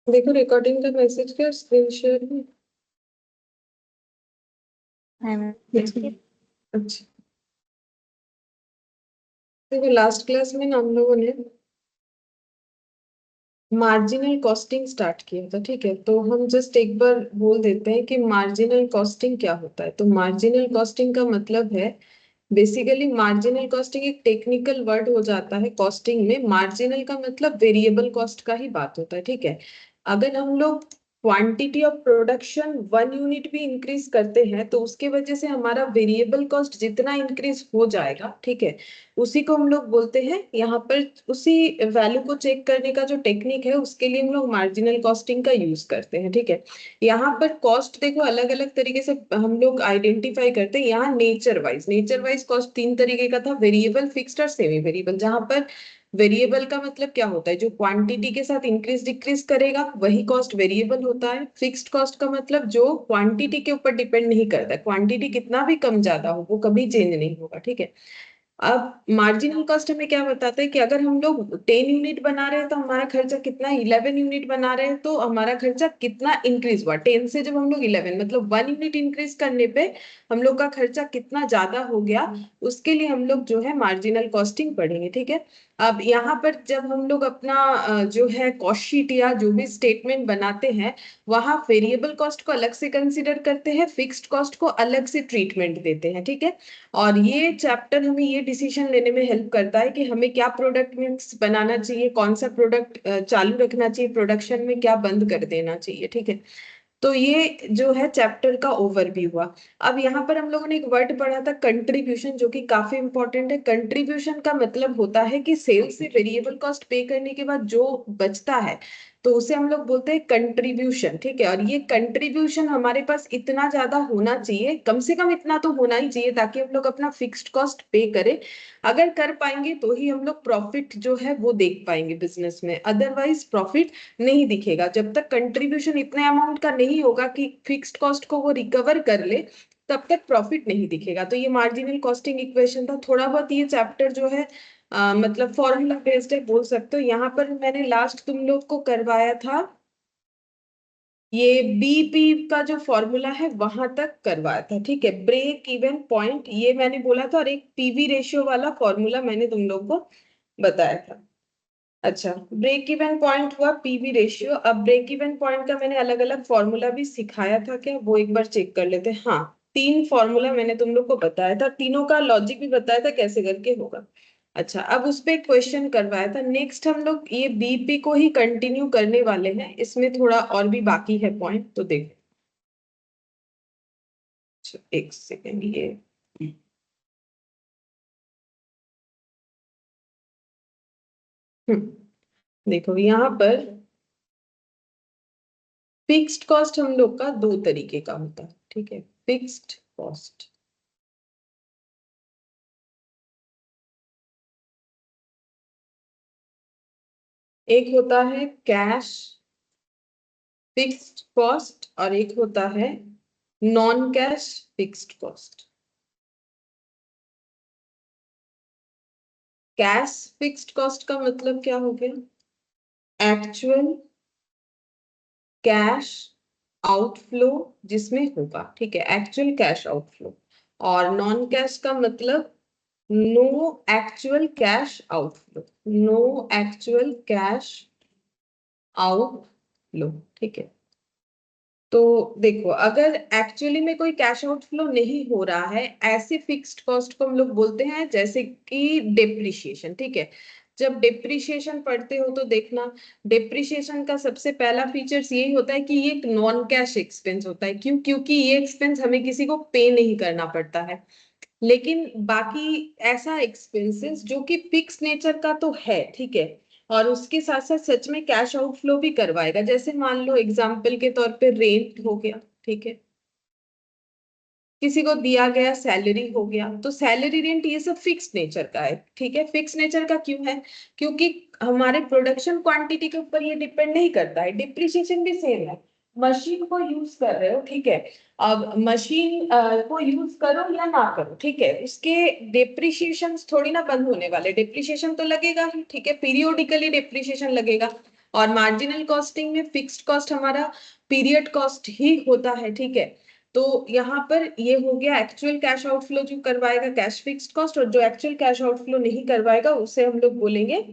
देखो रिकॉर्डिंग का मैसेज क्या स्क्रीन शेयर में। अच्छा, देखो लास्ट क्लास में ना हम लोगों ने मार्जिनल कॉस्टिंग स्टार्ट किया था। ठीक है, तो हम जस्ट एक बार बोल देते हैं कि मार्जिनल कॉस्टिंग क्या होता है। तो मार्जिनल कॉस्टिंग का मतलब है, बेसिकली मार्जिनल कॉस्टिंग एक टेक्निकल वर्ड हो जाता है कॉस्टिंग में। मार्जिनल का मतलब वेरिएबल कॉस्ट का ही बात होता है। ठीक है, अगर हम लोग क्वांटिटी ऑफ प्रोडक्शन 1 यूनिट भी इंक्रीज करते हैं तो उसके वजह से हमारा वेरिएबल कॉस्ट जितना इंक्रीज हो जाएगा, ठीक है, उसी को हम लोग बोलते हैं यहाँ पर। उसी वैल्यू को चेक करने का जो टेक्निक है उसके लिए हम लोग मार्जिनल कॉस्टिंग का यूज करते हैं। ठीक है, यहाँ पर कॉस्ट देखो अलग अलग तरीके से हम लोग आइडेंटिफाई करते हैं। यहाँ नेचर वाइज कॉस्ट तीन तरीके का था, वेरिएबल, फिक्स्ड और सेमी वेरिएबल। जहां पर वेरिएबल का मतलब क्या होता है, जो क्वांटिटी के साथ इंक्रीज डिक्रीज करेगा वही कॉस्ट वेरिएबल होता है। फिक्स्ड कॉस्ट का मतलब जो क्वांटिटी के ऊपर डिपेंड नहीं करता, क्वांटिटी कितना भी कम ज्यादा हो वो कभी चेंज नहीं होगा। ठीक है, अब मार्जिनल कॉस्ट हमें क्या बताता है कि अगर हम लोग 10 यूनिट बना रहे हैं तो हमारा खर्चा कितना, 11 यूनिट बना रहे हैं तो हमारा खर्चा कितना इंक्रीज हुआ। 10 से जब हम लोग 11 मतलब 1 यूनिट इंक्रीज करने पे हम लोग का खर्चा कितना ज्यादा हो गया, उसके लिए हम लोग जो है मार्जिनल कॉस्टिंग पढ़ेंगे। ठीक है, अब यहाँ पर जब हम लोग अपना जो है कॉस्ट शीट या जो भी स्टेटमेंट बनाते हैं, वहां वेरिएबल कॉस्ट को अलग से कंसिडर करते हैं, फिक्स्ड कॉस्ट को अलग से ट्रीटमेंट देते हैं। ठीक है, और ये चैप्टर हमें ये डिसीजन लेने में हेल्प करता है कि हमें क्या प्रोडक्ट मिक्स बनाना चाहिए, कौन सा प्रोडक्ट चालू रखना चाहिए प्रोडक्शन में, क्या बंद कर देना चाहिए। ठीक है, तो ये जो है चैप्टर का ओवरव्यू हुआ। अब यहाँ पर हम लोगों ने एक वर्ड पढ़ा था कंट्रीब्यूशन, जो कि काफी इंपॉर्टेंट है। कंट्रीब्यूशन का मतलब होता है कि सेल्स से वेरिएबल कॉस्ट पे करने के बाद जो बचता है तो उसे हम लोग बोलते हैं कंट्रीब्यूशन। ठीक है, और ये कंट्रीब्यूशन हमारे पास इतना ज्यादा होना चाहिए, कम से कम इतना तो होना ही चाहिए ताकि हम लोग अपना फिक्स्ड कॉस्ट पे करें। अगर कर पाएंगे तो ही हम लोग प्रॉफिट जो है वो देख पाएंगे बिजनेस में, अदरवाइज प्रॉफिट नहीं दिखेगा। जब तक कंट्रीब्यूशन इतने अमाउंट का नहीं होगा कि फिक्स्ड कॉस्ट को वो रिकवर कर ले, तब तक प्रॉफिट नहीं दिखेगा। तो ये मार्जिनल कॉस्टिंग इक्वेशन था। थोड़ा बहुत ये चैप्टर जो है मतलब फॉर्मूला बेस्ड है बोल सकते हो। यहाँ पर मैंने लास्ट तुम लोग को करवाया था ये बीपी का जो फॉर्मूला है वहां तक करवाया था। ठीक है, ब्रेक इवन पॉइंट ये मैंने बोला था, और एक पीवी रेशियो वाला फॉर्मूला मैंने तुम लोग को बताया था। अच्छा, ब्रेक इवन पॉइंट हुआ, पीवी रेशियो। अब ब्रेक इवन पॉइंट का मैंने अलग अलग फॉर्मूला भी सिखाया था क्या, वो एक बार चेक कर लेते हैं। हाँ, तीन फॉर्मूला मैंने तुम लोग को बताया था, तीनों का लॉजिक भी बताया था कैसे करके होगा। अच्छा, अब उस पे क्वेश्चन करवाया था। नेक्स्ट हम लोग ये बीपी को ही कंटिन्यू करने वाले हैं, इसमें थोड़ा और भी बाकी है पॉइंट, तो देखो। अच्छा, एक सेकेंड ये देखो यहाँ पर फिक्स्ड कॉस्ट हम लोग का दो तरीके का होता है। ठीक है, फिक्स्ड कॉस्ट एक होता है कैश फिक्स्ड कॉस्ट और एक होता है non cash fixed cost. Cash fixed cost का मतलब क्या हो गया, एक्चुअल कैश आउटफ्लो जिसमें होगा। ठीक है, एक्चुअल कैश आउटफ्लो। और नॉन कैश का मतलब no actual cash outflow, no actual cash outflow. ठीक है, तो देखो अगर एक्चुअली में कोई कैश आउटफ्लो नहीं हो रहा है, ऐसे फिक्स्ड कॉस्ट को हम लोग बोलते हैं जैसे कि डेप्रिसिएशन। ठीक है, जब डेप्रिसिएशन पढ़ते हो तो देखना, डेप्रिसिएशन का सबसे पहला फीचर्स यही होता है कि ये एक नॉन कैश एक्सपेंस होता है। क्यों? क्योंकि ये एक्सपेंस हमें किसी को पे नहीं करना पड़ता है। लेकिन बाकी ऐसा एक्सपेंसेस जो कि फिक्स नेचर का तो है, ठीक है, और उसके साथ साथ सच में कैश आउटफ्लो भी करवाएगा। जैसे मान लो एग्जांपल के तौर पे रेंट हो गया, ठीक है, किसी को दिया गया सैलरी हो गया, तो सैलरी रेंट ये सब फिक्स नेचर का है। ठीक है, फिक्स नेचर का क्यों है, क्योंकि हमारे प्रोडक्शन क्वांटिटी के ऊपर ये डिपेंड नहीं करता है। डिप्रिसिएशन भी सेम है, मशीन को यूज कर रहे हो, ठीक है, अब मशीन को यूज करो या ना करो, ठीक है, उसके डिप्रिसिएशन थोड़ी ना बंद होने वाले, डिप्रिसिएशन तो लगेगा ही। ठीक है, पीरियोडिकली डिप्रिसिएशन लगेगा। और मार्जिनल कॉस्टिंग में फिक्स्ड कॉस्ट हमारा पीरियड कॉस्ट ही होता है, ठीक है। तो यहाँ पर ये हो गया एक्चुअल कैश आउटफ्लो जो करवाएगा कैश फिक्स्ड कॉस्ट, और जो एक्चुअल कैश आउटफ्लो नहीं करवाएगा उसे हम लोग बोलेंगे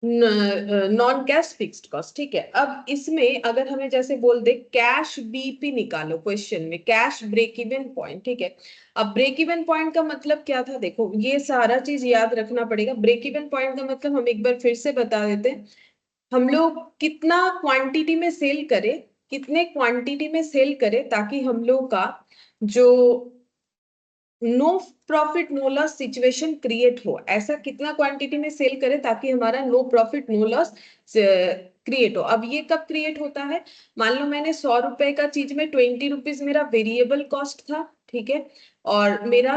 नॉन कैश फिक्स्ड कॉस्ट, ठीक है। अब इसमें अगर हमें जैसे बोल दे कैश बीपी निकालो क्वेश्चन में, कैश ब्रेक इवन पॉइंट, ठीक है। अब ब्रेक इवन पॉइंट का मतलब क्या था, देखो ये सारा चीज याद रखना पड़ेगा। ब्रेक इवन पॉइंट का मतलब हम एक बार फिर से बता देते हैं, हम लोग कितना क्वांटिटी में सेल करें, कितने क्वांटिटी में सेल करें ताकि हम लोग का जो no profit no loss situation create हो, ऐसा कितना क्वांटिटी में सेल करें ताकि हमारा no profit no loss create हो। अब ये कब क्रिएट होता है, मान लो मैंने 100 रुपए का चीज में 20 रुपीज मेरा वेरिएबल कॉस्ट था, ठीक है, और मेरा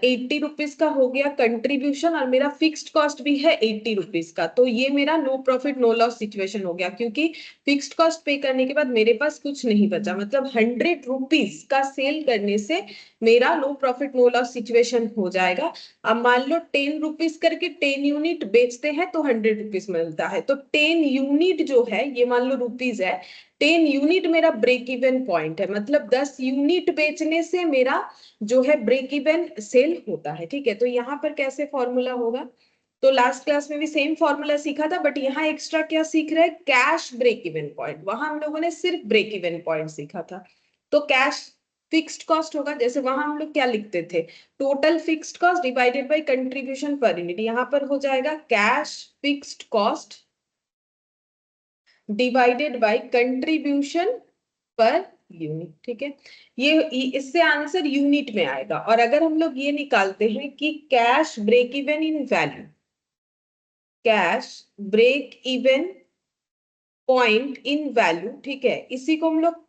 80 रुपीज का हो गया कंट्रीब्यूशन, और मेरा फिक्स्ड कॉस्ट भी है 80 रुपीज का, तो ये मेरा no profit no loss situation हो गया, क्योंकि फिक्स्ड कॉस्ट पे करने के बाद मेरे पास कुछ नहीं बचा। मतलब 100 रुपीज का सेल करने से मेरा no profit no loss situation हो जाएगा। अब मान लो 10 रुपीज करके 10 यूनिट बेचते हैं तो 100 रुपीज मिलता है, तो 10 यूनिट जो है ये मान लो रुपीज है, 10 यूनिट मेरा ब्रेक इवन पॉइंट है, मतलब 10 यूनिट बेचने से मेरा जो है ब्रेक इवन सेल होता है, ठीक है। तो यहाँ पर कैसे फॉर्मूला होगा, तो लास्ट क्लास में भी सेम फॉर्मूला सीखा था, बट यहाँ एक्स्ट्रा क्या सीख रहे हैं, कैश ब्रेक इवन पॉइंट। वहां हम लोगों ने सिर्फ ब्रेक इवन पॉइंट सीखा था। तो कैश फिक्स्ड कॉस्ट होगा, जैसे वहां हम लोग क्या लिखते थे, total fixed cost divided by contribution per unit, यहाँ पर हो जाएगा cash fixed cost divided by contribution per unit, ठीक है। ये इससे आंसर यूनिट में आएगा। और अगर हम लोग ये निकालते हैं कि cash break even in value, cash break even point in value, ठीक है, इसी को हम लोग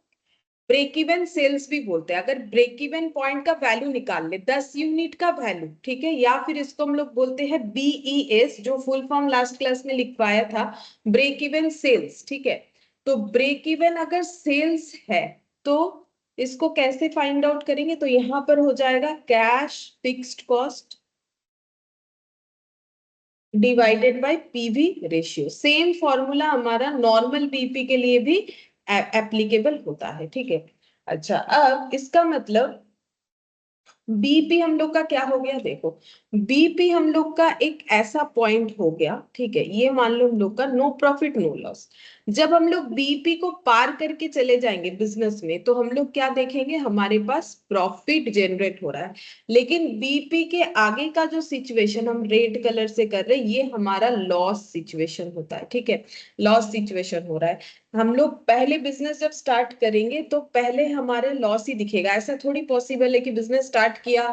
ब्रेक इवन सेल्स भी बोलते हैं। अगर ब्रेक इवन पॉइंट का वैल्यू निकाल ले 10 यूनिट का वैल्यू, ठीक है, या फिर इसको हम लोग बोलते हैं बीईएस, जो फुल फॉर्म लास्ट क्लास में लिखवाया था, ब्रेक इवन सेल्स, ठीक है। तो ब्रेक इवन अगर सेल्स है तो इसको कैसे फाइंड आउट करेंगे, तो यहां पर हो जाएगा cash fixed cost divided by PV ratio. Same formula हमारा नॉर्मल बीपी के लिए भी एप्लीकेबल होता है, ठीक है। अच्छा, अब इसका मतलब बीपी हम लोग का क्या हो गया, देखो बीपी हम लोग का एक ऐसा पॉइंट हो गया, ठीक है, ये मान लो हम लोग का नो प्रॉफिट नो लॉस। जब हम लोग बीपी को पार करके चले जाएंगे बिजनेस में, तो हम लोग क्या देखेंगे, हमारे पास प्रॉफिट जनरेट हो रहा है। लेकिन बीपी के आगे का जो सिचुएशन हम रेड कलर से कर रहे हैं, ये हमारा लॉस सिचुएशन होता है, ठीक है, लॉस सिचुएशन हो रहा है। हम लोग पहले बिजनेस जब स्टार्ट करेंगे तो पहले हमारे लॉस ही दिखेगा। ऐसा थोड़ी पॉसिबल है कि बिजनेस स्टार्ट किया,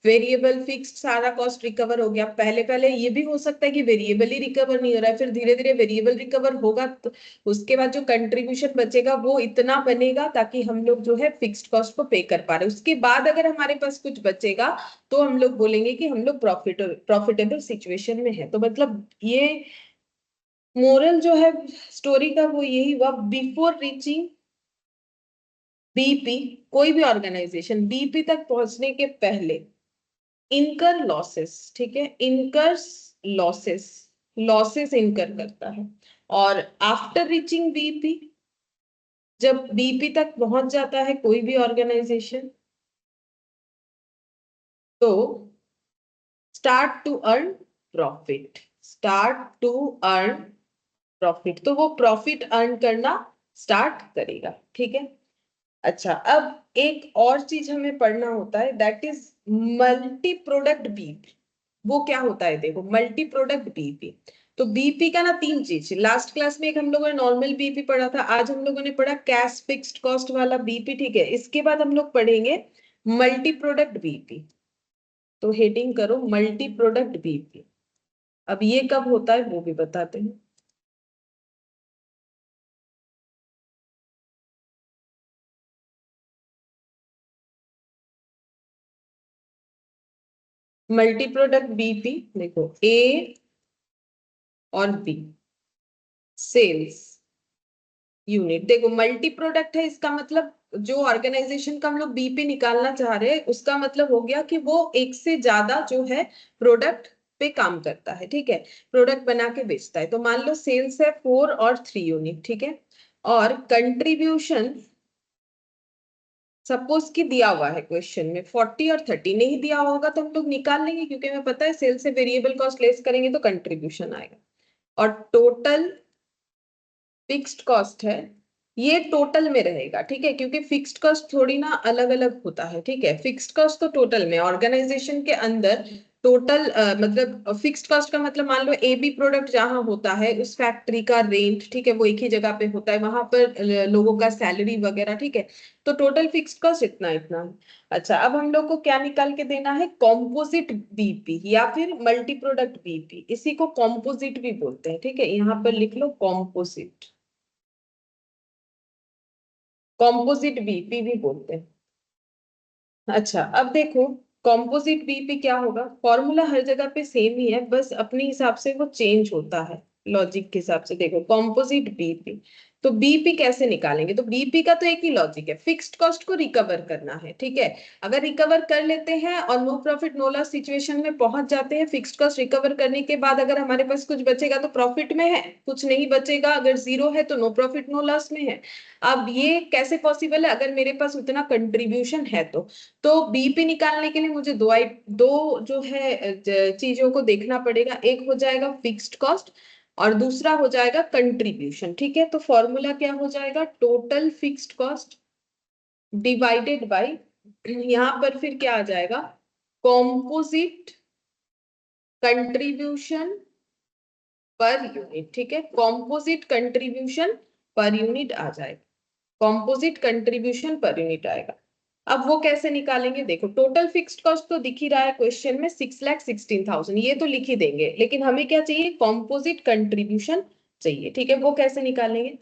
वेरिएबल फिक्स्ड सारा कॉस्ट रिकवर हो गया। पहले पहले ये भी हो सकता है कि वेरिएबल ही रिकवर नहीं हो रहा है, फिर धीरे धीरे वेरिएबल रिकवर होगा, तो उसके बाद जो कंट्रीब्यूशन बचेगा वो इतना बनेगा ताकि हम लोग जो है फिक्स्ड कॉस्ट को पे कर पा रहे हैं। उसके बाद अगर हमारे पास कुछ बचेगा तो हम लोग बोलेंगे कि हम लोग प्रॉफिटेबल सिचुएशन में है। तो मतलब ये मोरल जो है स्टोरी का वो यही हुआ, बिफोर रीचिंग बीपी, कोई भी ऑर्गेनाइजेशन बीपी तक पहुंचने के पहले इनकर लॉसेस, ठीक है, इनकर्स लॉसेस, लॉसेस इनकर करता है। और आफ्टर रीचिंग बीपी, जब बीपी तक पहुंच जाता है कोई भी ऑर्गेनाइजेशन, तो start to earn profit, start to earn profit, तो वो प्रॉफिट अर्न करना स्टार्ट करेगा, ठीक है। अच्छा, अब एक और चीज हमें पढ़ना होता है, that is multi product BP. वो क्या होता है, देखो मल्टी प्रोडक्ट बीपी। तो बीपी का ना तीन चीज, लास्ट क्लास में एक हम लोगों ने नॉर्मल बीपी पढ़ा था, आज हम लोगों ने पढ़ा कैश फिक्स्ड कॉस्ट वाला बीपी, ठीक है। इसके बाद हम लोग पढ़ेंगे मल्टी प्रोडक्ट बीपी। तो हेडिंग करो मल्टी प्रोडक्ट बीपी। अब ये कब होता है वो भी बताते हैं। मल्टी प्रोडक्ट बीपी, देखो ए और बी सेल्स यूनिट, देखो मल्टी प्रोडक्ट है, इसका मतलब जो ऑर्गेनाइजेशन का हम लोग बीपी निकालना चाह रहे हैं उसका मतलब हो गया कि वो एक से ज्यादा जो है प्रोडक्ट पे काम करता है, ठीक है, प्रोडक्ट बना के बेचता है। तो मान लो सेल्स है 4 और 3 यूनिट, ठीक है, और कंट्रीब्यूशन सपोज कि दिया हुआ है क्वेश्चन में 40 और 30, नहीं दिया होगा तो हम लोग निकाल लेंगे, क्योंकि हमें पता है सेल से वेरिएबल कॉस्ट लेस करेंगे तो कंट्रीब्यूशन आएगा। और टोटल फिक्स्ड कॉस्ट है, ये टोटल में रहेगा, ठीक है, क्योंकि फिक्स्ड कॉस्ट थोड़ी ना अलग अलग होता है, ठीक है, फिक्स्ड कॉस्ट तो टोटल में ऑर्गेनाइजेशन के अंदर टोटल मतलब फिक्स्ड कॉस्ट का मतलब मान लो ए बी प्रोडक्ट जहां होता है उस फैक्ट्री का रेंट, ठीक है, वो एक ही जगह पे होता है, वहां पर लोगों का सैलरी वगैरह, ठीक है, तो टोटल फिक्स्ड कॉस्ट इतना इतना है। अच्छा, अब हम लोग को क्या निकाल के देना है, कॉम्पोजिट बीपी या फिर मल्टी प्रोडक्ट बीपी, इसी को कॉम्पोजिट भी बोलते हैं, ठीक है, यहाँ पर लिख लो कॉम्पोजिट, कॉम्पोजिट बीपी भी बोलते हैं। अच्छा, अब देखो कॉम्पोजिट बीपी क्या होगा, फॉर्मूला हर जगह पे सेम ही है, बस अपने हिसाब से वो चेंज होता है लॉजिक के हिसाब से। देखो कॉम्पोजिट बीपी, तो बीपी कैसे निकालेंगे, तो बीपी का तो एक ही लॉजिक है, फिक्स्ड कॉस्ट को रिकवर करना है, ठीक है, अगर रिकवर कर लेते हैं और no profit no loss situation में पहुंच जाते हैं, फिक्स्ड कॉस्ट रिकवर करने के बाद अगर हमारे पास कुछ बचेगा तो प्रॉफिट में है, कुछ नहीं बचेगा, अगर जीरो है तो नो प्रॉफिट नो लॉस में है। अब ये कैसे पॉसिबल है, अगर मेरे पास उतना कंट्रीब्यूशन है तो बीपी निकालने के लिए मुझे दो जो है चीजों को देखना पड़ेगा, एक हो जाएगा फिक्स्ड कॉस्ट और दूसरा हो जाएगा कंट्रीब्यूशन, ठीक है, तो फॉर्मूला क्या हो जाएगा, total fixed cost divided bye, यहां पर फिर क्या आ जाएगा, कॉम्पोजिट कंट्रीब्यूशन पर यूनिट, ठीक है, कॉम्पोजिट कंट्रीब्यूशन पर यूनिट आ जाएगा, कॉम्पोजिट कंट्रीब्यूशन पर यूनिट आएगा। अब वो कैसे निकालेंगे, देखो टोटल फिक्स्ड कॉस्ट तो दिख ही रहा है क्वेश्चन में 6,16,000, ये तो लिख ही देंगे, लेकिन हमें क्या चाहिए, कॉम्पोजिट कंट्रीब्यूशन चाहिए, ठीक है, वो कैसे निकालेंगे,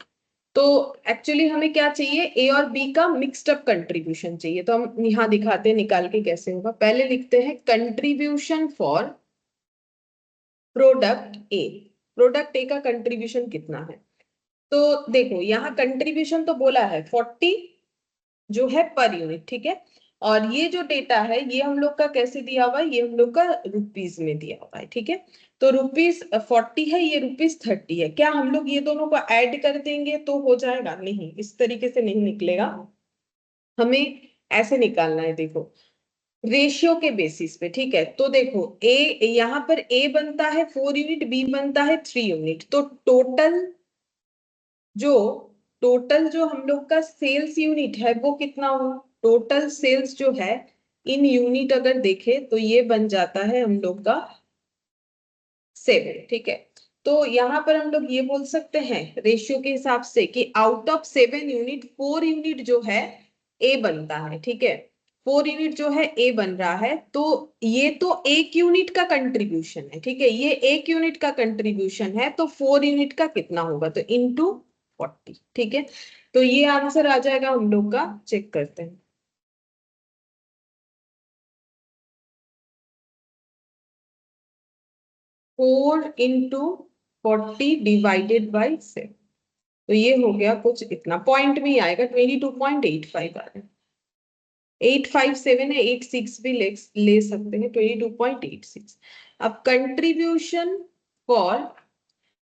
तो एक्चुअली हमें क्या चाहिए, ए और बी का मिक्स्ड अप कंट्रीब्यूशन चाहिए, तो हम यहाँ दिखाते हैं निकाल के कैसे होगा। पहले लिखते हैं contribution for product A, product ए का कंट्रीब्यूशन कितना है, तो देखो यहाँ कंट्रीब्यूशन तो बोला है 40 जो है पर यूनिट, ठीक है, और ये जो डेटा है ये हम लोग का कैसे दिया हुआ है, ये हम लोग का रुपीज में दिया हुआ है, ठीक है, तो रुपीज 40 है, ये रुपीज 30 है, क्या हम लोग ये दोनों को ऐड कर देंगे तो हो जाएगा, नहीं, इस तरीके से नहीं निकलेगा, हमें ऐसे निकालना है, देखो रेशियो के बेसिस पे, ठीक है, तो देखो ए, यहाँ पर ए बनता है 4 यूनिट, बी बनता है 3 यूनिट, तो जो टोटल जो हम लोग का सेल्स यूनिट है वो कितना हुआ, टोटल सेल्स जो है इन यूनिट अगर देखे तो ये बन जाता है हम लोग का 7, ठीक है, तो यहाँ पर हम लोग ये बोल सकते हैं रेशियो के हिसाब से कि आउट ऑफ 7 यूनिट 4 यूनिट जो है ए बनता है, ठीक है, 4 यूनिट जो है ए बन रहा है, तो ये तो एक यूनिट का कंट्रीब्यूशन है, ठीक है, ये एक यूनिट का कंट्रीब्यूशन है, तो 4 यूनिट का कितना होगा, तो इंटू 40, ठीक है, तो ये आंसर आ जाएगा हम लोग का, चेक करते हैं, 4 इंटू 40 डिवाइडेड बाई 7, तो ये हो गया कुछ इतना, पॉइंट भी आएगा 22.85 आ रहा है, 857 है, 86 भी ले सकते हैं, 22.86। अब कंट्रीब्यूशन फॉर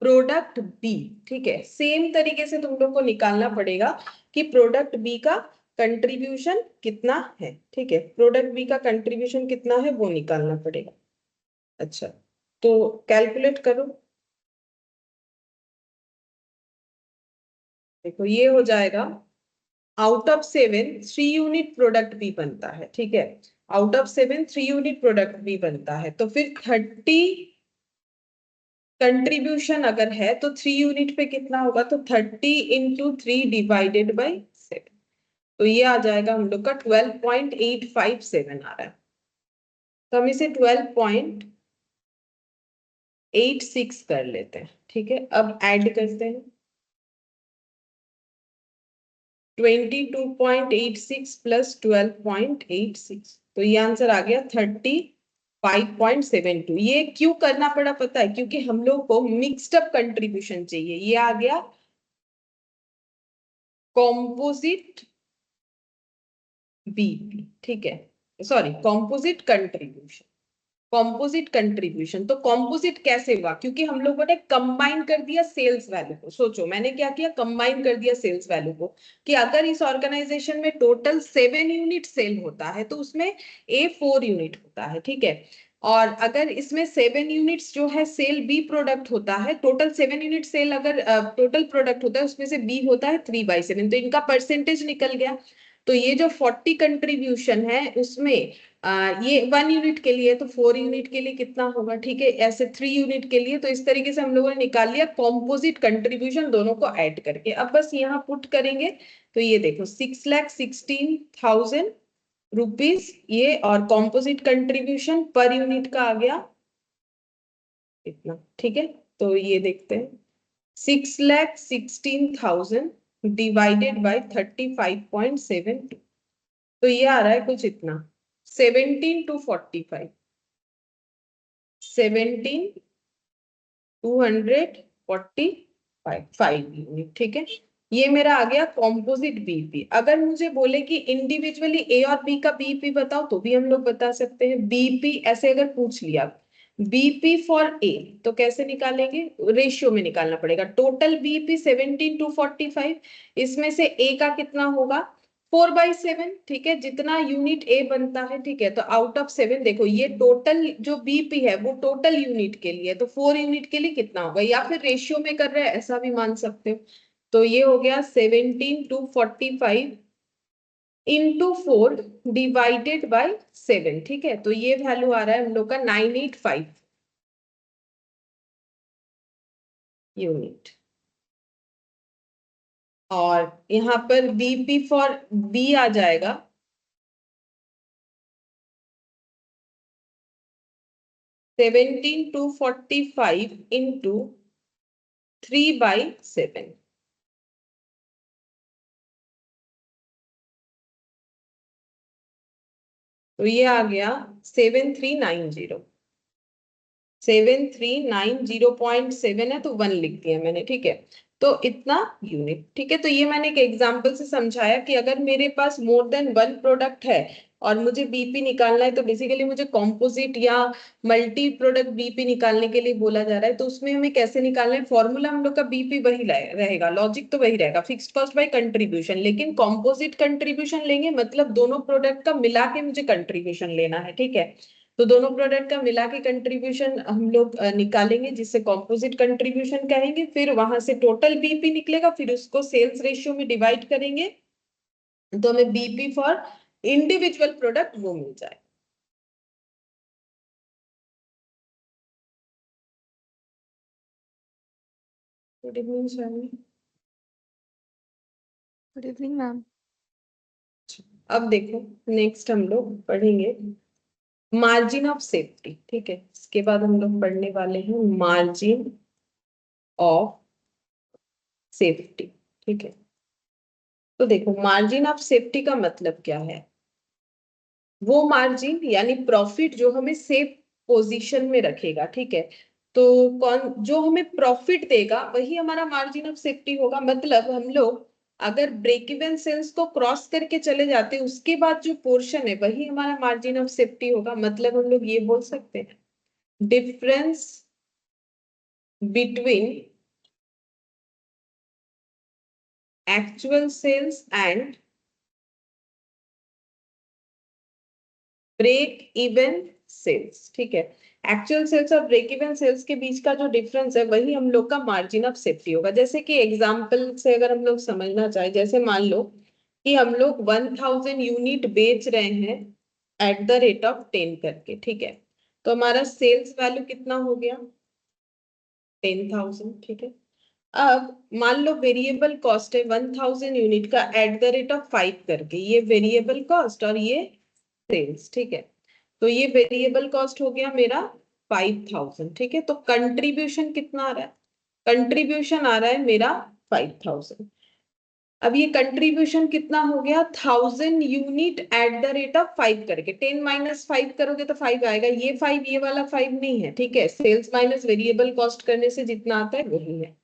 प्रोडक्ट बी, ठीक है, सेम तरीके से तुम लोग को निकालना पड़ेगा कि प्रोडक्ट बी का कंट्रीब्यूशन कितना है, ठीक है, प्रोडक्ट बी का कंट्रीब्यूशन कितना है वो निकालना पड़ेगा। अच्छा, तो कैलकुलेट करो, देखो ये हो जाएगा, आउट ऑफ 7 3 यूनिट प्रोडक्ट भी बनता है, ठीक है, आउट ऑफ 7 3 यूनिट प्रोडक्ट भी बनता है, तो फिर 30 कंट्रीब्यूशन अगर है तो 3 यूनिट पे कितना होगा, तो 30 इंटू 3 डिवाइडेड बाई 7, तो ये आ जाएगा हम लोग का 12.857 आ रहा है, तो हम इसे 12.86 कर लेते हैं, ठीक है, अब ऐड करते हैं 22.86 प्लस 12.86, तो ये आंसर आ गया 35.72। ये क्यों करना पड़ा पता है, क्योंकि हम लोग को मिक्स्ड अप कंट्रीब्यूशन चाहिए, ये आ गया कॉम्पोजिट बीपी, ठीक है, sorry composite contribution, composite contribution. तो कॉम्पोजिट कैसे हुआ, क्योंकि हम लोगों ने कंबाइन कर दिया सेल्स वैल्यू को। सोचो मैंने क्या किया, कंबाइन कर दिया सेल्स वैल्यू को, कि अगर इस ऑर्गेनाइजेशन में टोटल 7 यूनिट सेल होता है तो उसमें ए 4 यूनिट होता है, ठीक है। और अगर इसमें 7 यूनिट्स जो है सेल बी प्रोडक्ट होता है, टोटल 7 यूनिट सेल अगर टोटल प्रोडक्ट होता है उसमें से बी होता है 3/7, तो इनका परसेंटेज निकल गया। तो ये जो 40 कंट्रीब्यूशन है उसमें ये 1 यूनिट के लिए, तो 4 यूनिट के लिए कितना होगा, ठीक है, ऐसे 3 यूनिट के लिए। तो इस तरीके से हम लोगों ने निकाल लिया कॉम्पोजिट कंट्रीब्यूशन दोनों को ऐड करके। अब बस यहाँ पुट करेंगे तो ये देखो 6,16,000 रुपीज ये, और कॉम्पोजिट कंट्रीब्यूशन पर यूनिट का आ गया इतना, ठीक है। तो ये देखते हैं 6,16,000 डिवाइडेड बाई 35.72, तो ये आ रहा है कुछ इतना 17,245, 17,245 यूनिट, ठीक है। ये मेरा आ गया कॉम्पोजिट बीपी। अगर मुझे बोले कि इंडिविजुअली ए और बी का बीपी बताओ तो भी हम लोग बता सकते हैं। बीपी ऐसे अगर पूछ लिया बीपी फॉर ए, तो कैसे निकालेंगे, रेशियो में निकालना पड़ेगा। टोटल बीपी 17,245, इसमें से ए का कितना होगा 4/7, ठीक है, जितना यूनिट ए बनता है, ठीक है। तो आउट ऑफ 7 देखो ये टोटल जो बीपी है वो टोटल यूनिट के लिए, तो 4 यूनिट के लिए कितना होगा, या फिर रेशियो में कर रहे हैं ऐसा भी मान सकते हो। तो ये हो गया 17,245 इंटू 4 डिवाइडेड बाई 7, ठीक है। तो ये वैल्यू आ रहा है हम लोग का 985 यूनिट। और यहाँ पर बीपी फॉर बी आ जाएगा 17,245 इंटू 3/7, तो ये आ गया 7,390, 7,390.7 है तो 1 लिख दिया मैंने, ठीक है। तो इतना यूनिट, ठीक है। तो ये मैंने एक एग्जांपल से समझाया कि अगर मेरे पास मोर देन वन प्रोडक्ट है और मुझे बीपी निकालना है, तो बेसिकली मुझे कॉम्पोजिट या मल्टी प्रोडक्ट बीपी निकालने के लिए बोला जा रहा है। तो उसमें हमें कैसे निकालना है, फॉर्मूला हम लोग का बीपी वही रहेगा, लॉजिक तो वही रहेगा, फिक्स्ड कॉस्ट बाय कंट्रीब्यूशन। लेकिन कॉम्पोजिट कंट्रीब्यूशन लेंगे मतलब दोनों प्रोडक्ट का मिला के मुझे कंट्रीब्यूशन लेना है, ठीक है। तो दोनों प्रोडक्ट का मिला के कंट्रीब्यूशन हम लोग निकालेंगे, जिससे कॉम्पोजिट कंट्रीब्यूशन कहेंगे। फिर वहां से टोटल बीपी निकलेगा, फिर उसको सेल्स रेशियो में डिवाइड करेंगे तो हमें बीपी फॉर इंडिविजुअल प्रोडक्ट वो मिल जाए। Good evening Swami. Good evening ma'am. अब देखो नेक्स्ट हम लोग पढ़ेंगे मार्जिन ऑफ सेफ्टी, ठीक है। इसके बाद हम लोग पढ़ने वाले हैं मार्जिन ऑफ सेफ्टी, ठीक है। तो देखो मार्जिन ऑफ सेफ्टी का मतलब क्या है, वो मार्जिन यानी प्रॉफिट जो हमें सेफ पोजीशन में रखेगा, ठीक है। तो कौन जो हमें प्रॉफिट देगा वही हमारा मार्जिन ऑफ सेफ्टी होगा। मतलब हम लोग अगर ब्रेक इवन सेल्स को क्रॉस करके चले जाते हैं उसके बाद जो पोर्शन है वही हमारा मार्जिन ऑफ सेफ्टी होगा। मतलब हम लोग ये बोल सकते हैं difference between actual sales and break even sales, ठीक है। एक्चुअल सेल्स और ब्रेक इवन सेल्स के बीच का जो डिफरेंस है वही हम लोग का मार्जिन ऑफ सेफ्टी होगा। जैसे कि एग्जांपल से अगर हम लोग समझना चाहे, जैसे मान लो कि हम लोग 1,000 यूनिट बेच रहे हैं एट द रेट ऑफ 10 करके, ठीक है। तो हमारा सेल्स वैल्यू कितना हो गया 10,000, ठीक है। अब मान लो वेरिएबल कॉस्ट है 1,000 यूनिट का एट द रेट ऑफ 5 करके, ये वेरिएबल कॉस्ट और ये सेल्स, ठीक है। तो ये वेरिएबल कॉस्ट हो गया मेरा 5,000, ठीक है। तो कंट्रीब्यूशन कितना आ रहा है, कंट्रीब्यूशन आ रहा है मेरा 5,000। अब ये कंट्रीब्यूशन कितना हो गया 1,000 unit at the rate of 5 करके, 10 माइनस 5 करोगे तो 5 आएगा, ये 5 ये वाला 5 नहीं है, ठीक है। सेल्स माइनस वेरिएबल कॉस्ट करने से जितना आता है वही है।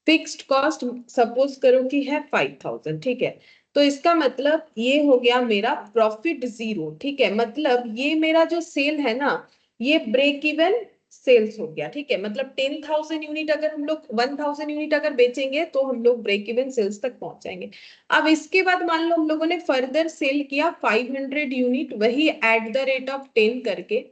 फिक्स्ड कॉस्ट सपोज करो कि है 5,000, ठीक है। तो इसका मतलब ये हो गया मेरा प्रॉफिट 0, ठीक है। मतलब ये मेरा जो सेल है ना, ये ब्रेक इवन सेल्स हो गया, ठीक है। मतलब 10,000 यूनिट अगर हम लोग 1,000 यूनिट अगर बेचेंगे तो हम लोग ब्रेक इवन सेल्स तक पहुंच जाएंगे। अब इसके बाद मान लो हम लोगों ने फर्दर सेल किया 500 यूनिट, वही एट द रेट ऑफ 10 करके,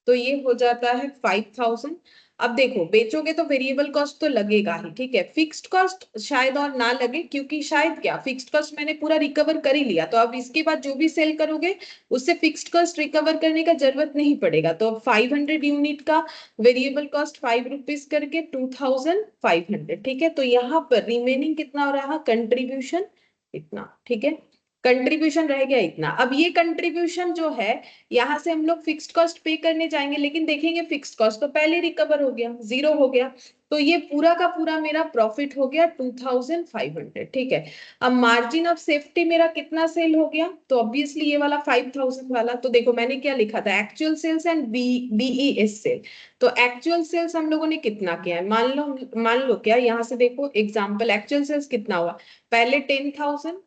तो ये हो जाता है 5,000। अब देखो बेचोगे तो वेरिएबल कॉस्ट तो लगेगा ही, ठीक है। फिक्स्ड कॉस्ट शायद और ना लगे, क्योंकि शायद क्या फिक्स्ड कॉस्ट मैंने पूरा रिकवर कर ही लिया, तो अब इसके बाद जो भी सेल करोगे उससे फिक्स्ड कॉस्ट रिकवर करने का जरूरत नहीं पड़ेगा। तो अब 500 यूनिट का वेरिएबल कॉस्ट 5 रुपीज करके 2,500, ठीक है। तो यहाँ पर रिमेनिंग कितना हो रहा, कंट्रीब्यूशन इतना, ठीक है। कंट्रीब्यूशन रह गया इतना। अब ये कंट्रीब्यूशन जो है यहाँ से हम लोग फिक्स्ड कॉस्ट पे करने जाएंगे, लेकिन देखेंगे फिक्स्ड कॉस्ट तो पहले रिकवर हो गया, जीरो हो गया। तो ये पूरा का पूरा मेरा प्रॉफिट हो गया 2,500, ठीक है। अब मार्जिन ऑफ सेफ्टी मेरा कितना सेल हो गया, तो ऑब्वियसली ये वाला 5,000 वाला। तो देखो मैंने क्या लिखा था, actual sales and BES sale. तो एक्चुअल सेल्स हम लोगों ने कितना किया है, मान लो क्या, यहाँ से देखो एग्जाम्पल, एक्चुअल सेल्स कितना हुआ, पहले 10,000,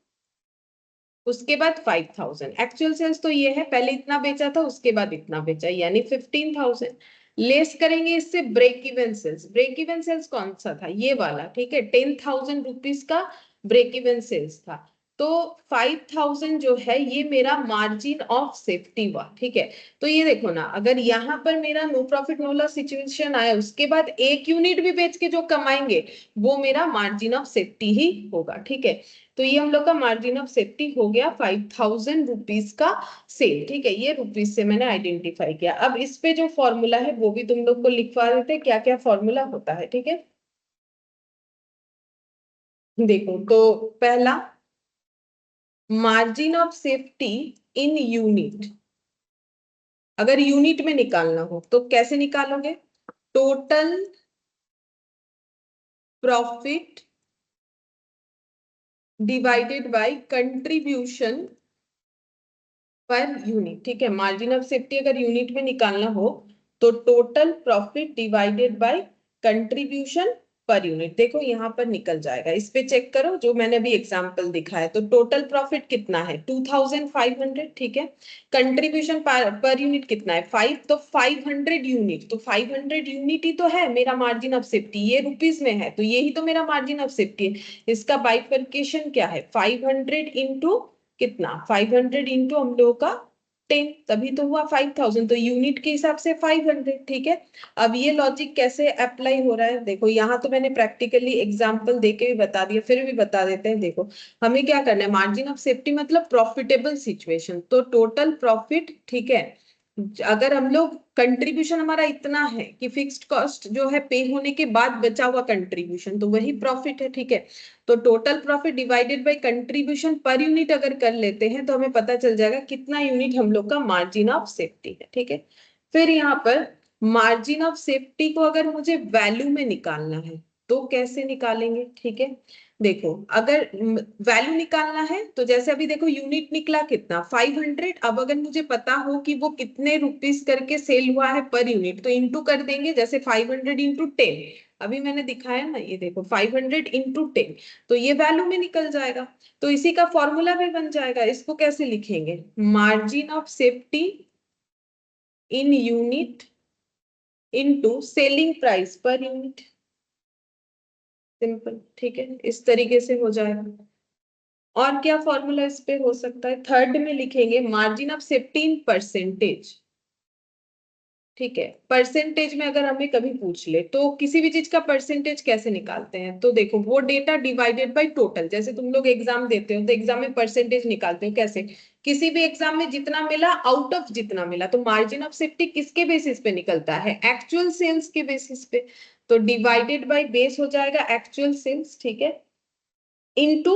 उसके बाद 5,000। एक्चुअल सेल्स तो ये है, पहले इतना बेचा था उसके बाद इतना बेचा, यानी 15,000। लेस करेंगे इससे break even sales. Break even sales कौन सा था, ये वाला, ठीक है। 10,000 रुपीज का ब्रेक इवन सेल्स था। तो 5,000 जो है ये मेरा मार्जिन ऑफ सेफ्टी हुआ, ठीक है। तो ये देखो ना, अगर यहाँ पर मेरा no profit no loss situation आया, उसके बाद एक यूनिट भी बेच के जो कमाएंगे वो मेरा मार्जिन ऑफ सेफ्टी ही होगा, ठीक है। तो ये हम लोग का मार्जिन ऑफ सेफ्टी हो गया 5,000 रुपीज का सेल, ठीक है। ये रुपीज से मैंने आइडेंटिफाई किया। अब इस पे जो फॉर्मूला है वो भी तुम लोग को लिखवा देते हैं, क्या क्या फॉर्मूला होता है, ठीक है। देखो तो पहला, margin of safety in unit, अगर यूनिट में निकालना हो तो कैसे निकालोगे, total profit divided by contribution per unit, ठीक है। मार्जिन ऑफ सेफ्टी अगर यूनिट में निकालना हो तो total profit divided by contribution per unit. देखो यहाँ पर निकल जाएगा, इस पे चेक करो जो मैंने अभी एग्जांपल दिखाया। तो टोटल प्रॉफिट कितना है 2,500, ठीक है। कंट्रीब्यूशन पर यूनिट कितना है 5, तो 500 यूनिट, तो 500 यूनिट ही तो है मेरा मार्जिन ऑफ सेफ्टी, ये रुपीज में है तो यही तो मेरा मार्जिन ऑफ सेफ्टी है। इसका बाइफर्केशन क्या है, 500 इंटू कितना, 500 इंटू हम लोगों का 10, तभी तो हुआ 5,000। तो यूनिट के हिसाब से 500, ठीक है। अब ये लॉजिक कैसे अप्लाई हो रहा है, देखो यहाँ तो मैंने प्रैक्टिकली एग्जांपल देके भी बता दिया, फिर भी बता देते हैं। देखो हमें क्या करना है, मार्जिन ऑफ सेफ्टी मतलब प्रॉफिटेबल सिचुएशन, तो टोटल प्रॉफिट, ठीक है। अगर हम लोग कंट्रीब्यूशन हमारा इतना है कि फिक्स्ड कॉस्ट जो है पे होने के बाद बचा हुआ कंट्रीब्यूशन, तो वही प्रॉफिट है, ठीक है। तो total profit divided by contribution per unit अगर कर लेते हैं तो हमें पता चल जाएगा कितना यूनिट हम लोग का मार्जिन ऑफ सेफ्टी है, ठीक है। फिर यहाँ पर मार्जिन ऑफ सेफ्टी को अगर मुझे वैल्यू में निकालना है तो कैसे निकालेंगे, ठीक है। देखो अगर वैल्यू निकालना है तो जैसे अभी देखो यूनिट निकला कितना 500, अब अगर मुझे पता हो कि वो कितने रुपीस करके सेल हुआ है पर यूनिट, तो इंटू कर देंगे, जैसे 500 इंटू 10, अभी मैंने दिखाया ना, ये देखो 500 इंटू 10, तो ये वैल्यू में निकल जाएगा। तो इसी का फॉर्मूला भी बन जाएगा। इसको कैसे लिखेंगे, margin of safety in unit into selling price per unit, simple, ठीक है। इस तरीके से हो जाएगा। और क्या फॉर्मूला इस पे हो सकता है, थर्ड में लिखेंगे margin of safety in percentage, ठीक है। परसेंटेज में अगर हमें कभी पूछ ले तो किसी भी चीज का परसेंटेज कैसे निकालते हैं, तो देखो वो डेटा डिवाइडेड बाय टोटल, जैसे तुम लोग एग्जाम देते हो तो एग्जाम में परसेंटेज निकालते हो कैसे, किसी भी एग्जाम में जितना मिला आउट ऑफ जितना मिला। तो मार्जिन ऑफ सेफ्टी किसके बेसिस पे निकलता है, एक्चुअल सेल्स के बेसिस पे। तो डिवाइडेड बाय बेस हो जाएगा एक्चुअल सेल्स, ठीक है, इनटू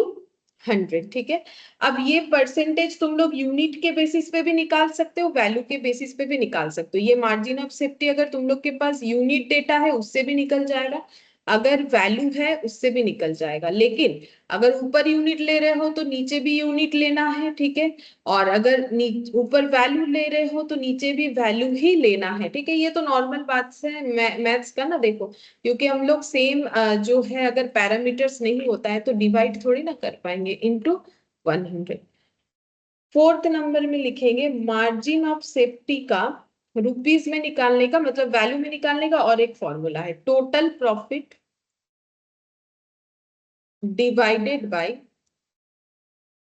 100, ठीक है। अब ये परसेंटेज तुम लोग यूनिट के बेसिस पे भी निकाल सकते हो, वैल्यू के बेसिस पे भी निकाल सकते हो। ये मार्जिन ऑफ सेफ्टी अगर तुम लोग के पास यूनिट डेटा है उससे भी निकल जाएगा, अगर वैल्यू है उससे भी निकल जाएगा। लेकिन अगर ऊपर यूनिट ले रहे हो तो नीचे भी यूनिट लेना है, ठीक है। और अगर ऊपर वैल्यू ले रहे हो तो नीचे भी वैल्यू ही लेना है, ठीक है। ये तो नॉर्मल बात से मैथ्स का ना, देखो क्योंकि हम लोग सेम जो है अगर पैरामीटर्स नहीं होता है तो डिवाइड थोड़ी ना कर पाएंगे, इनटू 100। फोर्थ नंबर में लिखेंगे मार्जिन ऑफ सेफ्टी का रुपीज में निकालने का मतलब वैल्यू में निकालने का और एक फॉर्मूला है, total profit divided by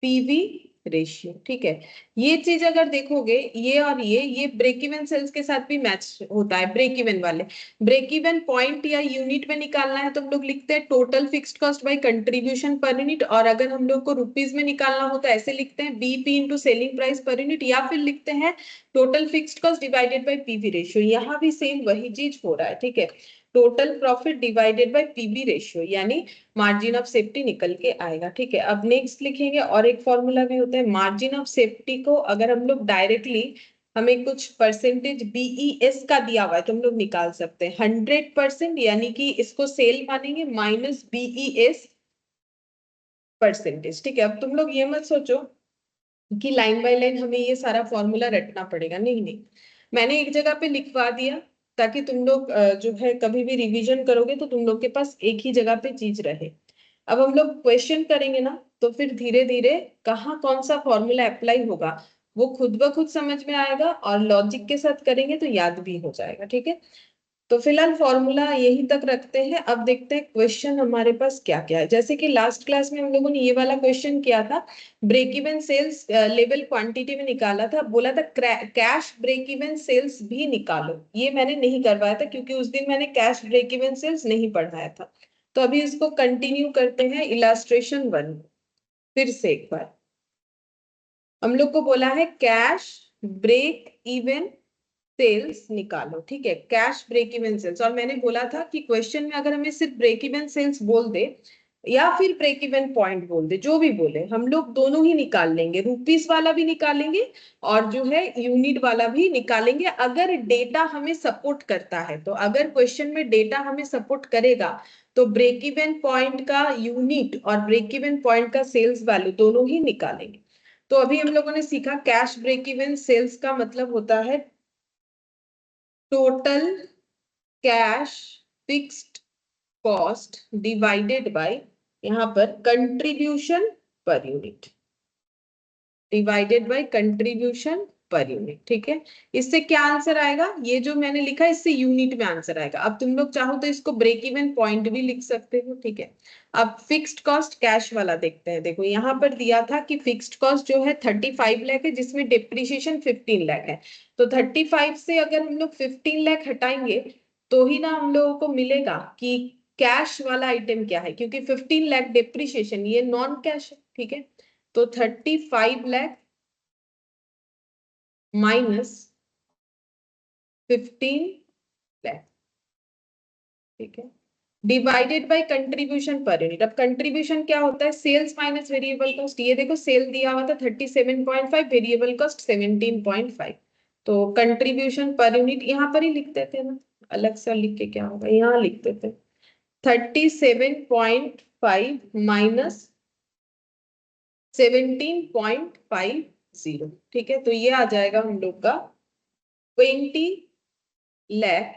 PV ratio. ठीक है, ये चीज अगर देखोगे ये और ये ब्रेक इवन सेल्स के साथ भी मैच होता है। ब्रेक इवन वाले, ब्रेक इवन पॉइंट या यूनिट में निकालना है तो हम लोग लिखते हैं total fixed cost by contribution per unit, और अगर हम लोग को रुपीज में निकालना हो तो ऐसे लिखते हैं BP into selling price per unit, या फिर लिखते हैं total fixed cost divided by PV ratio. यहाँ भी सेम वही चीज हो रहा है। ठीक है, total profit divided by PV ratio यानी मार्जिन ऑफ सेफ्टी निकल के आएगा। ठीक है, अब नेक्स्ट लिखेंगे और एक फॉर्मूला भी होता है मार्जिन ऑफ सेफ्टी को अगर हम लोग डायरेक्टली हमें कुछ परसेंटेज बीईएस का दिया हुआ है तो हम लोग निकाल सकते हैं 100%, यानी कि इसको सेल मानेंगे माइनस बीईएस परसेंटेज। ठीक है, अब तुम लोग ये मत सोचो कि लाइन बाय लाइन हमें ये सारा फॉर्मूला रटना पड़ेगा, नहीं नहीं, मैंने एक जगह पे लिखवा दिया ताकि तुम लोग जो है कभी भी रिवीजन करोगे तो तुम लोग के पास एक ही जगह पे चीज रहे। अब हम लोग क्वेश्चन करेंगे ना तो फिर धीरे धीरे कहाँ कौन सा फॉर्मूला अप्लाई होगा वो खुद ब खुद समझ में आएगा, और लॉजिक के साथ करेंगे तो याद भी हो जाएगा। ठीक है, तो फिलहाल फॉर्मूला यहीं तक रखते हैं। अब देखते हैं क्वेश्चन हमारे पास क्या क्या है। जैसे कि लास्ट क्लास में हम लोगों ने ये वाला क्वेश्चन किया था, break even sales level quantity में निकाला था, बोला था कैश ब्रेक इवन सेल्स भी निकालो। ये मैंने नहीं करवाया था क्योंकि उस दिन मैंने कैश ब्रेक इवन सेल्स नहीं पढ़ाया था। तो अभी इसको कंटिन्यू करते हैं इलास्ट्रेशन 1। फिर से एक बार हम लोग को बोला है कैश ब्रेक इवन सेल्स निकालो। ठीक है, कैश ब्रेक इवन सेल्स, और मैंने बोला था कि क्वेश्चन में अगर हमें सिर्फ ब्रेक इवन सेल्स बोल दे या फिर ब्रेक इवन पॉइंट बोल दे, जो भी बोले हम लोग दोनों ही निकाल लेंगे, रुपीस वाला भी निकालेंगे और जो है यूनिट वाला भी निकालेंगे अगर डेटा हमें सपोर्ट करता है। तो अगर क्वेश्चन में डेटा हमें सपोर्ट करेगा तो ब्रेक इवन पॉइंट का यूनिट और ब्रेक इवन पॉइंट का सेल्स वैल्यू दोनों ही निकालेंगे। तो अभी हम लोगों ने सीखा कैश ब्रेक इवन सेल्स का मतलब होता है total cash fixed cost divided bye यहाँ पर contribution per unit, divided by contribution per unit. ठीक है, इससे क्या आंसर आएगा, ये जो मैंने लिखा है इससे यूनिट में आंसर आएगा। अब तुम लोग चाहो तो इसको ब्रेक इवन पॉइंट भी लिख सकते हो। ठीक है, अब फिक्स्ड कॉस्ट कैश वाला देखते हैं। देखो यहाँ पर दिया था कि फिक्स्ड कॉस्ट जो है 35 लाख है जिसमें डिप्रिसिएशन 15 लाख है। तो 35 से अगर हम लोग 15 लाख हटाएंगे तो ही ना हम लोगों को मिलेगा कि कैश वाला आइटम क्या है, क्योंकि 15 लाख डिप्रिसिएशन ये नॉन कैश है। ठीक है, तो 35 लाख माइनस 15 लाख। ठीक है, divided by contribution per unit. अब कंट्रीब्यूशन क्या होता है, सेल्स माइनस वेरिएबल कॉस्ट। ये देखो सेल दिया हुआ था 37.5, वेरिएबल कॉस्ट 17.5। तो कंट्रीब्यूशन पर यूनिट यहाँ पर ही लिख देते ना, अलग से लिख के क्या होगा, यहाँ लिख देते 37.5 माइनस 17.50। ठीक है, तो ये आ जाएगा हम लोग का 20 लाख।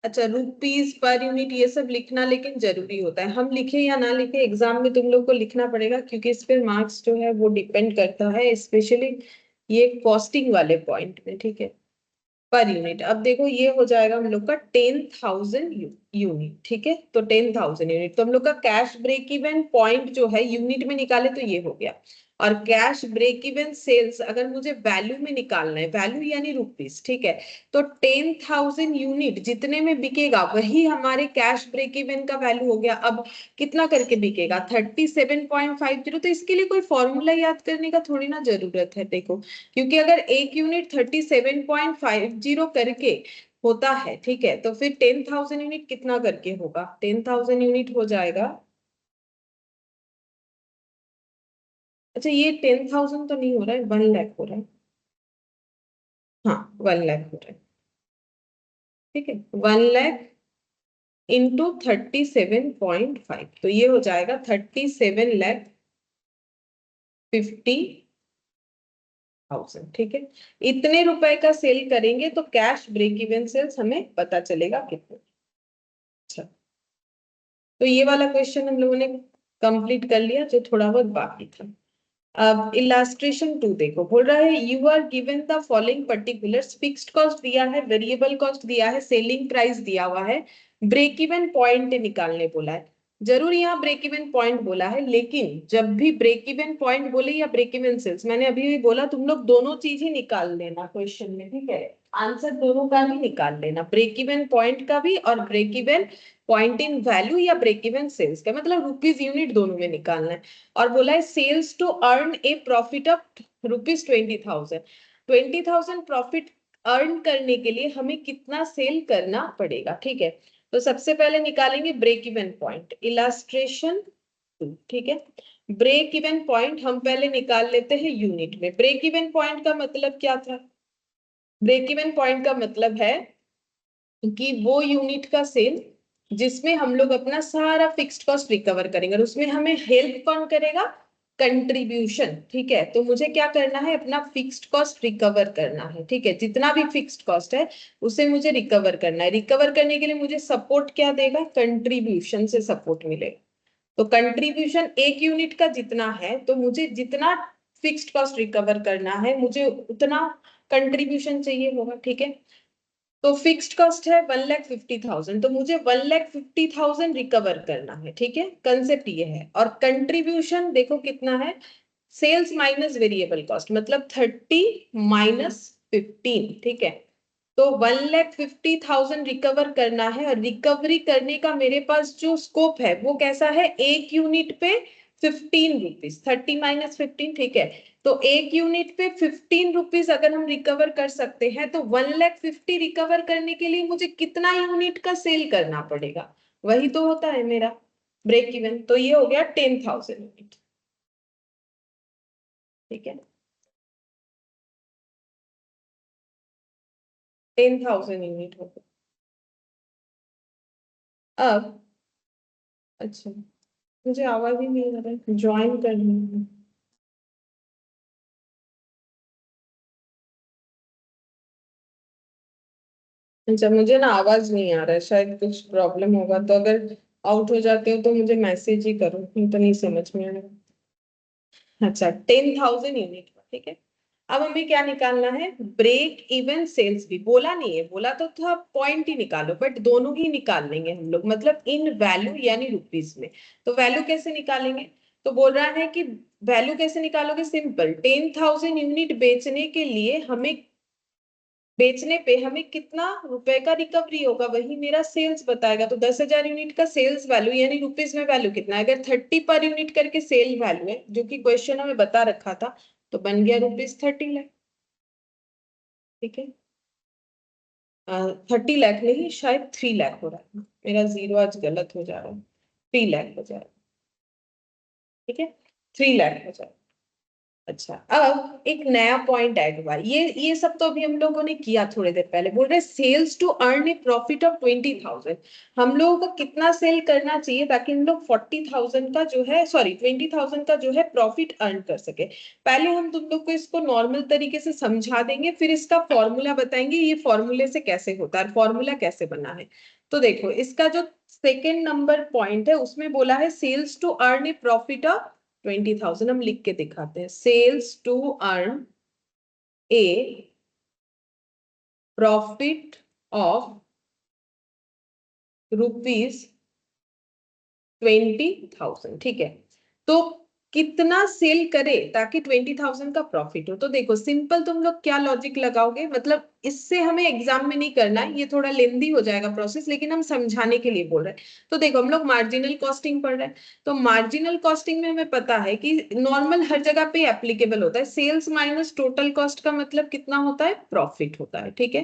अच्छा, रुपीस पर यूनिट ये सब लिखना लेकिन जरूरी होता है, हम लिखे या ना लिखे एग्जाम में तुम लोग को लिखना पड़ेगा क्योंकि इस पर मार्क्स जो है वो डिपेंड करता है, स्पेशली ये कॉस्टिंग वाले पॉइंट में। ठीक है, पर यूनिट। अब देखो ये हो जाएगा हम लोग का 10,000 यूनिट। ठीक है, तो 10,000 यूनिट, तो हम लोग का कैश ब्रेक इवन पॉइंट जो है यूनिट में निकाले तो ये हो गया, और कैश ब्रेक इवन सेल्स अगर मुझे वैल्यू में निकालना है, वैल्यू यानी रुपीस। ठीक है, तो 10,000 यूनिट जितने में बिकेगा वही हमारे कैश ब्रेक इवन का वैल्यू हो गया। अब कितना करके बिकेगा 37.50, तो इसके लिए कोई फॉर्मूला याद करने का थोड़ी ना जरूरत है। देखो क्योंकि अगर एक यूनिट 37.50 करके होता है, ठीक है, तो फिर 10,000 यूनिट कितना करके होगा, 10,000 यूनिट हो जाएगा। अच्छा, ये 10,000 तो नहीं हो रहा है, 1 लाख हो रहा है। हाँ, 1 लाख हो रहा है। ठीक है, 1 लाख इंटू 37.5, तो ये हो जाएगा 37,50,000। ठीक है, इतने रुपए का सेल करेंगे तो कैश ब्रेक इवन सेल्स हमें पता चलेगा कितने। अच्छा, तो ये वाला क्वेश्चन हम लोगों ने कंप्लीट कर लिया जो थोड़ा बहुत बाकी था। अब इलास्ट्रेशन 2 देखो, बोल रहा है you are given the following particulars, fixed cost दिया है, वेरिएबल कॉस्ट दिया है, सेलिंग प्राइस दिया हुआ है, ब्रेक इवन पॉइंट निकालने बोला है। जरूर यहाँ ब्रेक इवन पॉइंट बोला है, लेकिन जब भी ब्रेक इवन पॉइंट बोले या ब्रेक इवन सेल्स, मैंने अभी भी बोला तुम लोग दोनों चीज ही निकाल लेना क्वेश्चन में, ठीक है। आंसर दोनों का भी निकाल लेना, ब्रेक इवन पॉइंट का भी और break even point in value या ब्रेक इवन सेल्स का, मतलब रुपीज यूनिट दोनों में निकालना है। और बोला है sales to earn a profit of rupees 20,000, 20,000 profit earn करने के लिए हमें कितना सेल करना पड़ेगा, ठीक है। तो सबसे पहले निकालेंगे ब्रेक इवन पॉइंट, इलास्ट्रेशन 2, ठीक है। ब्रेक इवन पॉइंट हम पहले निकाल लेते हैं यूनिट में। ब्रेक इवन पॉइंट का मतलब क्या था? ब्रेक इवन पॉइंट का मतलब है कि वो यूनिट का सेल जिसमें हम लोग अपना सारा फिक्स्ड कॉस्ट रिकवर करेंगे, और उसमें हमें हेल्प कौन करेगा? कंट्रीब्यूशन, ठीक है। तो मुझे क्या करना है? अपना फिक्स्ड कॉस्ट रिकवर करना है, ठीक है। जितना भी फिक्स्ड कॉस्ट है उसे मुझे रिकवर करना है। रिकवर करने के लिए मुझे सपोर्ट क्या देगा? कंट्रीब्यूशन से सपोर्ट मिलेगा। तो कंट्रीब्यूशन एक यूनिट का जितना है, तो मुझे जितना फिक्स्ड कॉस्ट रिकवर करना है मुझे उतना कंट्रीब्यूशन चाहिए होगा, ठीक है। तो फिक्स्ड कॉस्ट है 1,50,000, तो मुझे 1,50,000 रिकवर करना है, ठीक है। कंसेप्ट ये है। और कंट्रीब्यूशन देखो कितना है, सेल्स माइनस वेरिएबल कॉस्ट, मतलब 30 माइनस 15, ठीक है। तो 1,50,000 रिकवर करना है, और रिकवरी करने का मेरे पास जो स्कोप है वो कैसा है? एक यूनिट पे 15 रुपीज, 30 माइनस 15, ठीक है। तो एक यूनिट पे 15 रुपीज अगर हम रिकवर कर सकते हैं, तो 1,50,000 रिकवर करने के लिए मुझे कितना यूनिट का सेल करना पड़ेगा? वही तो होता है मेरा ब्रेक इवन। तो ये हो गया 10,000 यूनिट, ठीक है। 10,000 यूनिट हो गया। अब अच्छा, मुझे आवाज ही नहीं आ रहा है, ज्वाइन करनी है। अच्छा, मुझे ना आवाज नहीं आ रहा है, शायद कुछ प्रॉब्लम होगा, तो अगर आउट हो जाते हो तो मुझे मैसेज ही करो, नहीं तो नहीं समझ में आ रहा। अच्छा, 10,000 यूनिट का, ठीक है। अब हमें क्या निकालना है? ब्रेक इवन सेल्स भी बोला नहीं है, बोला तो था पॉइंट ही निकालो, बट दोनों ही निकाल लेंगे हम लोग, मतलब इन वैल्यू यानी रुपीज में। तो वैल्यू कैसे निकालेंगे? तो बोल रहा है कि वैल्यू कैसे निकालोगे? सिंपल, 10,000 यूनिट बेचने के लिए हमें, बेचने पे हमें कितना रुपए का रिकवरी होगा वही मेरा सेल्स बताएगा। तो 10,000 यूनिट का सेल्स वैल्यू यानी रुपीज में वैल्यू कितना है? अगर 30 पर यूनिट करके सेल वैल्यू है, जो कि क्वेश्चन में बता रखा था, तो बन गया रुपीज 30 लाख, ठीक है। 30 लाख नहीं, शायद 3 लाख हो रहा है, मेरा जीरो आज गलत हो जा रहा है, 3 लाख हो जा रहा है, ठीक है। 3 लाख हो जा रहा है। अच्छा, अब एक नया पॉइंट ऐड हुआ, ये सब तो अभी हम लोगों ने किया थोड़ी देर पहले। बोल रहे sales to earn a profit of 20,000, हम लोगों को कितना सेल करना चाहिए ताकि हम लोग 40,000 का जो है, सॉरी 20,000 का जो है प्रॉफिट अर्न कर सके। पहले हम तुम लोग को इसको नॉर्मल तरीके से समझा देंगे, फिर इसका फॉर्मूला बताएंगे, ये फॉर्मूले से कैसे होता है, फॉर्मूला कैसे बना है। तो देखो, इसका जो सेकेंड नंबर पॉइंट है उसमें बोला है sales to earn a profit of 20,000, हम लिख के दिखाते हैं, sales to earn a profit of rupees 20,000, ठीक है। तो कितना सेल करे ताकि 20,000 का प्रॉफिट हो? तो देखो सिंपल, तुम लोग क्या लॉजिक लगाओगे, मतलब इससे हमें एग्जाम में नहीं करना है, ये थोड़ा लेंदी हो जाएगा प्रोसेस, लेकिन हम समझाने के लिए बोल रहे हैं। तो देखो, हम लोग मार्जिनल कॉस्टिंग पढ़ रहे हैं, तो मार्जिनल कॉस्टिंग में हमें पता है कि नॉर्मल हर जगह पे एप्लीकेबल होता है, सेल्स माइनस टोटल कॉस्ट का मतलब कितना होता है? प्रॉफिट होता है, ठीक है।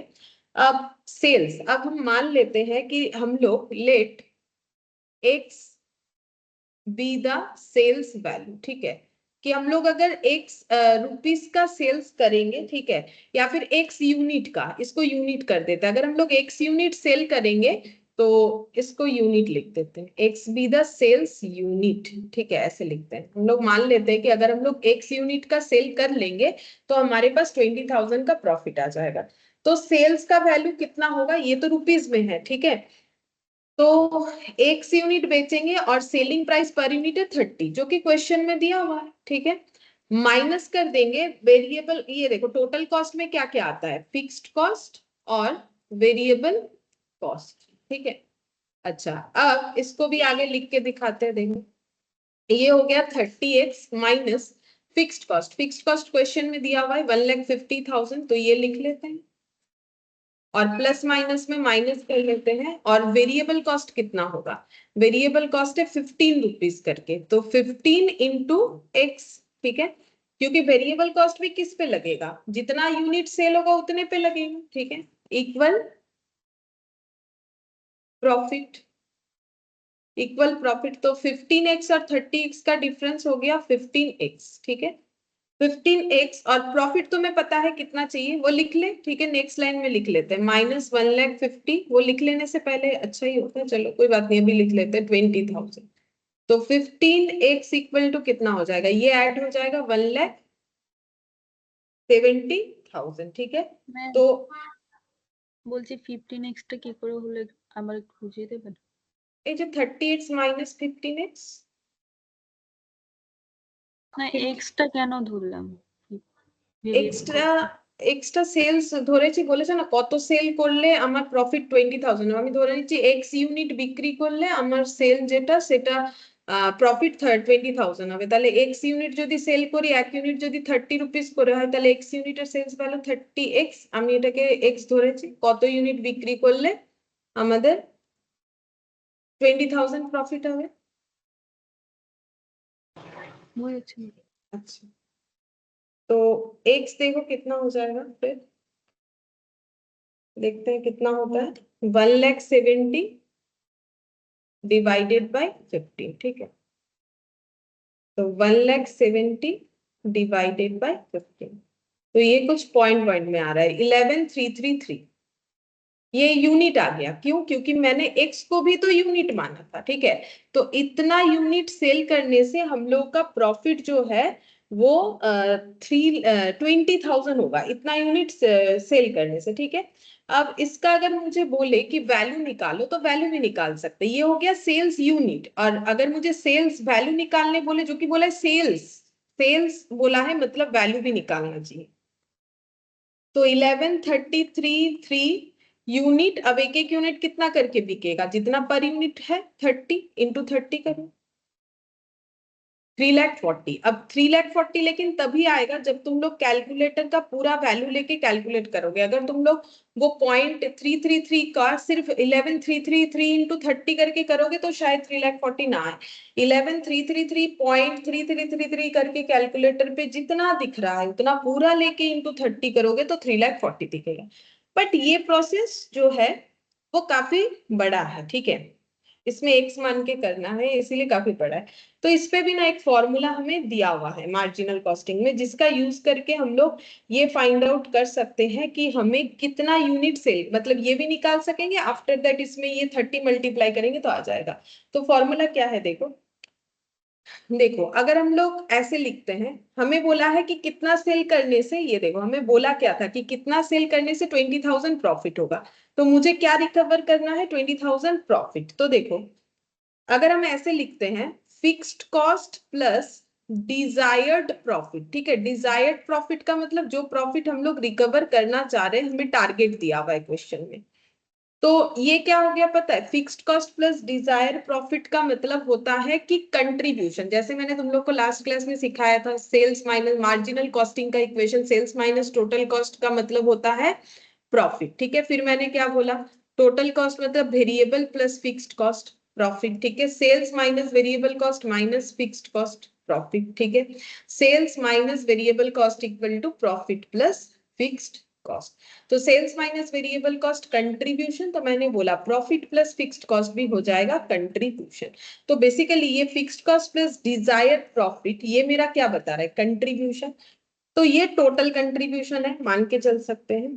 अब सेल्स, अब हम मान लेते हैं कि हम लोग let x be the sales value, ठीक है। कि हम लोग अगर एक्स रुपीस का सेल्स करेंगे, ठीक है, या फिर एक्स यूनिट का, इसको यूनिट कर देते हैं, अगर हम लोग एक्स यूनिट सेल करेंगे तो इसको यूनिट लिख देते हैं, x be the sales unit, ठीक है, ऐसे लिखते हैं। हम लोग मान लेते हैं कि अगर हम लोग एक्स यूनिट का सेल कर लेंगे तो हमारे पास 20,000 का प्रॉफिट आ जाएगा। तो सेल्स का वैल्यू कितना होगा? ये तो रुपीज में है, ठीक है। तो एक यूनिट बेचेंगे और सेलिंग प्राइस पर यूनिट है 30, जो कि क्वेश्चन में दिया हुआ है, ठीक है। माइनस कर देंगे वेरिएबल, ये देखो टोटल कॉस्ट में क्या क्या आता है, फिक्स्ड कॉस्ट और वेरिएबल कॉस्ट, ठीक है। अच्छा, अब इसको भी आगे लिख के दिखाते हैं, देखो ये हो गया 30x minus fixed cost. Fixed cost question में दिया हुआ है 1,50,000, तो ये लिख लेते हैं और प्लस माइनस में माइनस कर लेते हैं। और वेरिएबल कॉस्ट कितना होगा, वेरिएबल कॉस्ट है 15 रुपीज करके, तो 15 इंटू एक्स, ठीक है, क्योंकि वेरिएबल कॉस्ट भी किस पे लगेगा, जितना यूनिट सेल होगा उतने पे लगेगा, ठीक है, इक्वल प्रॉफिट, इक्वल प्रॉफिट। तो 15x और 30x का डिफरेंस हो गया 15x, ठीक है, 15x। और प्रॉफिट तुम्हें पता है कितना चाहिए, वो लिख ले, ठीक है, नेक्स्ट लाइन में लिख लेते हैं -1,50,000, वो लिख लेने से पहले अच्छा ही होता है, चलो कोई बात नहीं, अभी लिख लेते हैं 20,000। तो 15x इक्वल टू कितना हो जाएगा, ये ऐड हो जाएगा 1,70,000, ठीक है। मैं तो বলছি 15x টা কি করে হলো আমার একটু বুঝিয়ে দেবেন? এই যে 30x মাইনাস 15x, না x টা কেন ধরলাম? এক্সট্রা এক্সট্রা সেলস ধরেছি, বলেছে না কত সেল করলে আমার প্রফিট 20,000, আমি ধরে নিচ্ছি এক্স ইউনিট বিক্রি করলে আমার সেল যেটা সেটা প্রফিট 20,000 হবে। তাহলে এক্স ইউনিট যদি সেল করি, এক ইউনিট যদি 30 রুপিস করে হয়, তাহলে এক্স ইউনিটের সেলস ভ্যালু 30x, আমি এটাকে এক্স ধরেছি, কত ইউনিট বিক্রি করলে আমাদের 20,000 প্রফিট হবে। বুঝেছি। अच्छा, तो एक्स देखो कितना हो जाएगा, फिर देखते हैं कितना होता है, 1,70,000 डिवाइडेड बाय 15, ठीक है, तो 1,70,000 डिवाइडेड बाय 15, तो ये कुछ पॉइंट में आ रहा है 11,333, ये यूनिट आ गया, क्यों, क्योंकि मैंने एक्स को भी तो यूनिट माना था, ठीक है। तो इतना यूनिट सेल करने से हम लोग का प्रॉफिट जो है वो 20,000 होगा, इतना यूनिट सेल करने से, ठीक है। अब इसका अगर मुझे बोले कि वैल्यू निकालो, तो वैल्यू भी निकाल सकते, ये हो गया सेल्स यूनिट। और अगर मुझे सेल्स वैल्यू निकालने बोले, जो कि बोला है सेल्स, सेल्स बोला है, मतलब वैल्यू भी निकालना चाहिए। तो 11,333 यूनिट, अब एक एक यूनिट कितना करके बिकेगा, जितना पर यूनिट है 30 इंटू 30 करो, 3,40,000। अब 3,40,000 लेकिन तभी आएगा जब तुम लोग कैलकुलेटर का पूरा वैल्यू लेके कैलकुलेट करोगे। अगर तुम लोग वो 0.333 का सिर्फ 11,333 इंटू 30 करके करोगे तो शायद 3,40,000 ना आए। 11,333.3333 करके कैलकुलेटर पे जितना दिख रहा है उतना पूरा लेके इंटू 30 करोगे तो 3,40,000 दिखेगा। बट ये प्रोसेस जो है वो काफी बड़ा है, ठीक है, इसमें एक्स मान के करना है, इसीलिए काफी बड़ा है। तो इस पे भी ना एक फॉर्मूला हमें दिया हुआ है मार्जिनल कॉस्टिंग में, जिसका यूज करके हम लोग ये फाइंड आउट कर सकते हैं कि हमें कितना यूनिट सेल, मतलब ये भी निकाल सकेंगे, आफ्टर दैट इसमें ये 30 मल्टीप्लाई करेंगे तो आ जाएगा। तो फॉर्मूला क्या है, देखो देखो, अगर हम लोग ऐसे लिखते हैं, हमें बोला है कि कितना सेल करने से, ये देखो हमें बोला क्या था कि कितना सेल करने से 20,000 प्रॉफिट होगा, तो मुझे क्या रिकवर करना है, 20,000 प्रॉफिट। तो देखो अगर हम ऐसे लिखते हैं, fixed cost plus desired profit, ठीक है, डिजायर्ड प्रॉफिट का मतलब जो प्रॉफिट हम लोग रिकवर करना चाह रहे हैं, हमें टारगेट दिया हुआ है क्वेश्चन में। तो ये क्या हो गया पता है, fixed cost plus Dzire profit का मतलब होता है कि कंट्रीब्यूशन, जैसे मैंने तुम लोग को लास्ट क्लास में सिखाया था, सेल्स माइनस मार्जिनल कॉस्टिंग का equation, sales minus total cost का मतलब होता है प्रॉफिट, ठीक है। फिर मैंने क्या बोला, टोटल कॉस्ट मतलब variable plus fixed cost profit, ठीक है, sales minus variable cost minus fixed cost profit, ठीक है, sales minus variable cost equal to profit plus fixed cost. तो sales minus variable cost contribution, तो मैंने बोला प्रॉफिट प्लस फिक्स्ड कॉस्ट भी हो जाएगा कंट्रीब्यूशन। तो बेसिकली ये fixed cost plus desired profit, ये मेरा क्या बता रहा है, कंट्रीब्यूशन। तो ये टोटल कंट्रीब्यूशन है, मान के चल सकते हैं,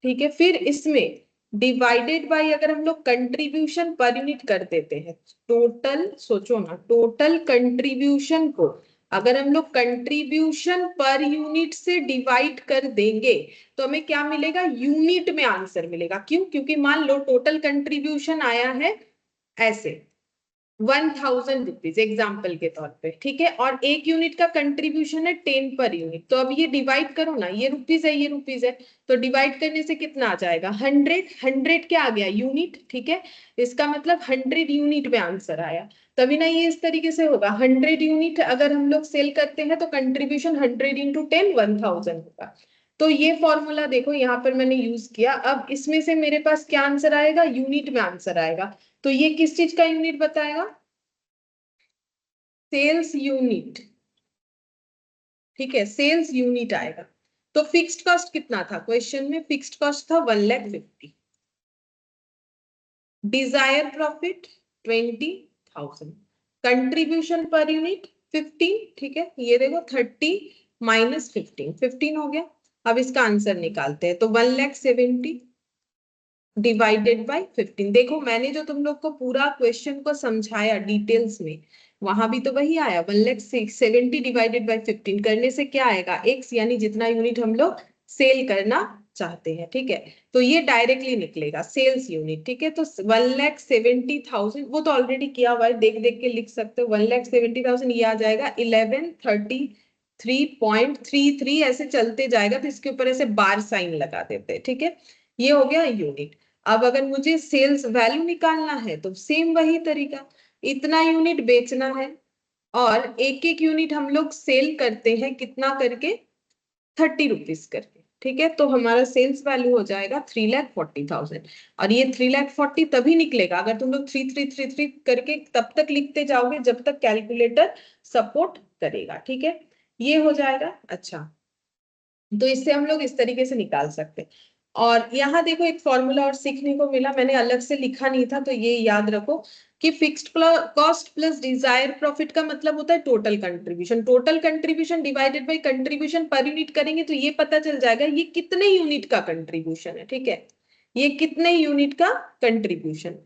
ठीक है। फिर इसमें डिवाइडेड बाय, अगर हम लोग कंट्रीब्यूशन पर यूनिट कर देते हैं, टोटल सोचो ना, टोटल कंट्रीब्यूशन को अगर हम लोग कंट्रीब्यूशन पर यूनिट से डिवाइड कर देंगे तो हमें क्या मिलेगा, यूनिट में आंसर मिलेगा। क्यों, क्योंकि मान लो टोटल कंट्रीब्यूशन आया है ऐसे 1000 रुपीज एग्जाम्पल के तौर पे, ठीक है, और एक यूनिट का कंट्रीब्यूशन है 10 पर यूनिट। तो अब ये डिवाइड करो ना, ये रुपीज है ये रुपीज है, तो डिवाइड करने से कितना आ जाएगा 100। 100 क्या आ गया यूनिट, ठीक है, इसका मतलब 100 यूनिट में आंसर आया। तभी ना ये इस तरीके से होगा, 100 यूनिट अगर हम लोग सेल करते हैं तो कंट्रीब्यूशन 100 इंटू 10 1000 होगा। तो ये फॉर्मूला देखो यहाँ पर मैंने यूज किया। अब इसमें से मेरे पास क्या आंसर आएगा, यूनिट में आंसर आएगा। तो ये किस चीज का यूनिट बताएगा, सेल्स यूनिट, ठीक है, सेल्स यूनिट आएगा। तो फिक्स्ड कॉस्ट कितना था क्वेश्चन में, फिक्स्ड कॉस्ट था 1,50,000, Dzire profit 20,000, contribution per unit 15, ठीक है, ये देखो 30 माइनस 15, 15 हो गया। अब इसका आंसर निकालते हैं, तो 1,70,000 डिवाइडेड बाय 15। देखो मैंने जो तुम लोग को पूरा क्वेश्चन को समझाया डिटेल्स में, वहां भी तो वही आया, 1,70,000 डिवाइडेड बाय 15 करने से क्या आएगा x, यानी जितना यूनिट हम लोग सेल करना चाहते हैं, ठीक है। तो ये डायरेक्टली निकलेगा सेल्स यूनिट, ठीक है। तो 1,70,000 वो तो ऑलरेडी किया हुआ है, देख देख के लिख सकते हो। 1,70,000 ये आ जाएगा 1133.33, ऐसे चलते जाएगा, तो इसके ऊपर ऐसे बार साइन लगा देते हैं, ठीक है। ये हो गया यूनिट। अब अगर मुझे सेल्स वैल्यू निकालना है तो सेम वही तरीका, इतना यूनिट बेचना है और एक एक यूनिट हम लोग सेल करते हैं कितना करके, 30 रुपीज करके, ठीक है। तो हमारा सेल्स वैल्यू हो जाएगा 3,40,000। और ये 3,40,000 तभी निकलेगा अगर तुम लोग 3,333 करके तब तक लिखते जाओगे जब तक कैलकुलेटर सपोर्ट करेगा, ठीक है। ये हो जाएगा। अच्छा, तो इससे हम लोग इस तरीके से निकाल सकते हैं। और यहाँ देखो एक फॉर्मूला और सीखने को मिला, मैंने अलग से लिखा नहीं था, तो ये याद रखो कि fixed cost plus Dzire profit का मतलब होता है total contribution. Total contribution divided by contribution per unit करेंगे तो ये पता चल जाएगा ये कितने यूनिट का कंट्रीब्यूशन है, ठीक है, ये कितने यूनिट का contribution.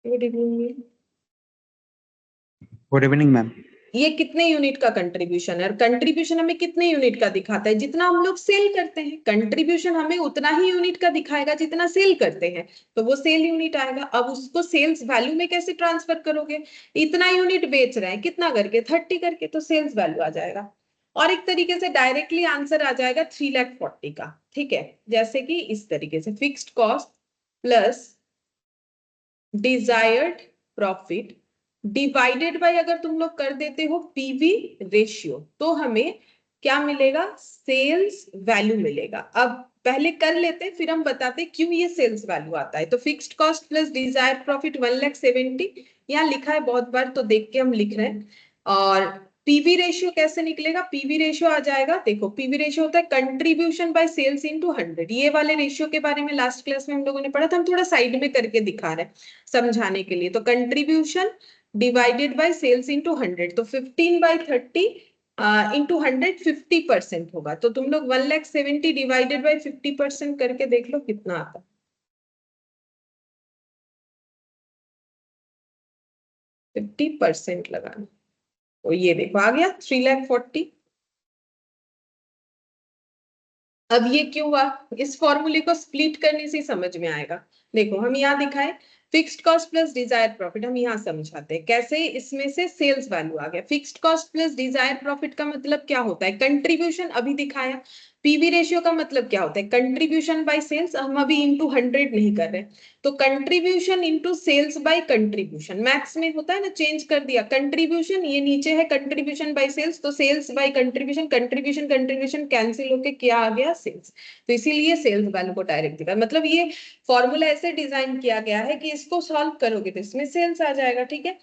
Good evening. Good evening ma'am. ये कितने यूनिट का कंट्रीब्यूशन है, और कंट्रीब्यूशन हमें कितने यूनिट का दिखाता है, जितना हम लोग सेल करते हैं। कंट्रीब्यूशन हमें उतना ही यूनिट का दिखाएगा जितना सेल करते हैं, तो वो सेल यूनिट आएगा। अब उसको सेल्स वैल्यू में कैसे ट्रांसफर करोगे, इतना यूनिट बेच रहे हैं कितना करके 30 करके, तो सेल्स वैल्यू आ जाएगा। और एक तरीके से डायरेक्टली आंसर आ जाएगा 3,40,000 का, ठीक है। जैसे कि इस तरीके से fixed cost plus desired profit divided by, अगर तुम लोग कर देते हो पीवी रेशियो, तो हमें क्या मिलेगा, सेल्स वैल्यू मिलेगा। अब पहले कर लेते फिर हम बताते क्यों ये सेल्स वैल्यू आता है। तो fixed cost plus Dzire profit 1,70,000 यहाँ लिखा है बहुत बार, तो देख के हम लिख रहे हैं। और पीवी रेशियो कैसे निकलेगा, पीवी रेशियो आ जाएगा, देखो पीवी रेशियो होता है कंट्रीब्यूशन बाय सेल्स इनटू 100। ये वाले रेशियो के बारे में लास्ट क्लास में हम लोगों ने पढ़ा था, हम थोड़ा साइड में करके दिखा रहे हैं समझाने के लिए। तो contribution divided by sales into 100, तो 15/30 इंटू 100 50% होगा। तो तुम लोग 1,70,000 डिवाइडेड बाय 50% करके देख लो कितना आता है। 50% लगाना, तो ये देखो आ गया 3,40,000। अब ये क्यों हुआ, इस फॉर्मूले को स्प्लिट करने से समझ में आएगा। देखो हम यहाँ दिखाए fixed cost plus Dzire profit, हम यहाँ समझाते हैं कैसे। इसमें से सेल्स वैल्यू आ गया, fixed cost plus Dzire profit का मतलब क्या होता है, कंट्रीब्यूशन अभी दिखाया। पीवी रेशियो का मतलब क्या होता है, कंट्रीब्यूशन बाय सेल्स, हम अभी इंटू 100 नहीं कर रहे, तो contribution into sales by contribution. Maths में होता है ना, चेंज कर दिया, कंट्रीब्यूशन ये नीचे है कंट्रीब्यूशन बाय सेल्स, तो sales by contribution, contribution contribution cancel होके क्या आ गया, सेल्स। तो इसीलिए सेल्स वैल्यू को डायरेक्ट दिखा, मतलब ये फॉर्मूला ऐसे डिजाइन किया गया है कि इसको सॉल्व करोगे तो इसमें सेल्स आ जाएगा, ठीक है।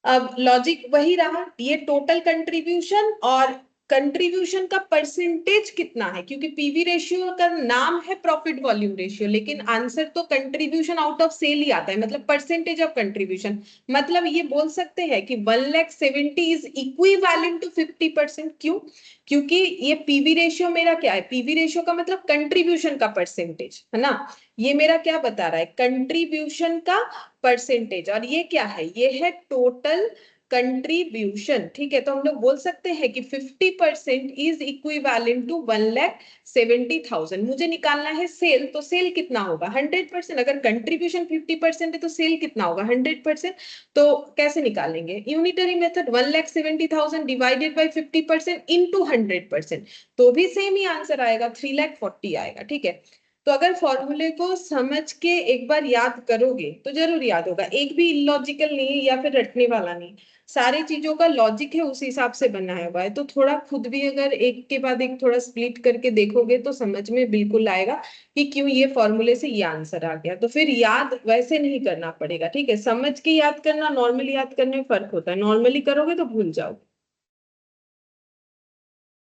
अब लॉजिक वही रहा, ये टोटल कंट्रीब्यूशन और कंट्रीब्यूशन का परसेंटेज कितना है, क्योंकि पीवी रेशियो का नाम है प्रॉफिट वॉल्यूम रेशियो, लेकिन आंसर तो कंट्रीब्यूशन आउट ऑफ सेल ही आता है, मतलब परसेंटेज ऑफ कंट्रीब्यूशन। मतलब ये बोल सकते हैं कि 1,70,000 इज इक्विवेलेंट टू 50%। क्यों, क्योंकि ये पीवी रेशियो मेरा क्या है, पीवी रेशियो का मतलब कंट्रीब्यूशन का परसेंटेज है ना, ये मेरा क्या बता रहा है, कंट्रीब्यूशन का परसेंटेज। और ये क्या है, ये है टोटल कंट्रीब्यूशन, ठीक है। तो हम लोग बोल सकते हैं कि 50% इज इक्विवेलेंट टू 1,70,000। मुझे निकालना है सेल, तो सेल कितना होगा 100%। अगर कंट्रीब्यूशन 50% है तो सेल कितना होगा 100%। तो कैसे निकालेंगे, unitary method, 1,70,000 divided by 50% into 100%, तो भी सेम ही आंसर आएगा, 3,40,000 आएगा, ठीक है। तो अगर फॉर्मूले को समझ के एक बार याद करोगे तो जरूर याद होगा, एक भी इलॉजिकल नहीं है या फिर रटने वाला नहीं, सारी चीजों का लॉजिक है उस हिसाब से बनाया हुआ है। तो थोड़ा खुद भी अगर एक के बाद एक थोड़ा स्प्लिट करके देखोगे तो समझ में बिल्कुल आएगा कि क्यों ये फॉर्मूले से ये आंसर आ गया। तो फिर याद वैसे नहीं करना पड़ेगा, ठीक है। समझ के याद करना, नॉर्मली याद करने में फर्क होता है, नॉर्मली करोगे तो भूल जाओगे,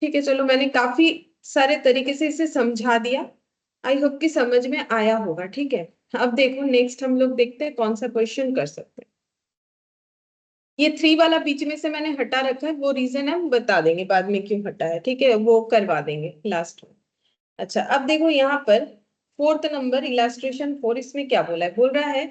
ठीक है। चलो, मैंने काफी सारे तरीके से इसे समझा दिया, आई होप कि समझ में आया होगा, ठीक है। अब देखो नेक्स्ट हम लोग देखते हैं कौन सा क्वेश्चन कर सकते हैं। ये 3 वाला बीच में से मैंने हटा रखा है, वो रीजन हम बता देंगे बाद में क्यों हटा है, ठीक है, वो करवा देंगे लास्ट में। अच्छा, अब देखो यहाँ पर 4th नंबर इलास्ट्रेशन 4, इसमें क्या बोला है, बोल रहा है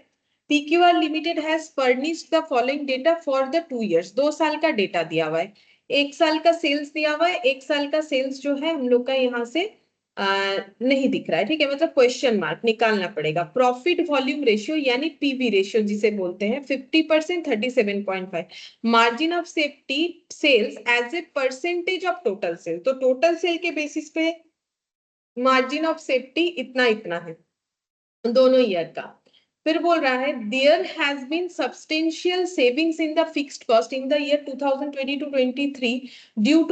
PQR limited has furnished the following data for the 2 years। 2 साल का डेटा दिया हुआ है, 1 साल का सेल्स दिया हुआ है। 1 साल का सेल्स जो है हम लोग का यहाँ से नहीं दिख रहा है, ठीक है, मतलब क्वेश्चन मार्क निकालना पड़ेगा। प्रॉफिट वॉल्यूम रेशियो यानी पीवी रेशियो जिसे बोलते हैं 50%, 37.5। Margin of safety sales as a percentage of total sale, तो टोटल सेल के बेसिस पे मार्जिन ऑफ सेफ्टी इतना इतना है दोनों ईयर का। फिर बोल रहा है there has been substantial savings in the fixed cost in the year 2022-23 due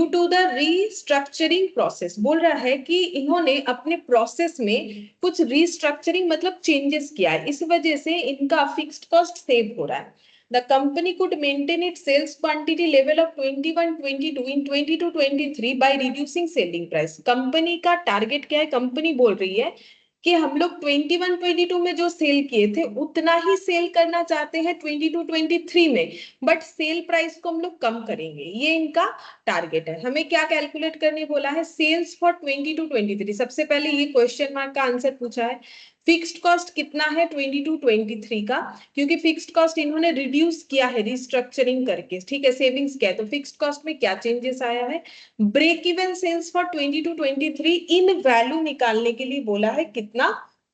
to the restructuring process. बोल रहा है कि इन्होंने अपने प्रोसेस में कुछ रीस्ट्रक्चरिंग मतलब चेंजेस किया है, इस वजह से इनका फिक्स्ड कॉस्ट सेव हो रहा है। The company could maintain its sales quantity level of 21-22 in 22-23 by reducing selling price। Company का टारगेट क्या है, कंपनी बोल रही है कि हम लोग 21-22 में जो सेल किए थे उतना ही सेल करना चाहते हैं 22-23 में, बट सेल प्राइस को हम लोग कम करेंगे, ये इनका टारगेट है। हमें क्या कैलकुलेट करने बोला है, सेल्स फॉर 22-23। सबसे पहले ये क्वेश्चन मार्क का आंसर पूछा है, फिक्स्ड कॉस्ट कितना है 22-23 का, क्योंकि फिक्स्ड कॉस्ट इन्होंने रिड्यूस किया है रिस्ट्रक्चरिंग करके, ठीक है, सेविंग्स किया है। तो फिक्स्ड कॉस्ट में क्या चेंजेस आया है, break even sales for 22-23 in value निकालने के लिए बोला है कितना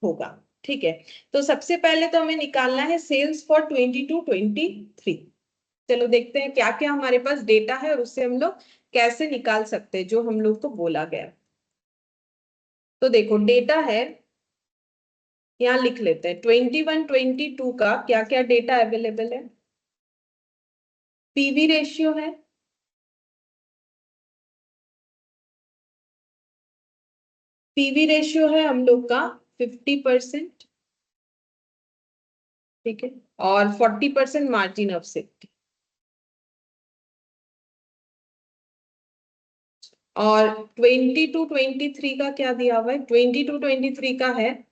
होगा, ठीक है। तो सबसे पहले तो हमें निकालना है सेल्स फॉर 22-23। चलो देखते हैं क्या क्या हमारे पास डेटा है और उससे हम लोग कैसे निकाल सकते हैं जो हम लोग को बोला गया। तो देखो डेटा है, यहाँ लिख लेते हैं 21-22 का क्या क्या डेटा अवेलेबल है। पीवी रेशियो है, पीवी रेशियो है हम लोग का 50%, ठीक है, और 40% मार्जिन ऑफ सेफ्टी। और 22-23 का क्या दिया हुआ है, 22-23 का है,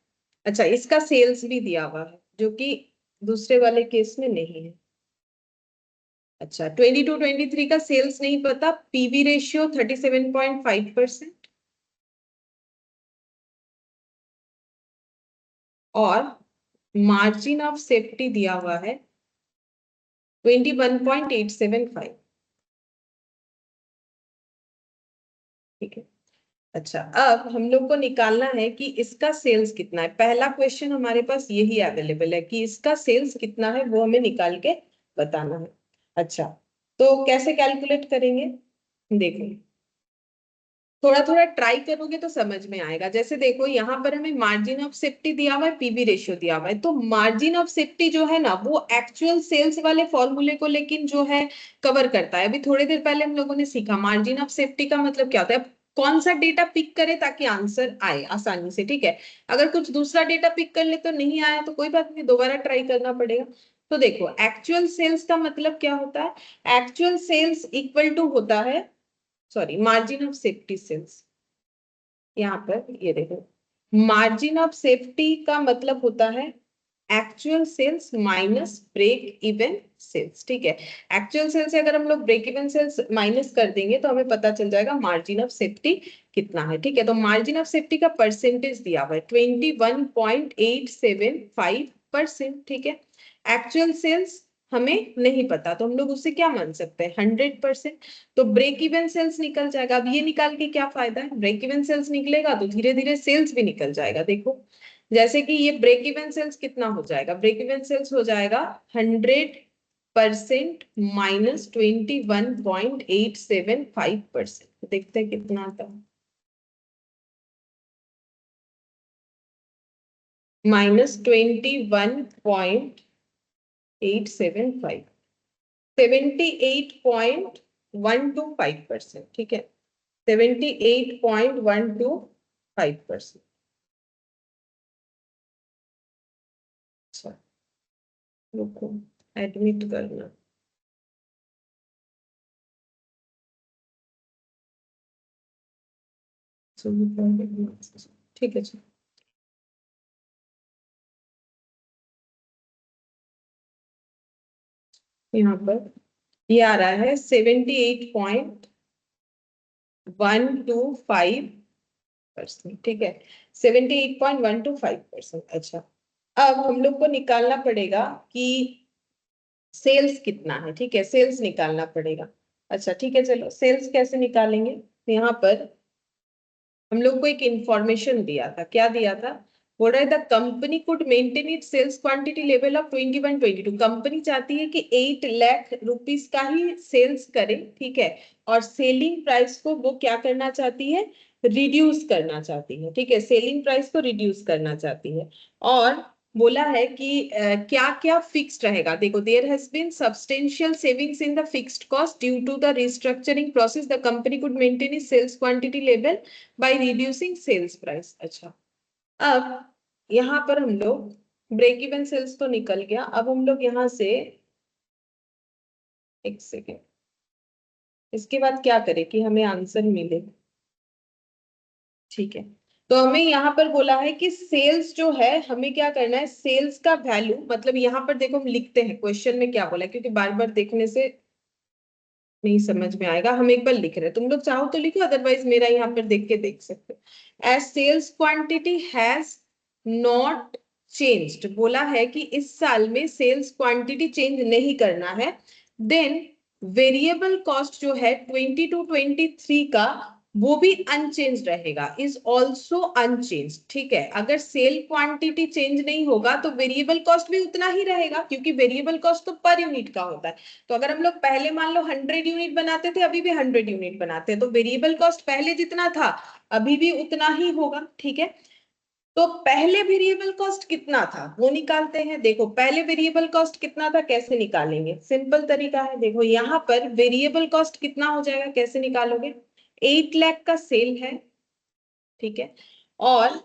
अच्छा इसका सेल्स भी दिया हुआ है जो कि दूसरे वाले केस में नहीं है। अच्छा 22-23 का सेल्स नहीं पता, पीवी रेशियो 37.5% और मार्जिन ऑफ सेफ्टी दिया हुआ है 21.875, ठीक है। अच्छा, अब हम लोग को निकालना है कि इसका सेल्स कितना है। पहला क्वेश्चन हमारे पास यही अवेलेबल है कि इसका सेल्स कितना है, वो हमें निकाल के बताना है। अच्छा, तो कैसे कैलकुलेट करेंगे, देखो थोड़ा थोड़ा ट्राई करोगे तो समझ में आएगा। जैसे देखो यहाँ पर हमें मार्जिन ऑफ सेफ्टी दिया हुआ है, पीवी रेशियो दिया हुआ है, तो मार्जिन ऑफ सेफ्टी जो है ना वो एक्चुअल सेल्स वाले फॉर्मूले को लेकिन जो है कवर करता है। अभी थोड़ी देर पहले हम लोगों ने सीखा मार्जिन ऑफ सेफ्टी का मतलब क्या होता है, कौन सा डेटा पिक करे ताकि आंसर आए आसानी से, ठीक है। अगर कुछ दूसरा डेटा पिक कर ले तो नहीं आया तो कोई बात नहीं, दोबारा ट्राई करना पड़ेगा। तो देखो एक्चुअल सेल्स का मतलब क्या होता है, एक्चुअल सेल्स इक्वल टू होता है, sorry, margin of safety sales. यहाँ पर ये देखो, मार्जिन ऑफ सेफ्टी का मतलब होता है actual sales minus break even sales, ठीक है। एक्चुअल सेल्स से अगर हम लोग ब्रेक इवन सेल्स माइनस कर देंगे तो हमें पता चल जाएगा मार्जिन ऑफ सेफ्टी कितना है, ठीक है। तो मार्जिन ऑफ सेफ्टी का परसेंटेज दिया हुआ है 21.875%, ठीक है। एक्चुअल सेल्स हमें नहीं पता, तो हम लोग उससे क्या मान सकते हैं 100%। तो ब्रेक इवन सेल्स निकल जाएगा। अब ये निकाल के क्या फायदा है, ब्रेक इवन सेल्स निकलेगा तो धीरे धीरे सेल्स भी निकल जाएगा। देखो जैसे कि ये ब्रेक इवन सेल्स कितना हो जाएगा, ब्रेक इवन सेल्स हो जाएगा 100% माइनस 21.875%। देखते हैं कितना आता है, माइनस 21.875, 78.125%। ठीक है, 78.125%। अच्छा रुको, एडमिट करना। ठीक है जी, यहाँ पर ये आ रहा है 78.125%। ठीक है, 78.125%। अच्छा, अब हम लोग को निकालना पड़ेगा कि सेल्स कितना है। ठीक है, सेल्स निकालना पड़ेगा। अच्छा ठीक है, चलो सेल्स कैसे निकालेंगे। तो यहाँ पर हम लोग को एक इंफॉर्मेशन दिया था, क्या दिया था, बोल रहा है the company could maintain it sales quantity level of 21-22। Company चाहती है कि 8 लाख रुपीस का ही सेल्स करे। ठीक है, और सेलिंग प्राइस को वो क्या करना चाहती है, रिड्यूस करना चाहती है। ठीक है, सेलिंग प्राइस को रिड्यूस करना चाहती है। और बोला है कि क्या क्या फिक्स्ड रहेगा। देखो there has been substantial savings in the fixed cost due to the restructuring process, the company could maintain it sales quantity level by reducing sales price. अच्छा, अब यहाँ पर हम लोग ब्रेक इवन सेल्स तो निकल गया। अब हम लोग यहाँ से एक सेकेंड, इसके बाद क्या करें कि हमें आंसर मिले। ठीक है, तो हमें यहाँ पर बोला है कि सेल्स जो है हमें क्या करना है, सेल्स का वैल्यू, मतलब यहाँ पर देखो हम लिखते हैं क्वेश्चन में क्या बोला है, क्योंकि बार बार देखने से नहीं समझ में आएगा। हम एक बार लिख रहे हैं, तुम लोग चाहो तो लिखो, अदरवाइज मेरा यहाँ पर देख के देख सकते हो। As sales quantity has not changed, बोला है कि इस साल में सेल्स क्वांटिटी चेंज नहीं करना है। देन वेरिएबल कॉस्ट जो है 22-23 का वो भी अनचेंज रहेगा, इज ऑल्सो अनचेंज। ठीक है, अगर सेल क्वांटिटी चेंज नहीं होगा तो वेरिएबल कॉस्ट भी उतना ही रहेगा, क्योंकि वेरिएबल कॉस्ट तो पर यूनिट का होता है। तो अगर हम लोग पहले मान लो 100 यूनिट बनाते थे, अभी भी 100 यूनिट बनाते हैं, तो वेरिएबल कॉस्ट पहले जितना था अभी भी उतना ही होगा। ठीक है, तो पहले वेरिएबल कॉस्ट कितना था वो निकालते हैं। देखो पहले वेरिएबल कॉस्ट कितना था, कैसे निकालेंगे, सिंपल तरीका है। देखो यहाँ पर वेरिएबल कॉस्ट कितना हो जाएगा, कैसे निकालोगे, 8 लाख का सेल है। ठीक है, और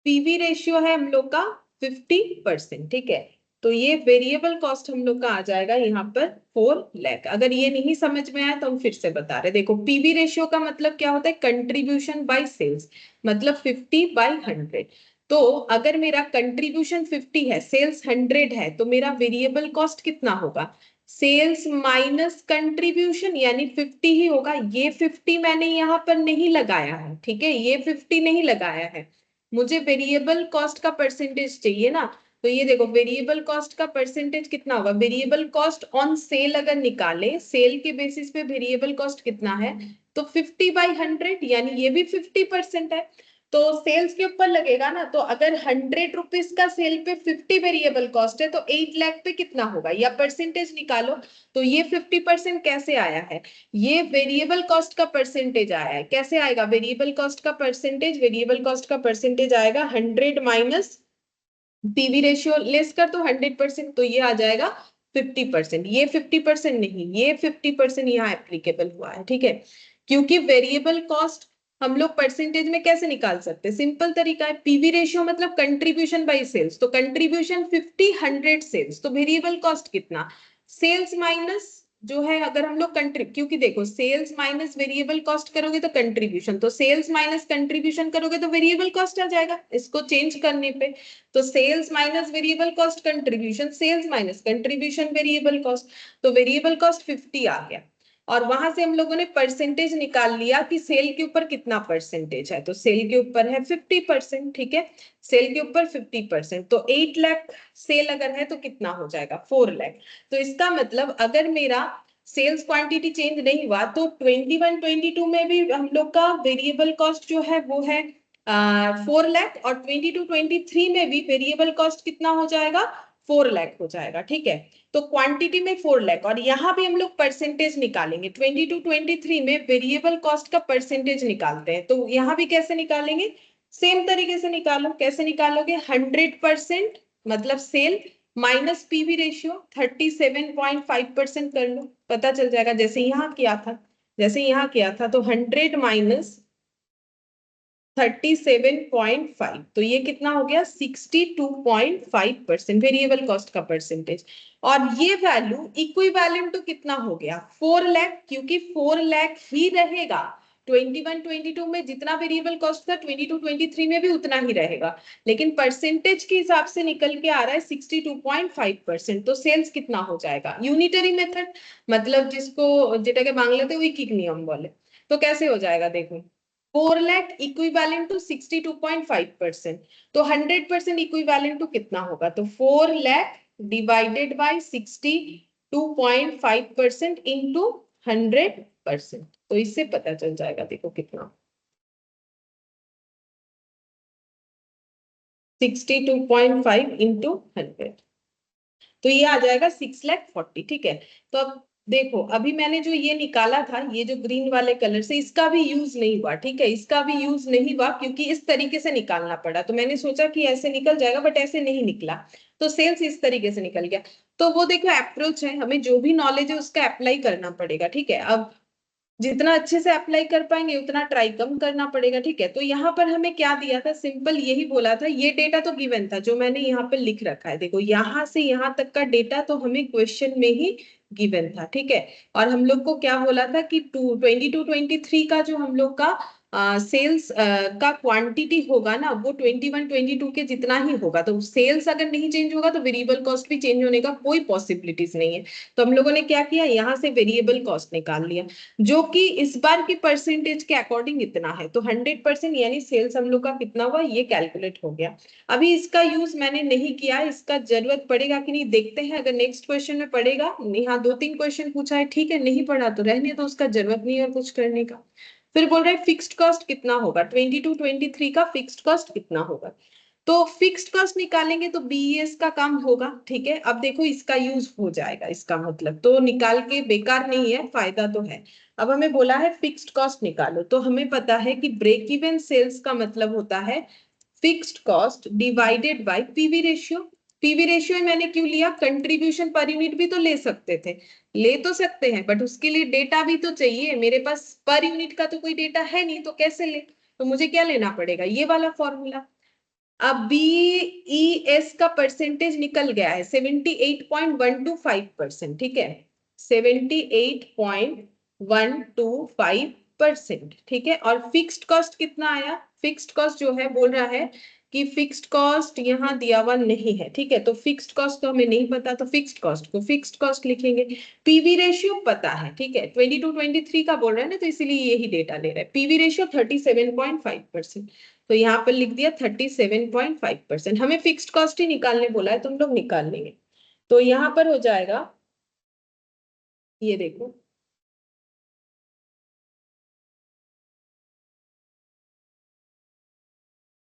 पीवी रेशियो है हम लोग का 50%। ठीक है, तो ये वेरिएबल कॉस्ट हम लोग का आ जाएगा यहाँ पर 4 लाख। अगर ये नहीं समझ में आया तो हम फिर से बता रहे, देखो पीवी रेशियो का मतलब क्या होता है, कंट्रीब्यूशन बाय सेल्स, मतलब 50/100। तो अगर मेरा कंट्रीब्यूशन 50 है, सेल्स 100 है, तो मेरा वेरिएबल कॉस्ट कितना होगा, सेल्स माइनस कंट्रीब्यूशन, यानी 50 ही होगा। ये 50 मैंने यहाँ पर नहीं लगाया है। ठीक है, ये 50 नहीं लगाया है, मुझे वेरिएबल कॉस्ट का परसेंटेज चाहिए ना। तो ये देखो वेरिएबल कॉस्ट का परसेंटेज कितना होगा, वेरिएबल कॉस्ट ऑन सेल अगर निकाले, सेल के बेसिस पे वेरिएबल कॉस्ट कितना है, तो 50/100, यानी ये भी 50% है। तो सेल्स के ऊपर लगेगा ना, तो अगर 100 रुपीज का सेल पे 50 वेरिएबल कॉस्ट है, तो 8 लाख पे कितना होगा, या परसेंटेज निकालो। तो ये 50% कैसे आया है, ये वेरिएबल कॉस्ट का परसेंटेज आया है। कैसे आएगा वेरिएबल कॉस्ट का परसेंटेज, वेरिएबल कॉस्ट का परसेंटेज आएगा 100 माइनस पीवी रेशियो लेस कर तो 100%, तो ये आ जाएगा 50%। ये 50% नहीं, ये 50% यहाँ एप्लीकेबल हुआ है। ठीक है, क्योंकि वेरिएबल कॉस्ट हम लोग परसेंटेज में कैसे निकाल सकते हैं, सिंपल तरीका है, पीवी रेशियो मतलब कंट्रीब्यूशन बाय सेल्स, तो कंट्रीब्यूशन 50 100 सेल्स, तो वेरिएबल कॉस्ट कितना, सेल्स माइनस जो है, अगर हम लोग क्योंकि देखो सेल्स माइनस वेरिएबल कॉस्ट करोगे तो कंट्रीब्यूशन, तो सेल्स माइनस कंट्रीब्यूशन करोगे तो वेरिएबल कॉस्ट आ जाएगा इसको चेंज करने पे। तो sales minus variable cost contribution, sales minus contribution variable cost, तो वेरिएबल कॉस्ट 50 आ गया। और वहां से हम लोगों ने परसेंटेज निकाल लिया कि सेल के ऊपर कितना परसेंटेज है, तो सेल के ऊपर है 50%, ठीक है, सेल के ऊपर 50%, तो 8 लाख सेल अगर है तो कितना हो जाएगा 4 लाख। तो इसका मतलब अगर मेरा सेल्स क्वांटिटी चेंज नहीं हुआ तो 21 22 में भी हम लोग का वेरिएबल कॉस्ट जो है वो है 4 लाख, और 22 23 में भी वेरिएबल कॉस्ट कितना हो जाएगा 4 लाख हो जाएगा, ठीक है। तो क्वांटिटी में 4 लाख, और यहाँ भी हम लोग परसेंटेज निकालेंगे, 22 23 में वेरिएबल कॉस्ट का परसेंटेज निकालते हैं, तो यहाँ भी कैसे निकालेंगे, सेम तरीके से निकालो। कैसे निकालोगे, 100% मतलब सेल माइनस पीवी रेशियो 37.5% कर लो, पता चल जाएगा, जैसे यहाँ किया था, जैसे यहाँ किया था, तो 100 माइनस 37.5, तो ये कितना हो गया 62.5% वेरिएबल कॉस्ट का परसेंटेज। और ये वैल्यू इक्विवेलेंट टू कितना हो गया 4 लाख, क्योंकि 4 लाख ही रहेगा 21 22 में जितना वेरिएबल कॉस्ट था 22 23 में भी उतना ही रहेगा, लेकिन परसेंटेज के हिसाब से निकल के आ रहा है 62.5%। तो सेल्स कितना हो जाएगा, यूनिटरी मेथड, मतलब जिसको যেটাকে বাংলাতে উইকিক নিয়ম বলে, तो कैसे हो जाएगा देखो, 4 लाख इक्विवेलेंट टू 62.5%, तो 100% इक्विवेलेंट टू कितना होगा, तो 4 लाख डिवाइडेड बाय 62.5% इंटू 100%, तो इससे पता चल जाएगा, देखो कितना 62.5 इंटू 100, तो ये आ जाएगा 6,40,000, ठीक है। तो अब देखो, अभी मैंने जो ये निकाला था, ये जो ग्रीन वाले कलर से, इसका भी यूज नहीं हुआ, ठीक है, इसका भी यूज नहीं हुआ, क्योंकि इस तरीके से निकालना पड़ा, तो मैंने सोचा कि ऐसे निकल जाएगा, बट ऐसे नहीं निकला, तो सेल्स इस तरीके से निकल गया। तो वो देखो अप्रोच है, हमें जो भी नॉलेज है उसका अप्लाई करना पड़ेगा, ठीक है। अब जितना अच्छे से अप्लाई कर पाएंगे उतना ट्राई कम करना पड़ेगा, ठीक है। तो यहाँ पर हमें क्या दिया था, सिंपल यही बोला था, ये डेटा तो गिवन था जो मैंने यहाँ पर लिख रखा है, देखो यहाँ से यहाँ तक का डेटा तो हमें क्वेश्चन में ही गिवन था, ठीक है। और हम लोग को क्या बोला था कि 22 23 का जो हम लोग का सेल्स का क्वांटिटी होगा ना, वो 21 22 के जितना ही होगा, तो सेल्स अगर नहीं चेंज होगा तो वेरिएबल कॉस्ट भी चेंज होने का कोई पॉसिबिलिटीज नहीं है। तो हम लोगों ने क्या किया, यहाँ से वेरिएबल कॉस्ट निकाल लिया, जो कि इस बार की परसेंटेज के अकॉर्डिंग इतना है, तो 100% यानी सेल्स हम लोग का कितना हुआ ये कैलकुलेट हो गया। अभी इसका यूज मैंने नहीं किया, इसका जरूरत पड़ेगा कि नहीं देखते हैं, अगर नेक्स्ट क्वेश्चन में पड़ेगा, यहाँ 2 3 क्वेश्चन पूछा है, ठीक है, नहीं पढ़ा तो रहने दो, उसका जरूरत नहीं है कुछ करने का। फिर बोल रहे हैं फिक्स्ड कॉस्ट कितना होगा, 22 23 का फिक्स्ड कॉस्ट कितना होगा, तो फिक्स्ड कॉस्ट निकालेंगे तो बीईएस का काम होगा, ठीक है। अब देखो इसका यूज हो जाएगा, इसका मतलब तो निकाल के बेकार नहीं है, फायदा तो है। अब हमें बोला है फिक्स्ड कॉस्ट निकालो, तो हमें पता है कि ब्रेक इवन सेल्स का मतलब होता है fixed cost divided by PV ratio. PV ratio मैंने क्यों लिया, कंट्रीब्यूशन पर यूनिट भी तो ले सकते थे, ले तो सकते हैं, बट उसके लिए डेटा भी तो चाहिए, मेरे पास पर यूनिट का तो कोई डेटा है नहीं, तो कैसे ले, तो मुझे क्या लेना पड़ेगा, ये वाला फॉर्मूला। अब बीईएस का परसेंटेज निकल गया है 78.125%, ठीक है, 78.125%, ठीक है। और फिक्स्ड कॉस्ट कितना आया, फिक्स्ड कॉस्ट जो है बोल रहा है कि फिक्स्ड कॉस्ट यहाँ दिया हुआ नहीं है, ठीक है, तो फिक्स्ड कॉस्ट तो हमें नहीं पता, तो फिक्स्ड कॉस्ट को फिक्स्ड कॉस्ट लिखेंगे। पीवी रेशियो पता है, ठीक है, 22 23 का बोल रहा है ना, तो इसीलिए यही डेटा ले रहा है। पीवी रेशियो 37.5%, तो यहाँ पर लिख दिया 37.5%। हमें फिक्स्ड कॉस्ट ही निकालने बोला है, तुम लोग निकाल लेंगे, तो यहाँ पर हो जाएगा, ये देखो,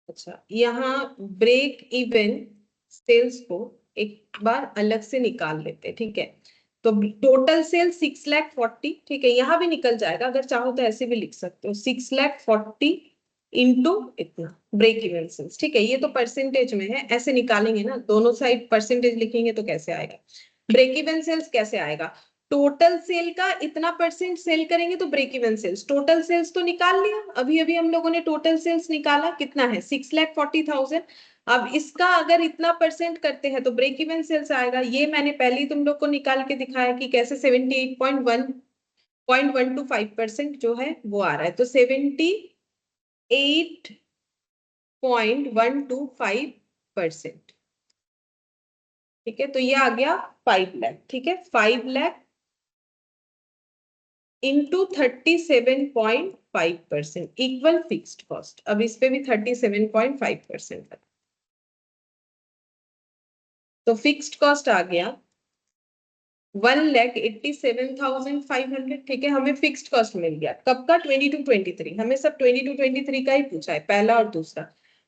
अच्छा यहाँ ब्रेक इवन सेल्स को एक बार अलग से निकाल लेते हैं, ठीक है। तो टोटल सेल 6,40,000, ठीक है, यहाँ भी निकल जाएगा, अगर चाहो तो ऐसे भी लिख सकते हो 6,40,000 इंटू इतना ब्रेक इवन सेल्स, ठीक है, ये तो परसेंटेज में है, ऐसे निकालेंगे ना, दोनों साइड परसेंटेज लिखेंगे तो कैसे आएगा, ब्रेक इवन सेल्स कैसे आएगा, टोटल सेल का इतना परसेंट सेल करेंगे तो break even sales, total sales तो निकाल लिया, अभी अभी हम लोगों ने टोटल सेल्स निकाला, कितना है 6,40,000। अब इसका अगर इतना परसेंट करते हैं तो ब्रेक इवन सेल्स आएगा, ये मैंने पहले ही तुम लोग को निकाल के दिखाया कि कैसे 78.125% जो है वो आ रहा है, तो 78.125%, ठीक है, तो ये आ गया 5 लाख, ठीक है, 5 lakh into 37.5% equal fixed cost. अब इस पे भी 37.5% है, तो फिक्स्ड कॉस्ट आ गया 1,87,500। ठीक है, हमें फिक्स्ड कॉस्ट मिल गया कब का, 22-23। हमें सब 22-23 का ही पूछा है, पहला और दूसरा।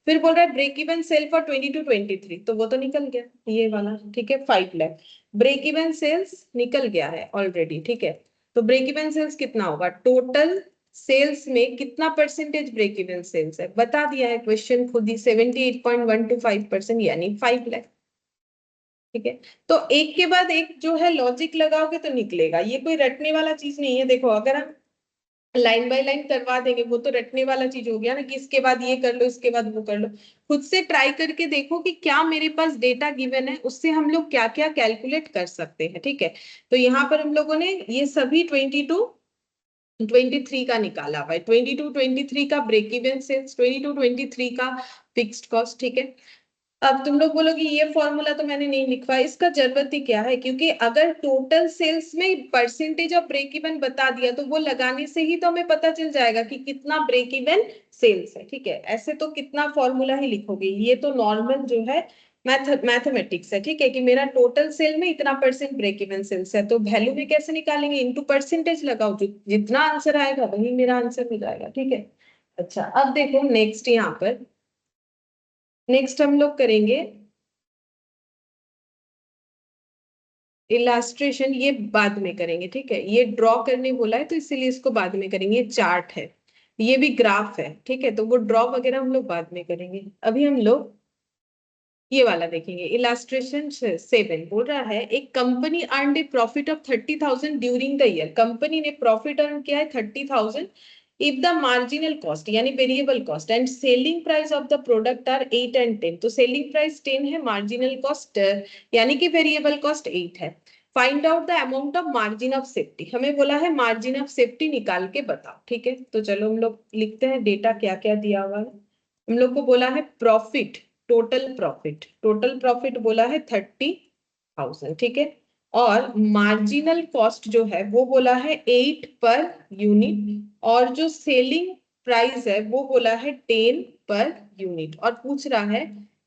फिर बोल रहा है ब्रेक इवन सेल फॉर 22-23, तो वो तो निकल गया ये वाला। ठीक है, 5 लाख ब्रेक इवन सेल्स निकल गया है ऑलरेडी। ठीक है, तो ब्रेक इवन सेल्स कितना होगा, टोटल सेल्स में कितना परसेंटेज ब्रेक इवन सेल्स है बता दिया है क्वेश्चन खुद ही, 78.125% यानी 5 लाख। ठीक है, तो एक के बाद एक जो है लॉजिक लगाओगे तो निकलेगा, ये कोई रटने वाला चीज नहीं है। देखो अगर हम लाइन बाय लाइन करवा देंगे वो तो रटने वाला चीज हो गया ना, कि इसके बाद ये कर लो इसके बाद वो कर लो। खुद से ट्राई करके देखो कि क्या मेरे पास डेटा गिवन है, उससे हम लोग क्या क्या कैलकुलेट कर सकते हैं। ठीक है, तो यहाँ पर हम लोगों ने ये सभी 22-23 का निकाला हुआ है, 22-23 का ब्रेक इवन सेल्स, 22-23 का फिक्स्ड कॉस्ट। ठीक है, अब तुम लोग बोलोगे ये फॉर्मूला तो मैंने नहीं लिखवा, इसका जरूरत ही क्या है, क्योंकि अगर टोटल सेल्स में परसेंटेज ऑफ ब्रेक इवन बता दिया तो वो लगाने से ही तो हमें पता चल जाएगा कि कितना ब्रेक इवन सेल्स है। ठीक है, ऐसे तो कितना फॉर्मूला ही लिखोगे, ये तो नॉर्मल जो है मैथमेटिक्स है। ठीक है, कि मेरा टोटल सेल में इतना परसेंट ब्रेक इवन सेल्स है, तो वैल्यू में कैसे निकालेंगे, इनटू परसेंटेज लगाओ, जो जितना आंसर आएगा वही मेरा आंसर हो जाएगा। ठीक है, अच्छा अब देखो नेक्स्ट, यहाँ पर नेक्स्ट हम लोग करेंगे इलास्ट्रेशन, ये बाद में करेंगे। ठीक है, ये ड्रॉ करने बोला है तो इसीलिए इसको बाद में करेंगे, ये चार्ट है, ये भी ग्राफ है। ठीक है, तो वो ड्रॉ वगैरह हम लोग बाद में करेंगे। अभी हम लोग ये वाला देखेंगे, इलास्ट्रेशन 7 बोल रहा है एक company earn a profit of 30,000 during the year. Company ने प्रॉफिट अर्न किया है 30,000 इफ द मार्जिनल कॉस्ट यानी variable cost and selling price of the product are 8 and 10। तो सेलिंग प्राइस 10 है, मार्जिनल कॉस्ट यानी कि वेरिएबल कॉस्ट 8 है। Find out the amount of margin of safety, हमें बोला है मार्जिन ऑफ सेफ्टी निकाल के बताओ। ठीक है, तो चलो हम लोग लिखते हैं डेटा क्या क्या दिया हुआ है। हम लोग को बोला है प्रॉफिट, टोटल प्रॉफिट बोला है 30,000। ठीक है, और मार्जिनल कॉस्ट जो है वो बोला है 8 पर यूनिट, और जो सेलिंग प्राइस है वो बोला है 10 पर यूनिट, और पूछ रहा है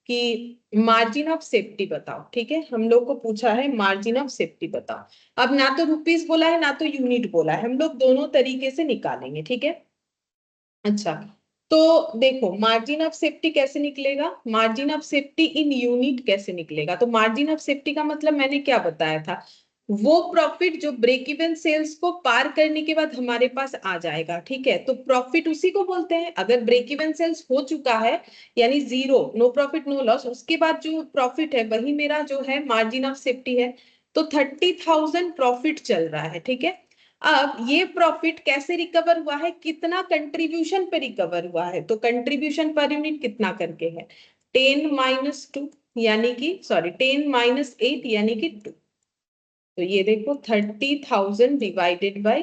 कि मार्जिन ऑफ सेफ्टी बताओ। ठीक है, हम लोग को पूछा है मार्जिन ऑफ सेफ्टी बताओ। अब ना तो रुपीस बोला है ना तो यूनिट बोला है, हम लोग दोनों तरीके से निकालेंगे। ठीक है, अच्छा तो देखो मार्जिन ऑफ सेफ्टी कैसे निकलेगा, margin of safety in unit कैसे निकलेगा। तो मार्जिन ऑफ सेफ्टी का मतलब मैंने क्या बताया था, वो प्रॉफिट जो ब्रेक इवन सेल्स को पार करने के बाद हमारे पास आ जाएगा। ठीक है, तो प्रॉफिट उसी को बोलते हैं। अगर ब्रेक इवन सेल्स हो चुका है यानी zero, no profit no loss, उसके बाद जो प्रॉफिट है वही मेरा जो है मार्जिन ऑफ सेफ्टी है। तो 30,000 प्रॉफिट चल रहा है। ठीक है, अब ये प्रॉफिट कैसे रिकवर हुआ है, कितना कंट्रीब्यूशन पे रिकवर हुआ है, तो कंट्रीब्यूशन पर यूनिट कितना करके है 10-2 यानी कि सॉरी 10-8 यानी कि 2। तो ये देखो 30,000 डिवाइडेड बाय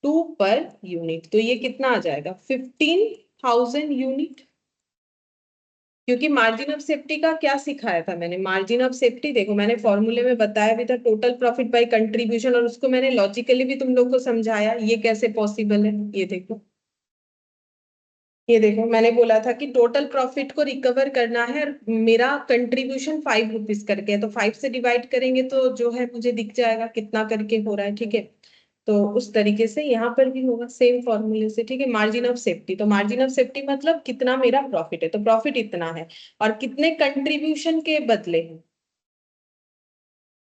2 पर यूनिट, तो ये कितना आ जाएगा 15,000 यूनिट। क्योंकि मार्जिन ऑफ सेफ्टी का क्या सिखाया था मैंने, मार्जिन ऑफ सेफ्टी देखो मैंने फॉर्मूले में बताया भी था, टोटल प्रॉफिट बाय कंट्रीब्यूशन, और उसको मैंने लॉजिकली भी तुम लोग को समझाया ये कैसे पॉसिबल है। ये देखो मैंने बोला था कि टोटल प्रॉफिट को रिकवर करना है, और मेरा कंट्रीब्यूशन 5 रुपीज करके है, तो 5 से डिवाइड करेंगे तो जो है मुझे दिख जाएगा कितना करके हो रहा है। ठीक है, तो उस तरीके से यहाँ पर भी होगा सेम फॉर्मूले से। ठीक है, मार्जिन ऑफ सेफ्टी, तो मार्जिन ऑफ सेफ्टी मतलब कितना मेरा प्रॉफिट है, तो प्रॉफिट इतना है, और कितने कंट्रीब्यूशन के बदले है,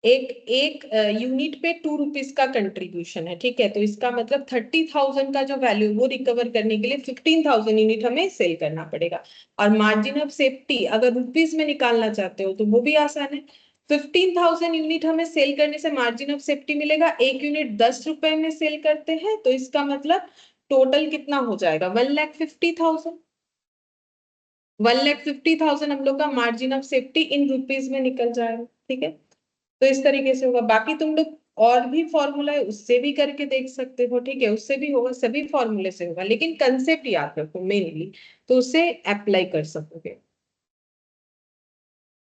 एक एक यूनिट पे 2 रुपीज का कंट्रीब्यूशन है। ठीक है, तो इसका मतलब 30,000 का जो वैल्यू वो रिकवर करने के लिए 15,000 यूनिट हमें सेल करना पड़ेगा। और मार्जिन ऑफ सेफ्टी अगर रुपीज में निकालना चाहते हो तो वो भी आसान है, 15,000 यूनिट हमें सेल करने से मार्जिन ऑफ सेफ्टी मिलेगा, एक यूनिट 10 रुपए में सेल करते हैं, तो इसका मतलब टोटल कितना हो जाएगा 1,50,000। 1,50,000 हम लोग का margin of safety in rupees में निकल जाएगा। ठीक है, तो इस तरीके से होगा, बाकी तुम लोग और भी फॉर्मूला है उससे भी करके देख सकते हो। ठीक है, उससे भी होगा, सभी फॉर्मूले से होगा, लेकिन कंसेप्ट याद रखो मेनली, तो उसे अप्लाई कर सकोगे।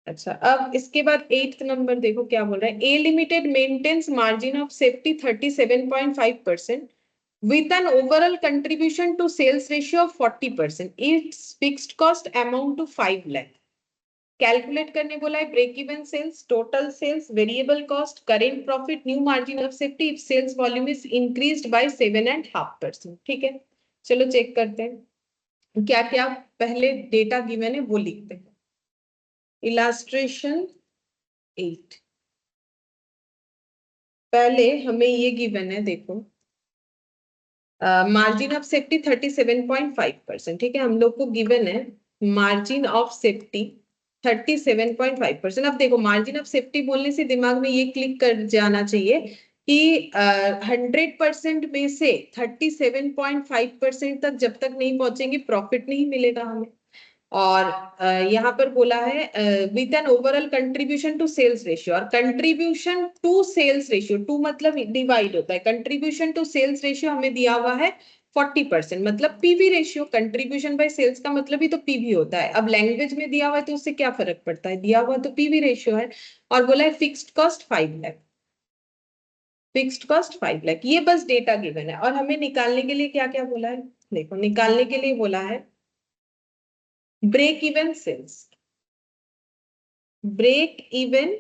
अच्छा अब इसके बाद 8th नंबर देखो क्या बोल रहा है, a limited maintains margin of safety 37.5%। with an overall contribution to sales ratio of 40%, its fixed cost amount to 5 lakh. Calculate करने बोला है break even sales, total sales, variable cost, current profit, new margin of safety if sales volume is increased by 7.5%। ठीक है, चलो check करते हैं क्या क्या पहले डेटा गिवन है वो लिखते हैं। इलास्ट्रेशन 8, पहले हमें ये गिवन है, देखो मार्जिन ऑफ सेफ्टी 37.5%। ठीक है, हम लोग को गिवन है मार्जिन ऑफ सेफ्टी 37.5%। अब देखो मार्जिन ऑफ सेफ्टी बोलने से दिमाग में ये क्लिक कर जाना चाहिए कि 100% में से 37.5% तक जब तक नहीं पहुंचेंगे प्रॉफिट नहीं मिलेगा हमें। और यहाँ पर बोला है with an overall contribution to sales ratio, और contribution to sales ratio, to मतलब डिवाइड होता है, कंट्रीब्यूशन टू सेल्स रेशियो हमें दिया हुआ है 40%, मतलब PV ratio, contribution by sales का मतलब ही तो पीवी होता है। अब लैंग्वेज में दिया हुआ है तो उससे क्या फर्क पड़ता है, दिया हुआ तो पीवी रेशियो है। और बोला है fixed cost 5 lakh, fixed cost 5 lakh, ये बस डेटा गिवन है। और हमें निकालने के लिए क्या क्या बोला है, देखो निकालने के लिए बोला है break even sales, break even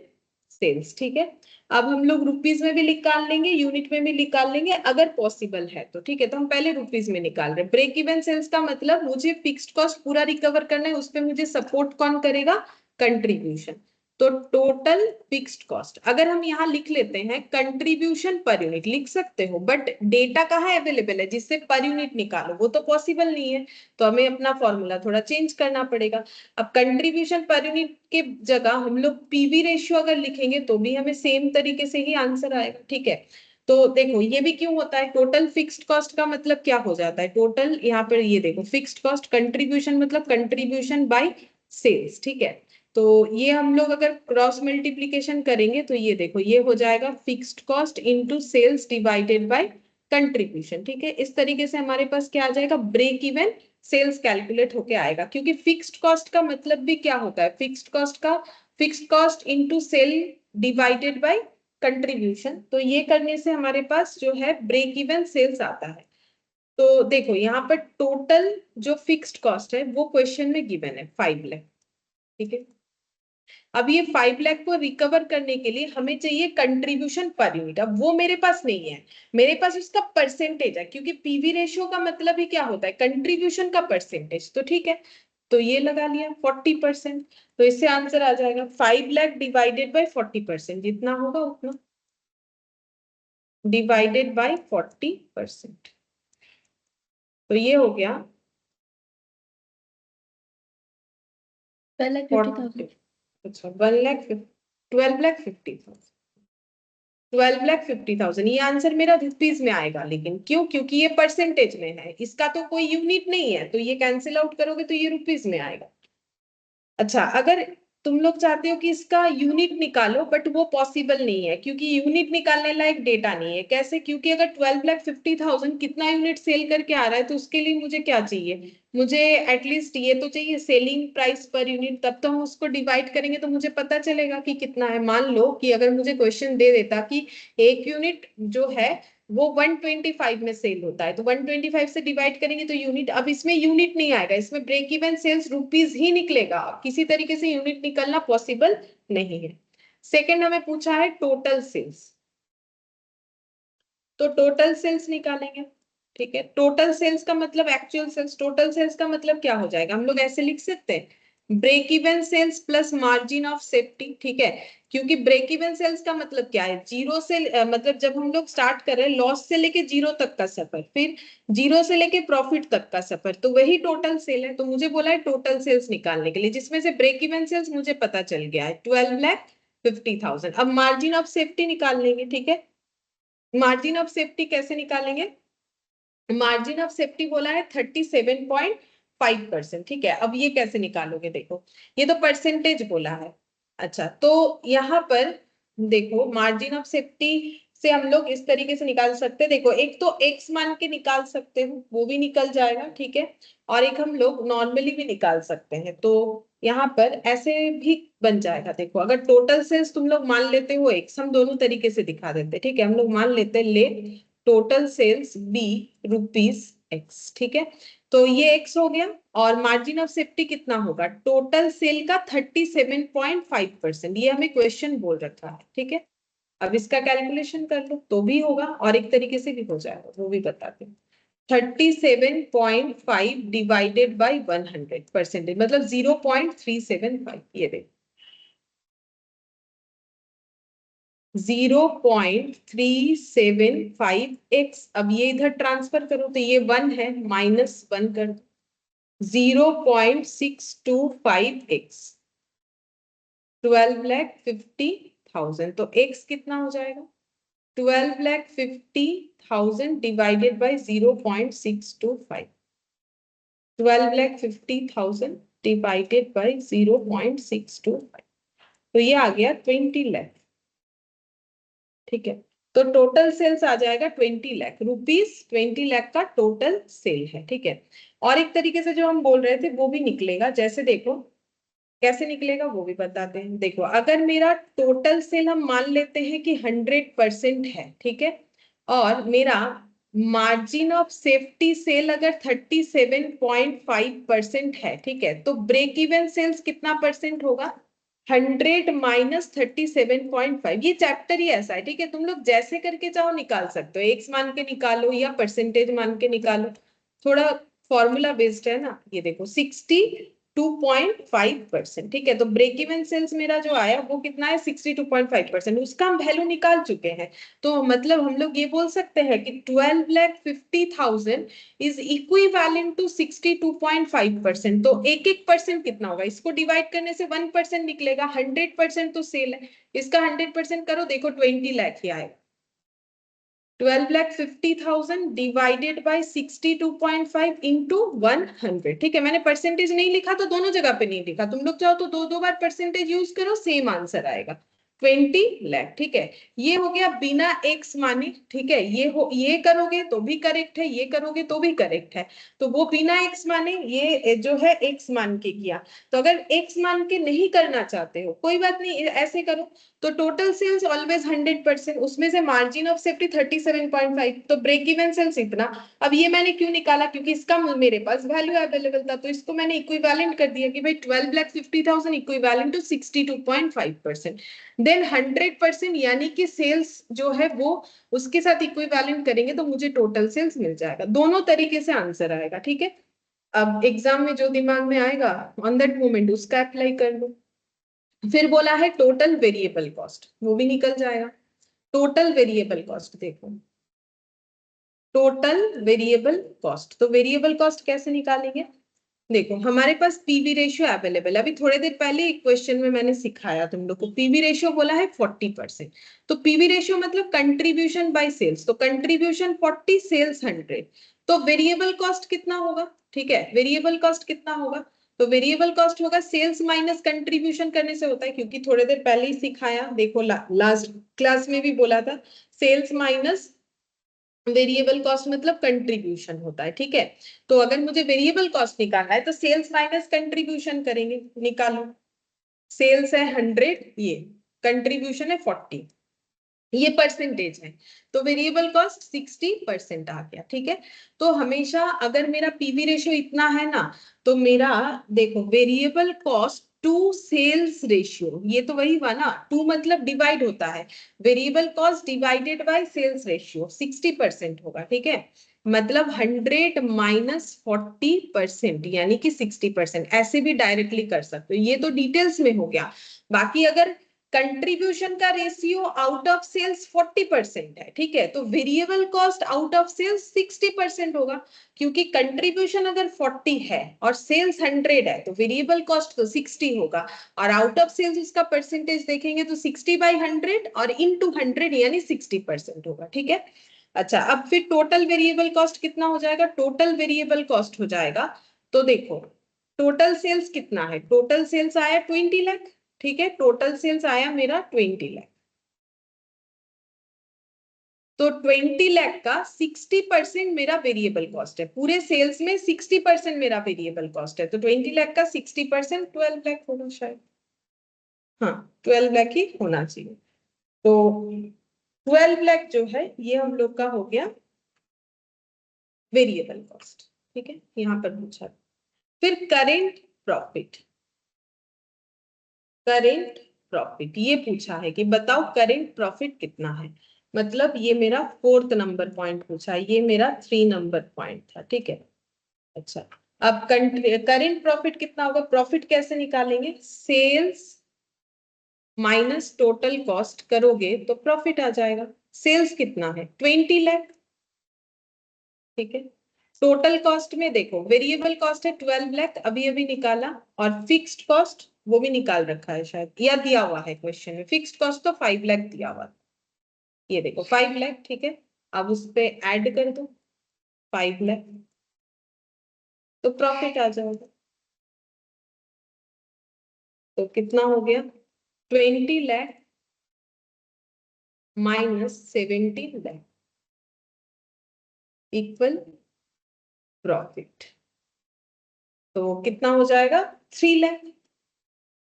sales. ठीक है, अब हम लोग रुपीज में भी निकाल लेंगे, यूनिट में भी निकाल लेंगे अगर पॉसिबल है तो। ठीक है, तो हम पहले रुपीज में निकाल रहे हैं। ब्रेक इवन सेल्स का मतलब मुझे फिक्स्ड कॉस्ट पूरा रिकवर करना है, उस पर मुझे सपोर्ट कौन करेगा, कंट्रीब्यूशन। तो टोटल फिक्स्ड कॉस्ट, अगर हम यहाँ लिख लेते हैं कंट्रीब्यूशन पर यूनिट लिख सकते हो, बट डेटा कहाँ अवेलेबल है जिससे पर यूनिट निकालो, वो तो पॉसिबल नहीं है, तो हमें अपना फॉर्मूला थोड़ा चेंज करना पड़ेगा। अब कंट्रीब्यूशन पर यूनिट के जगह हम लोग पीवी रेशियो अगर लिखेंगे तो भी हमें सेम तरीके से ही आंसर आएगा। ठीक है, तो देखो ये भी क्यों होता है, टोटल फिक्स्ड कॉस्ट का मतलब क्या हो जाता है, टोटल यहाँ पर ये देखो फिक्स्ड कॉस्ट, कंट्रीब्यूशन मतलब कंट्रीब्यूशन बाय सेल्स। ठीक है, तो ये हम लोग अगर क्रॉस मल्टीप्लीकेशन करेंगे तो ये देखो ये हो जाएगा fixed cost into sales divided by contribution. ठीक है, इस तरीके से हमारे पास क्या आ जाएगा, ब्रेक इवन सेल्स कैलकुलेट होके आएगा। क्योंकि फिक्स्ड कॉस्ट का मतलब भी क्या होता है, फिक्स्ड कॉस्ट का fixed cost into sale divided by contribution, तो ये करने से हमारे पास जो है ब्रेक इवन सेल्स आता है। तो देखो यहाँ पर टोटल जो फिक्स्ड कॉस्ट है वो क्वेश्चन में गिवन है 5 लाख। ठीक है, अब ये 5 लाख को रिकवर करने के लिए हमें चाहिए कंट्रीब्यूशन पर यूनिट, अब वो मेरे पास नहीं है, मेरे पास उसका परसेंटेज है, क्योंकि पीवी रेशियो का मतलब ही क्या होता है, कंट्रीब्यूशन का परसेंटेज। तो ठीक है, तो ये लगा लिया 40%, तो इससे आंसर आ जाएगा 5 लाख डिवाइडेड बाय 40%, जितना होगा उतना डिवाइडेड बाय 40%, तो ये हो गया 12,50,000। अच्छा 12,50,000 ये आंसर मेरा रुपीज में आएगा, लेकिन क्यों, क्योंकि ये परसेंटेज में है, इसका तो कोई यूनिट नहीं है, तो ये कैंसिल आउट करोगे तो ये रुपीज में आएगा। अच्छा, अगर तुम लोग चाहते हो कि इसका यूनिट निकालो, बट वो पॉसिबल नहीं है, क्योंकि यूनिट निकालने लायक डेटा नहीं है। कैसे, क्योंकि अगर 12,50,000 कितना यूनिट सेल करके आ रहा है, तो उसके लिए मुझे क्या चाहिए, मुझे एटलीस्ट ये तो चाहिए सेलिंग प्राइस पर यूनिट, तब तो हम उसको डिवाइड करेंगे तो मुझे पता चलेगा कि कितना है। मान लो कि अगर मुझे क्वेश्चन दे देता कि एक यूनिट जो है वो 125 में सेल होता है, तो 125 से डिवाइड करेंगे तो यूनिट, अब इसमें यूनिट नहीं आएगा, इसमें ब्रेक इवन सेल्स रुपीज ही निकलेगा, किसी तरीके से यूनिट निकलना पॉसिबल नहीं है। सेकंड हमें पूछा है टोटल सेल्स, तो टोटल सेल्स निकालेंगे। ठीक है, टोटल सेल्स का मतलब एक्चुअल सेल्स, टोटल सेल्स का मतलब क्या हो जाएगा, हम लोग ऐसे लिख सकते हैं break even sales plus margin of safety. ठीक है, क्योंकि ब्रेक इवन सेल्स का मतलब क्या है, जीरो से मतलब जब हम लोग स्टार्ट कर रहे हैं लॉस से लेके जीरो तक का सफर, फिर जीरो से लेके प्रॉफिट तक का सफर, तो वही टोटल सेल है। तो मुझे बोला है टोटल सेल्स निकालने के लिए, जिसमें से ब्रेक इवन सेल्स मुझे पता चल गया है 12,50,000। अब मार्जिन ऑफ सेफ्टी निकाल लेंगे। ठीक है, मार्जिन ऑफ सेफ्टी कैसे निकालेंगे, मार्जिन ऑफ सेफ्टी बोला है 37.5%। ठीक है, अब ये कैसे निकालोगे, देखो ये तो परसेंटेज बोला है। अच्छा, तो यहाँ पर देखो मार्जिन ऑफ सेफ्टी से हम लोग इस तरीके से निकाल सकते हैं, देखो एक तो एक्स मान के निकाल सकते हो, वो भी निकल जाएगा। ठीक है, और एक हम लोग नॉर्मली भी निकाल सकते हैं, तो यहाँ पर ऐसे भी बन जाएगा। देखो अगर टोटल सेल्स तुम लोग मान लेते हो एक्स, हम दोनों तरीके से दिखा देते हैं। ठीक है, हम लोग मान लेते हैं ले टोटल सेल्स बी ₹X, ठीक है। तो ये X हो गया, और मार्जिन ऑफ सेफ्टी कितना होगा, टोटल सेल का 37.5%, ये हमें क्वेश्चन बोल रखा है, ठीक है। अब इसका कैलकुलेशन कर लो तो भी होगा, और एक तरीके से भी हो जाएगा, वो भी बताते हैं। 37.5 डिवाइडेड बाई 100%, मतलब 0.375, ये देखो 0.375x। अब ये इधर ट्रांसफर करो तो ये 1 है, -1 कर दो, 0.625x, 12,50,000। तो x कितना हो जाएगा, 12,50,000 डिवाइडेड बाई 0.625, 12,50,000 डिवाइडेड बाई 0.625, तो ये आ गया 20 लाख, ठीक है। तो टोटल सेल्स आ जाएगा 20 लाख रुपीस, 20 लाख का टोटल सेल है, ठीक है। और एक तरीके से जो हम बोल रहे थे वो भी निकलेगा, जैसे देखो कैसे निकलेगा वो भी बताते हैं। देखो अगर मेरा टोटल सेल हम मान लेते हैं कि 100% है, ठीक है, और मेरा मार्जिन ऑफ सेफ्टी सेल अगर 37.5% है, ठीक है, तो ब्रेक इवन सेल्स कितना परसेंट होगा, 100 माइनस 37.5। ये चैप्टर ही ऐसा है, ठीक है, तुम लोग जैसे करके चाहो निकाल सकते हो, एक्स मान के निकालो या परसेंटेज मान के निकालो, थोड़ा फॉर्मूला बेस्ड है ना। ये देखो 62.5%, ठीक है। तो ब्रेक इवन सेल्स मेरा जो आया वो कितना है, 62.5%, उसका हम वैल्यू निकाल चुके हैं। तो मतलब हम लोग ये बोल सकते हैं कि 12,50,000 इज इक्विवेलेंट टू 62.5%। तो एक एक परसेंट कितना होगा, इसको डिवाइड करने से 1% निकलेगा, 100% तो सेल है, इसका 100% करो, देखो 20 लाख ही आएगा। 12,50,000 डिवाइडेड बाय 62.5 इंटू 100, ठीक है। मैंने परसेंटेज नहीं लिखा तो दोनों जगह पे नहीं लिखा, तुम लोग चाहो तो दो दो बार परसेंटेज यूज करो, सेम आंसर आएगा 20 लाख, ठीक है। ये हो गया बिना एक्स माने, ठीक है। ये करोगे तो भी करेक्ट है, ये करोगे तो भी करेक्ट है। तो वो बिना एक्स माने, ये जो है एक्स मान के किया। तो अगर एक्स मान के नहीं करना चाहते हो कोई बात नहीं, ऐसे करो। तो टोटल सेल्स ऑलवेज 100%, उसमें से मार्जिन ऑफ सेफ्टी 37.5, तो ब्रेक इवन सेल्स इतना। अब ये मैंने क्यों निकाला, क्योंकि इसका मेरे पास वैल्यू अवेलेबल था, तो इसको मैंने इक्विवेलेंट कर दिया कि भाई 12,50,000 इक्विवेलेंट टू 62.5%। देन 100% यानी कि सेल्स जो है वो उसके साथ इक्विवेलेंट करेंगे तो मुझे टोटल सेल्स मिल जाएगा। दोनों तरीके से आंसर आएगा, ठीक है। अब एग्जाम में जो दिमाग में आएगा ऑन दैट मोमेंट उसका अप्लाई कर लो। फिर बोला है टोटल वेरिएबल कॉस्ट, वो भी निकल जाएगा। टोटल वेरिएबल कॉस्ट देखो, टोटल वेरिएबल कॉस्ट, तो वेरिएबल कॉस्ट कैसे निकालेंगे, देखो हमारे पास पीवी रेशियो अवेलेबल है। अभी थोड़े देर पहले एक क्वेश्चन में मैंने सिखाया तुम लोग को, पीवी रेशियो बोला है 40%। तो पीवी रेशियो मतलब कंट्रीब्यूशन बाय सेल्स, तो कंट्रीब्यूशन 40, सेल्स 100, तो वेरिएबल कॉस्ट कितना होगा, ठीक है। वेरिएबल कॉस्ट कितना होगा, तो वेरिएबल कॉस्ट होगा सेल्स माइनस कंट्रीब्यूशन करने से होता है, क्योंकि थोड़े देर पहले ही सिखाया, देखो लास्ट क्लास में भी बोला था, सेल्स माइनस वेरिएबल कॉस्ट मतलब कंट्रीब्यूशन होता है, ठीक है। तो अगर मुझे वेरिएबल कॉस्ट निकालना है तो सेल्स माइनस कंट्रीब्यूशन करेंगे, निकालो। सेल्स है 100, ये कंट्रीब्यूशन है 40, ये परसेंटेज है, तो वेरिएबल कॉस्ट 60% आ गया, ठीक है। तो हमेशा अगर मेरा पीवी रेशियो इतना है ना, तो मेरा देखो variable cost to sales ratio, ये तो वही हुआ ना, टू मतलब डिवाइड होता है, variable cost divided by sales ratio 60% होगा, ठीक है। मतलब 100 माइनस 40% यानी कि 60%, ऐसे भी डायरेक्टली कर सकते हो, ये तो डिटेल्स में हो गया। बाकी अगर कंट्रीब्यूशन का रेशियो आउट ऑफ सेल्स 40% है, ठीक है, तो variable cost out of sales 60% होगा, क्योंकि कंट्रीब्यूशन अगर 40 है और सेल्स 100 है तो वेरिएबल कॉस्ट तो 60 होगा, और आउट ऑफ सेल्स उसका परसेंटेज देखेंगे तो 60/100 और इनटू 100 यानी 60% होगा, ठीक है। अच्छा, अब फिर टोटल वेरिएबल कॉस्ट कितना हो जाएगा, टोटल वेरिएबल कॉस्ट हो जाएगा, तो देखो टोटल सेल्स कितना है, टोटल सेल्स आया 20 लाख, ठीक है, टोटल सेल्स आया मेरा 20 लाख। तो 20 लाख का 60% मेरा वेरिएबल कॉस्ट है, पूरे सेल्स में 60% मेरा वेरिएबल कॉस्ट है, तो 20 लाख का 60% 12 लाख होगा शायद, हाँ 12 लाख ही होना चाहिए। तो 12 लाख जो है ये हम लोग का हो गया वेरिएबल कॉस्ट, ठीक है, यहां पर पूछा। फिर करेंट प्रॉफिट, करेंट प्रॉफिट ये पूछा है कि बताओ करेंट प्रॉफिट कितना है, मतलब ये मेरा 4th नंबर पॉइंट पूछा है, ये मेरा 3 नंबर पॉइंट था, ठीक है। अच्छा, अब करेंट प्रॉफिट कितना होगा, प्रॉफिट कैसे निकालेंगे, सेल्स माइनस टोटल कॉस्ट करोगे तो प्रॉफिट आ जाएगा। सेल्स कितना है 20 लाख, ठीक है। टोटल कॉस्ट में देखो वेरिएबल कॉस्ट है 12 लाख अभी अभी निकाला, और फिक्स्ड कॉस्ट वो भी निकाल रखा है शायद, या दिया हुआ है क्वेश्चन में, फिक्स्ड कॉस्ट तो 5 लाख दिया हुआ, ये देखो 5 लाख, ठीक है। अब उस पे ऐड कर दो 5 लाख, तो प्रॉफिट आ जाएगा। तो कितना हो गया 20 lakh minus 17 lakh equal profit, तो कितना हो जाएगा 3 लाख।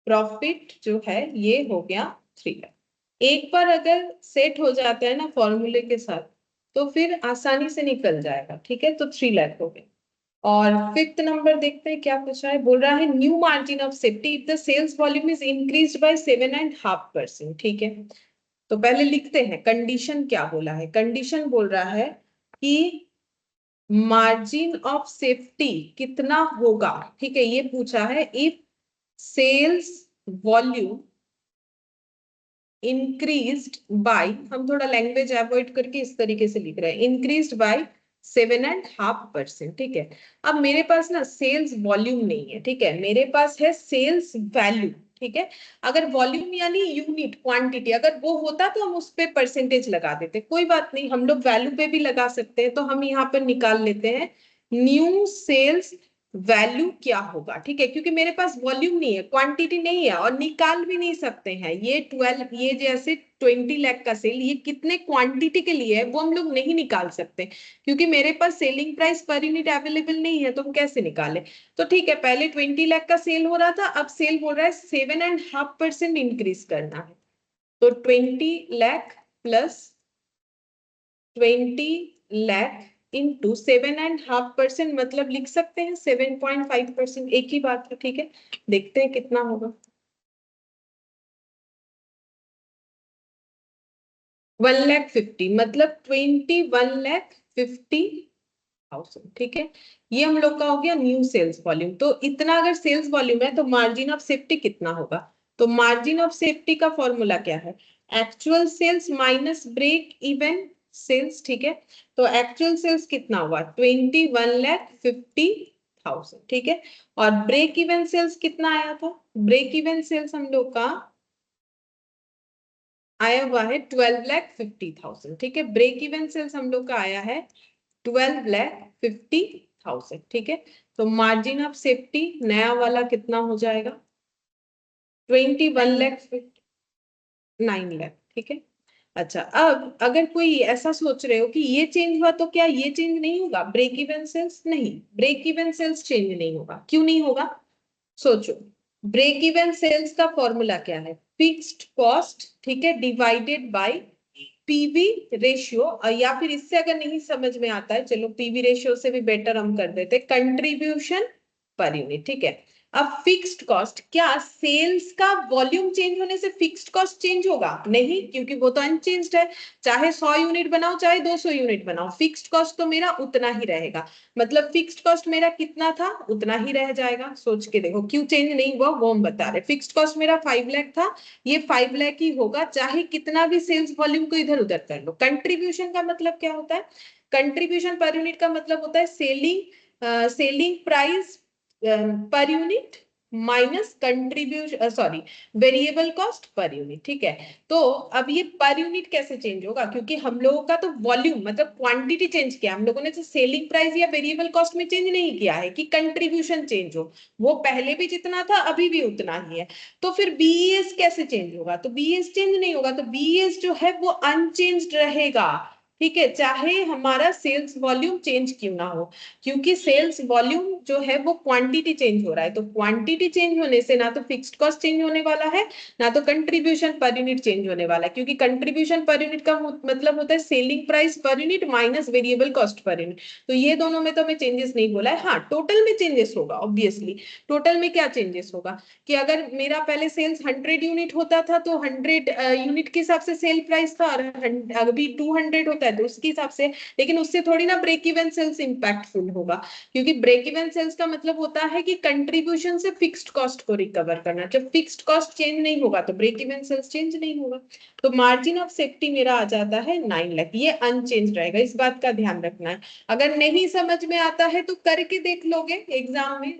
प्रॉफिट जो है ये हो गया 3 लाख। एक बार अगर सेट हो जाता है ना फॉर्मूले के साथ तो फिर आसानी से निकल जाएगा, ठीक है। तो 3 लाख हो गए। और 5th नंबर देखते हैं क्या पूछा है, बोल रहा है new margin of safety if the sales volume is increased by 7.5%, ठीक है। तो पहले लिखते हैं कंडीशन क्या बोला है, कंडीशन बोल रहा है कि मार्जिन ऑफ सेफ्टी कितना होगा, ठीक है, ये पूछा है। If sales volume increased by, हम थोड़ा लैंग्वेज अवॉइड करके इस तरीके से लिख रहे हैं, इंक्रीज्ड बाय 7.5%, ठीक है। अब मेरे पास ना सेल्स वॉल्यूम नहीं है, ठीक है, मेरे पास है सेल्स वैल्यू, ठीक है। अगर वॉल्यूम यानी यूनिट क्वांटिटी अगर वो होता तो हम उस पे परसेंटेज लगा देते, कोई बात नहीं, हम लोग वैल्यू पे भी लगा सकते हैं। तो हम यहाँ पर निकाल लेते हैं न्यू सेल्स वैल्यू क्या होगा, ठीक है, क्योंकि मेरे पास वॉल्यूम नहीं है, क्वांटिटी नहीं है, और निकाल भी नहीं सकते हैं। ये 12, ये जैसे 20 लाख का सेल, ये कितने क्वांटिटी के लिए है वो हम लोग नहीं निकाल सकते, क्योंकि मेरे पास selling price per unit available नहीं है, तो हम कैसे निकाले। तो ठीक है, पहले 20 लाख का सेल हो रहा था, अब सेल बोल रहा है 7.5% इंक्रीज करना है। तो 20 लाख प्लस 20 लाख इंटू 7.5%, मतलब लिख सकते हैं 7.5%, एक ही बात है, ठीक है। देखते हैं कितना होगा, 1,50,000 मतलब 21,50,000, ठीक है। ये हम लोग का हो गया न्यू सेल्स वॉल्यूम। तो इतना अगर सेल्स वॉल्यूम है तो मार्जिन ऑफ सेफ्टी कितना होगा, तो मार्जिन ऑफ सेफ्टी का फॉर्मूला क्या है, actual sales minus break even sales, ठीक है। तो एक्चुअल सेल्स कितना हुआ 21,50,000, ठीक है। और ब्रेक इवन सेल्स कितना आया था, ब्रेक इवन सेल्स हम लोग का आया हुआ है 12,50,000, ठीक है। ब्रेक इवन सेल्स हम लोग का आया है 12,50,000, ठीक है। तो मार्जिन ऑफ सेफ्टी नया वाला कितना हो जाएगा 21,9 लाख, ठीक है। अच्छा, अब अगर कोई ऐसा सोच रहे हो कि ये चेंज हुआ तो क्या ये चेंज नहीं होगा, ब्रेक इवन सेल्स, नहीं, ब्रेक इवन सेल्स चेंज नहीं होगा, क्यों नहीं होगा, सोचो। ब्रेक इवन सेल्स का फॉर्मूला क्या है, फिक्स्ड कॉस्ट, ठीक है, डिवाइडेड बाय पीवी रेशियो, या फिर इससे अगर नहीं समझ में आता है, चलो पीवी रेशियो से भी बेटर हम कर देते, कंट्रीब्यूशन पर यूनिट, ठीक है। अब फिक्स्ड कॉस्ट, क्या सेल्स का वॉल्यूम चेंज होने से फिक्स्ड कॉस्ट चेंज होगा, नहीं, क्योंकि वो तो अनचेंज्ड है। चाहे 100 यूनिट बनाओ चाहे 200 यूनिट बनाओ, फिक्स्ड कॉस्ट तो मेरा उतना ही रहेगा, मतलब फिक्स्ड कॉस्ट मेरा कितना था उतना ही रह जाएगा। सोच के देखो क्यों चेंज नहीं हुआ, वो हम बता रहे। फिक्स्ड कॉस्ट मेरा 5 लाख था, ये 5 लाख ही होगा, चाहे कितना भी सेल्स वॉल्यूम को इधर उधर कर लो। कंट्रीब्यूशन का मतलब क्या होता है, कंट्रीब्यूशन पर यूनिट का मतलब होता है selling price per unit minus contribution, sorry, variable cost per unit, ठीक है। तो अब ये पर यूनिट कैसे चेंज होगा, क्योंकि हम लोगों का तो वॉल्यूम मतलब क्वांटिटी चेंज किया, हम लोगों ने तो सेलिंग प्राइस या वेरिएबल कॉस्ट में चेंज नहीं किया है कि कंट्रीब्यूशन चेंज हो, वो पहले भी जितना था अभी भी उतना ही है। तो फिर बीईएस कैसे चेंज होगा, तो बीईएस चेंज नहीं होगा, तो बीईएस जो है वो अनचेंज्ड रहेगा, ठीक है, चाहे हमारा सेल्स वॉल्यूम चेंज क्यों ना हो, क्योंकि सेल्स वॉल्यूम जो है वो क्वांटिटी चेंज हो रहा है, तो क्वांटिटी चेंज होने से ना तो फिक्स्ड कॉस्ट चेंज होने वाला है, ना तो कंट्रीब्यूशन पर यूनिट चेंज होने वाला है, क्योंकि कंट्रीब्यूशन पर यूनिट का मतलब होता है selling price per unit minus variable cost per unit. तो ये दोनों में तो हमें चेंजेस नहीं बोला है, हाँ टोटल में चेंजेस होगा ऑब्वियसली। टोटल में क्या चेंजेस होगा कि अगर मेरा पहले सेल्स 100 यूनिट होता था तो 100 यूनिट के हिसाब से सेल प्राइस था, और अभी 200 होता है तो उसके हिसाब से, लेकिन उससे थोड़ी ना ब्रेक इवन सेल्स इंपैक्टफुल होगा, क्योंकि ब्रेक इवन सेल्स का मतलब होता है कि कंट्रीब्यूशन से फिक्स्ड कॉस्ट को रिकवर करना। जब फिक्स्ड कॉस्ट चेंज नहीं होगा तो ब्रेक इवन सेल्स चेंज नहीं होगा। तो मार्जिन ऑफ सेफ्टी मेरा आ जाता है 9 लाख, ये अनचेंज रहेगा, इस बात का ध्यान रखना है। अगर नहीं समझ में आता है तो करके देख लोगे एग्जाम में,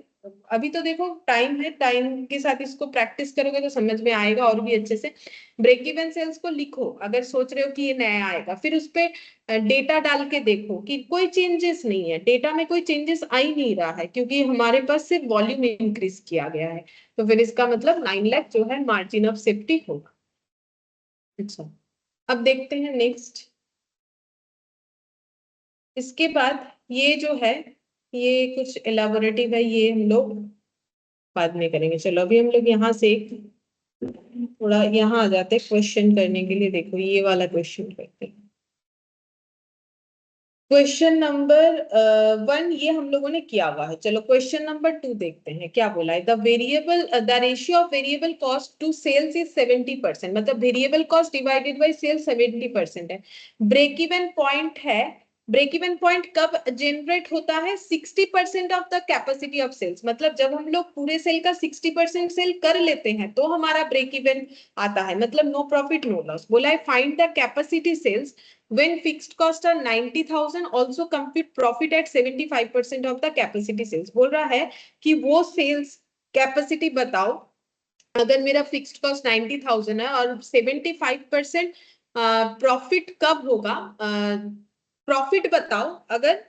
अभी तो देखो टाइम है, टाइम के साथ इसको प्रैक्टिस करोगे तो समझ में आएगा और भी अच्छे से। ब्रेक इवन सेल्स को लिखो, अगर सोच रहे हो कि ये नया आएगा, फिर उस पे डेटा डाल के देखो कि कोई चेंजेस नहीं है, डेटा में कोई चेंजेस आ ही नहीं रहा है, क्योंकि हमारे पास सिर्फ वॉल्यूम इंक्रीज किया गया है। तो फिर इसका मतलब 9 लाख जो है मार्जिन ऑफ सेफ्टी होगा। अच्छा, अब देखते हैं नेक्स्ट। इसके बाद ये जो है, ये कुछ एलाबोरेटिव है, ये हम लोग बाद में करेंगे। चलो अभी हम लोग यहाँ से थोड़ा यहाँ आ जाते हैं क्वेश्चन करने के लिए। देखो ये वाला क्वेश्चन करते हैं। क्वेश्चन नंबर 1 ये हम लोगों ने किया हुआ है। चलो क्वेश्चन नंबर 2 देखते हैं क्या बोला है। The ratio of variable cost to sales is 70%, मतलब variable cost divided by sales 70% है। ब्रेक इवन पॉइंट है, ब्रेक इवन पॉइंट कब जनरेट होता है? 60% of the capacity of sales, मतलब जब हम लोग पूरे सेल का 60% सेल कर लेते हैं तो हमारा ब्रेक इवन आता है, मतलब नो प्रॉफिट नो लॉस। बोला है find the capacity sales when fixed cost are 90,000 also compute profit at 75% of the capacity sales। बोल रहा है कि वो सेल्स कैपेसिटी बताओ अगर मेरा फिक्स्ड कॉस्ट 90,000 है और 75% प्रॉफिट कब होगा, प्रॉफिट बताओ अगर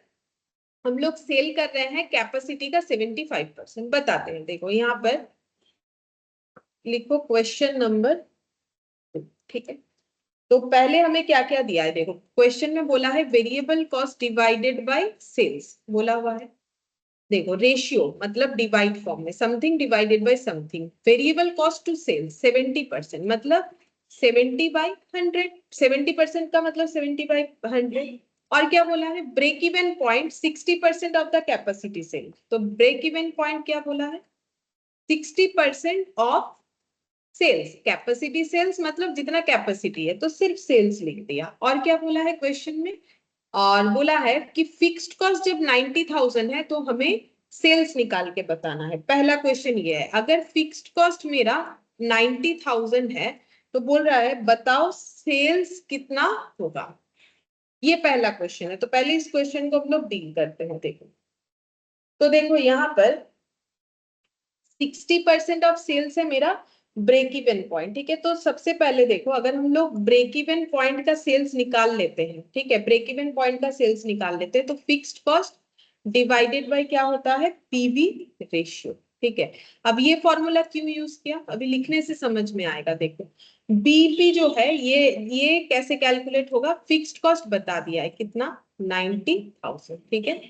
हम लोग सेल कर रहे हैं कैपेसिटी का 75%। बताते हैं, देखो यहाँ पर लिखो क्वेश्चन नंबर, ठीक है। तो पहले हमें क्या क्या दिया है, देखो क्वेश्चन में बोला है variable cost divided by sales बोला हुआ है। देखो रेशियो मतलब डिवाइड फॉर्म में, something divided by something. Variable cost to sales 70%, मतलब 70 बाय 100, 70% का मतलब 70 बाय 100। और क्या बोला है, break even point 60% of the capacity sale. तो ब्रेक इवन पॉइंट क्या बोला है, 60% ऑफ सेल्स। कैपेसिटी सेल्स मतलब जितना कैपेसिटी है, तो सिर्फ सेल्स लिख दिया। और क्या बोला है क्वेश्चन में, और बोला है कि फिक्स्ड कॉस्ट जब 90,000 है तो हमें सेल्स निकाल के बताना है। पहला क्वेश्चन ये है, अगर फिक्स्ड कॉस्ट मेरा 90,000 है तो बोल रहा है बताओ सेल्स कितना होगा। ये पहला क्वेश्चन है, तो पहले इस क्वेश्चन को हम लोग डील करते हैं। देखो तो देखो यहाँ पर 60% ऑफ सेल्स है मेरा ब्रेक इवन पॉइंट, ठीक है। तो सबसे पहले देखो अगर हम लोग ब्रेक इवन पॉइंट का सेल्स निकाल लेते हैं, ठीक है, ब्रेक इवन पॉइंट का सेल्स निकाल लेते हैं, तो फिक्स्ड कॉस्ट डिवाइडेड बाय क्या होता है, पीवी रेशियो, ठीक है। अब ये फॉर्मूला क्यों यूज किया, अभी लिखने से समझ में आएगा। देखो बीपी जो है ये कैसे कैलकुलेट होगा, फिक्स्ड कॉस्ट बता दिया है कितना, 90,000, ठीक है।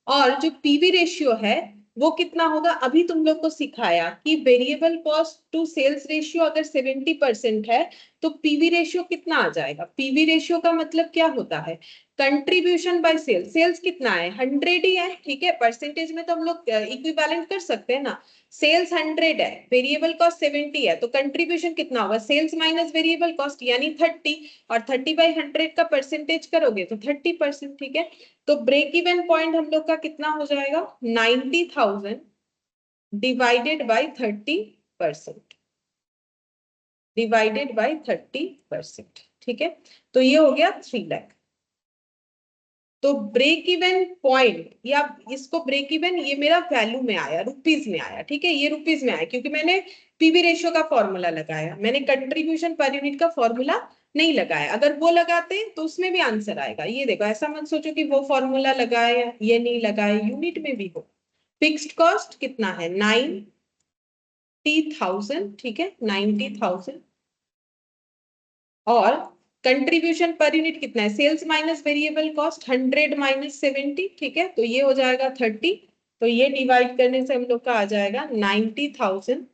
और जो पीवी रेशियो है वो कितना होगा, अभी तुम लोग को सिखाया कि variable cost to sales ratio अगर 70% है तो पीवी रेशियो कितना आ जाएगा। पीवी रेशियो का मतलब क्या होता है, कंट्रीब्यूशन बाय सेल्स। सेल्स कितना है, 100 ही है, ठीक है। परसेंटेज में तो हम लोग इक्विवेलेंट कर सकते हैं ना। सेल्स 100 है, वेरिएबल कॉस्ट 70 है, तो कंट्रीब्यूशन कितना होगा, सेल्स माइनस वेरिएबल कॉस्ट यानी 30, और 30 बाई 100 का परसेंटेज करोगे तो 30%, ठीक है। तो ब्रेक इवन पॉइंट हम लोग का कितना हो जाएगा, 90,000 डिवाइडेड बाई 30%, डिवाइडेड बाई 30%, ठीक है। तो ये हो गया 3 लाख। तो ब्रेक इवन पॉइंट या इसको ब्रेक इवन, ये मेरा वैल्यू में आया, रुपीज में आया, ठीक है। ये रुपीज में आया क्योंकि मैंने पीवी रेशियो का फॉर्मूला लगाया, मैंने कंट्रीब्यूशन पर यूनिट का फॉर्मूला नहीं लगाया। अगर वो लगाते तो उसमें भी आंसर आएगा। ये देखो ऐसा मत सोचो कि वो फॉर्मूला लगाए ये नहीं लगाए, यूनिट में भी हो। फिक्स्ड कॉस्ट कितना है, 90,000, ठीक है, 90,000। और कंट्रीब्यूशन पर यूनिट कितना है, sales minus variable cost 100 minus 70, ठीक है, तो ये हो जाएगा 30। तो ये डिवाइड करने से हम लोग का आ जाएगा 90,000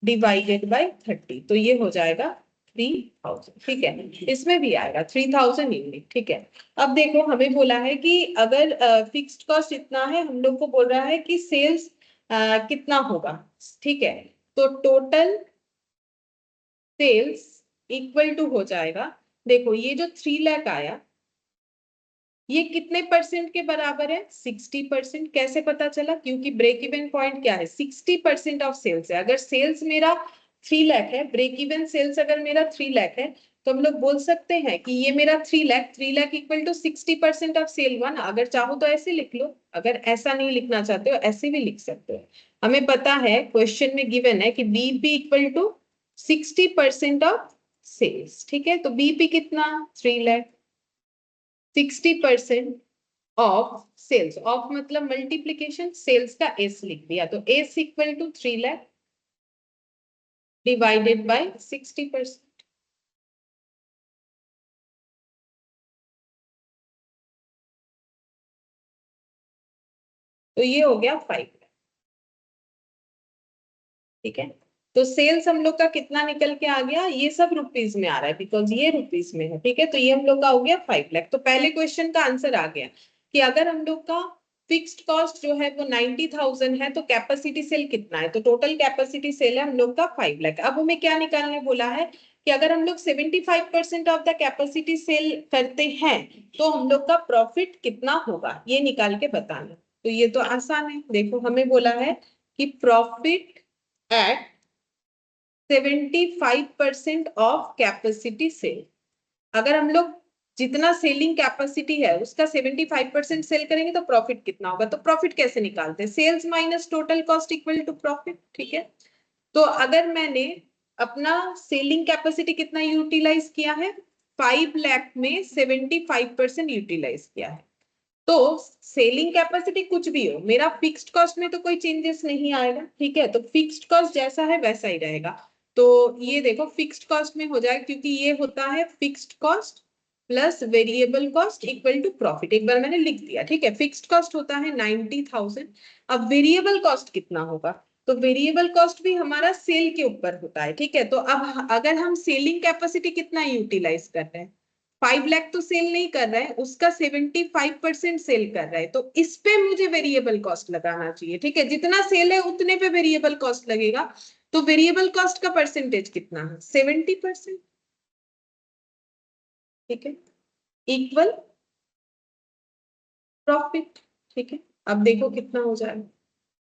डिवाइडेड बाय 30, तो ये हो जाएगा 3000, ठीक है, इसमें भी आएगा 3000 यूनिट, ठीक है। अब देखो हमें बोला है कि अगर फिक्स्ड कॉस्ट इतना है, हम लोग को बोल रहा है कि सेल्स कितना होगा, ठीक है, तो टोटल सेल्स इक्वल टू हो जाएगा, देखो ये जो 3 लाख आया ये कितने परसेंट के बराबर है, 60%। कैसे पता चला, क्योंकि ब्रेक इवन पॉइंट क्या है, 60% ऑफ सेल्स है। अगर सेल्स मेरा 3 लाख है, ब्रेक इवन सेल्स अगर मेरा 3 लाख है, तो हम लोग बोल सकते हैं कि ये मेरा 3 lakh equal to 60% of sale 1। अगर चाहो तो ऐसे लिख लो, अगर ऐसा नहीं लिखना चाहते हो ऐसे भी लिख सकते हो। हमें पता है क्वेश्चन में गिवन है कि BP equal to 60% of sales, ठीक है, तो बीपी कितना 3 लाख, 60% ऑफ सेल्स, ऑफ मतलब मल्टीप्लीकेशन, सेल्स का एस लिख दिया, तो S equal to 3 lakh divided by 60%, तो ये हो गया 5 लाख, ठीक है। तो सेल्स हम लोग का कितना निकल के आ गया, ये सब रुपीस में आ रहा है बिकॉज ये रुपीस में है, ठीक है, तो ये हम लोग का हो गया 5 लाख। तो पहले क्वेश्चन का आंसर आ गया कि अगर हम लोग का फिक्स्ड कॉस्ट जो है वो 90,000 है, तो कैपेसिटी सेल कितना है, तो टोटल कैपेसिटी सेल है हम लोग का 5 लाख। अब हमें क्या निकालने बोला है कि अगर हम लोग 75% ऑफ द कैपेसिटी सेल करते हैं तो हम लोग का प्रॉफिट कितना होगा, ये निकाल के बताना। तो ये तो आसान है, देखो हमें बोला है कि profit at 75% of capacity sale. अगर हम लोग जितना सेलिंग कैपेसिटी है उसका 75% सेल करेंगे तो प्रॉफिट कितना होगा, तो प्रॉफिट कैसे निकालते हैं, sales minus total cost equal to profit, ठीक है। तो अगर मैंने अपना सेलिंग कैपेसिटी कितना यूटिलाइज किया है, 5 लाख में 75% यूटिलाइज किया है, तो सेलिंग कैपेसिटी कुछ भी हो, मेरा फिक्स्ड कॉस्ट में तो कोई चेंजेस नहीं आएगा, ठीक है, तो फिक्स्ड कॉस्ट जैसा है वैसा ही रहेगा। तो ये देखो फिक्स्ड कॉस्ट में हो जाएगा, क्योंकि ये होता है fixed cost plus variable cost equal to profit, एक बार मैंने लिख दिया, ठीक है। फिक्स्ड कॉस्ट होता है 90,000, अब वेरिएबल कॉस्ट कितना होगा, तो वेरिएबल कॉस्ट भी हमारा सेल के ऊपर होता है, ठीक है। तो अब अगर हम सेलिंग कैपेसिटी कितना यूटिलाइज कर रहे हैं, 5 लाख तो सेल नहीं कर रहा है, उसका 75% सेल कर रहा है, तो इस पे मुझे वेरिएबल कॉस्ट लगाना चाहिए, ठीक है, जितना सेल है उतने पे वेरिएबल कॉस्ट लगेगा। तो वेरिएबल कॉस्ट का परसेंटेज कितना है, 70%, ठीक है, इक्वल प्रॉफिट, ठीक है। अब देखो कितना हो जाएगा,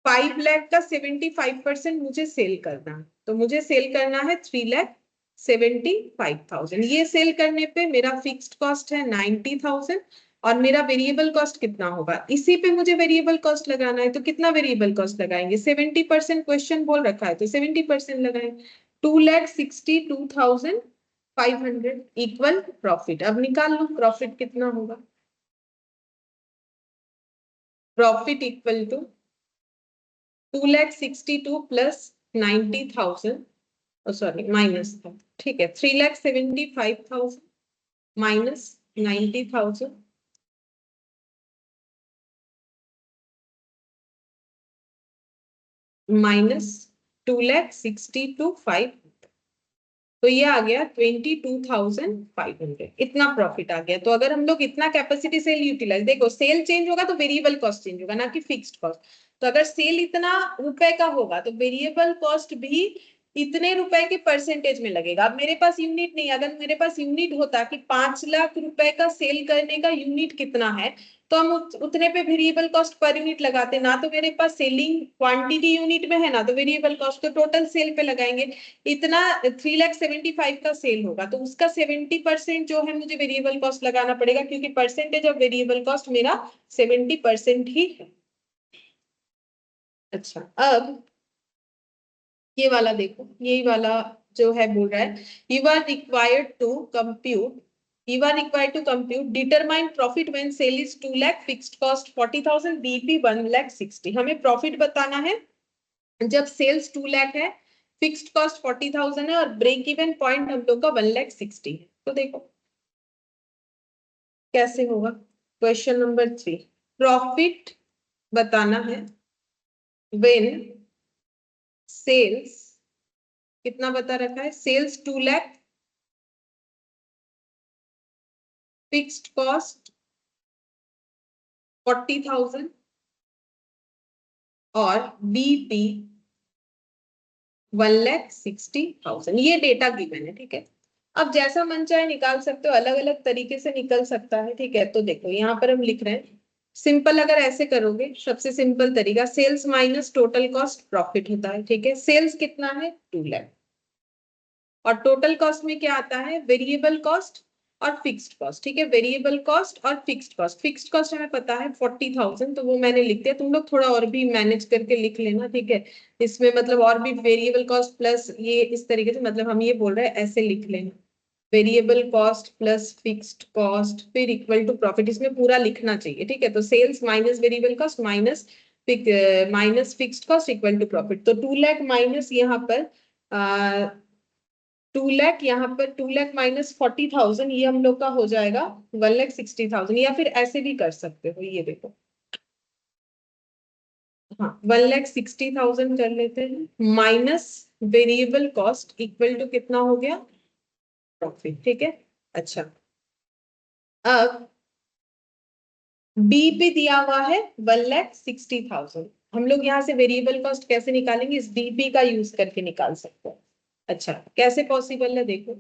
5 लाख का 75% मुझे सेल करना है, तो मुझे सेल करना है 3,75,000। ये सेल करने पे मेरा फिक्स्ड कॉस्ट है 90,000 और मेरा वेरिएबल कॉस्ट कितना होगा, इसी पे मुझे वेरिएबल कॉस्ट लगाना है, तो कितना वेरिएबल कॉस्ट लगाएंगे, 70% क्वेश्चन बोल रखा है तो 70% लगाएंगे, 2,62,500 इक्वल प्रॉफिट। अब निकाल लो प्रॉफिट कितना होगा, profit equal to 2,62,000 plus 90,000, sorry minus था, ठीक है, 3,75,000 माइनस 90,000 माइनस 2,62,500, तो ये आ गया 22,500, इतना प्रॉफिट आ गया। तो अगर हम लोग इतना कैपेसिटी सेल यूटिलाइज, देखो सेल चेंज होगा तो वेरिएबल कॉस्ट चेंज होगा, ना कि फिक्स्ड कॉस्ट। तो अगर सेल इतना रुपए का होगा तो वेरिएबल कॉस्ट भी इतने रुपए के परसेंटेज में लगेगा। अब मेरे पास यूनिट नहीं, अगर मेरे पास यूनिट होता कि 5 लाख रुपए का सेल करने का यूनिट कितना है, तो हम उतने पे वेरिएबल कॉस्ट पर यूनिट लगाते, ना तो मेरे पास सेलिंग क्वांटिटी यूनिट में है ना तो वेरिएबल कॉस्ट, तो टोटल सेल पे लगाएंगे। इतना 3,75,000 का सेल होगा तो उसका 70% जो है मुझे वेरिएबल कॉस्ट लगाना पड़ेगा, क्योंकि परसेंटेज ऑफ वेरिएबल कॉस्ट मेरा 70% ही है। अच्छा, अब ये वाला देखो, यही वाला जो है बोल रहा है you are required to compute, you are required to compute determine profit when sale is 2 lakh, fixed cost 40,000, BP 1,60,000। हमें प्रॉफिट बताना है जब सेल्स 2 लाख है, फिक्स्ड कॉस्ट 40,000 है और ब्रेक इवन पॉइंट हम लोग का 1,60,000 है। तो देखो कैसे होगा? क्वेश्चन नंबर 3, प्रॉफिट बताना है व्हेन सेल्स, कितना बता रखा है, सेल्स 2 लाख, फिक्स्ड कॉस्ट 40,000 और बीपी 1,60,000। ये डेटा गिवन है, ठीक है। अब जैसा मन चाहे निकाल सकते हो, अलग अलग तरीके से निकल सकता है, ठीक है। तो देखो यहाँ पर हम लिख रहे हैं सिंपल, अगर ऐसे करोगे सबसे सिंपल तरीका, sales minus total cost profit होता है, ठीक है। सेल्स कितना है, 2 लाख, और टोटल कॉस्ट में क्या आता है, वेरिएबल कॉस्ट और फिक्स्ड कॉस्ट, ठीक है। वेरिएबल कॉस्ट और फिक्स्ड कॉस्ट, फिक्स्ड कॉस्ट हमें पता है 40,000, तो वो मैंने लिख दिया, तुम लोग थोड़ा और भी मैनेज करके लिख लेना, ठीक है। इसमें मतलब और भी वेरिएबल कॉस्ट प्लस ये इस तरीके से, मतलब हम ये बोल रहे हैं ऐसे लिख लेना, variable cost plus fixed cost फिर इक्वल टू प्रॉफिट, इसमें पूरा लिखना चाहिए, ठीक है। तो sales minus variable cost minus fixed cost equal to profit. तो 2 लाख माइनस यहाँ पर 2 लाख, यहाँ पर 2 लाख माइनस 40,000, ये हम लोग का हो जाएगा 1,60,000, या फिर ऐसे भी कर सकते हो, ये देखो, हाँ 1,60,000 कर लेते हैं, minus variable cost equal to कितना हो गया, प्रॉफिट, ठीक है। अच्छा, अब बी पे दिया हुआ है 1,60,000, हम लोग यहाँ से वेरिएबल कॉस्ट कैसे निकालेंगे, इस बीपी का यूज करके निकाल सकते हैं। अच्छा, कैसे पॉसिबल है, देखो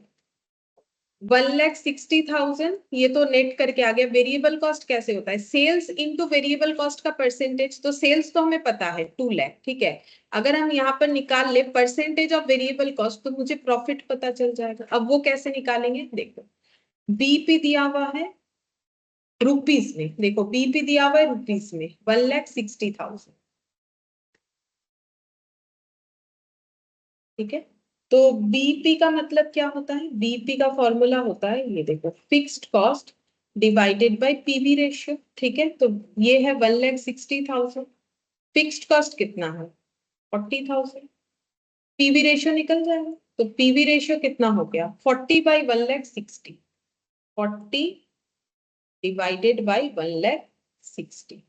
1,60,000, ये तो नेट करके आ गया। वेरिएबल कॉस्ट कैसे होता है, सेल्स इनटू वेरिएबल कॉस्ट का परसेंटेज, तो सेल्स तो हमें पता है 2 लाख, ठीक है। अगर हम यहाँ पर निकाल ले परसेंटेज ऑफ वेरिएबल कॉस्ट, तो मुझे प्रॉफिट पता चल जाएगा। अब वो कैसे निकालेंगे, देखो बीपी दिया हुआ है रुपीस में, देखो बीपी दिया हुआ है रुपीस में 1,60,000, ठीक है। तो बीपी का मतलब क्या होता है, बीपी का फॉर्मूला होता है, ये देखो, fixed cost divided by PV ratio, ठीक है। तो ये है 1,60,000, फिक्स्ड कॉस्ट कितना है 40,000, पीवी रेशियो निकल जाएगा, तो पीवी रेशियो कितना हो गया 40/1,60,000, 40 डिवाइडेड बाई 1,60,000,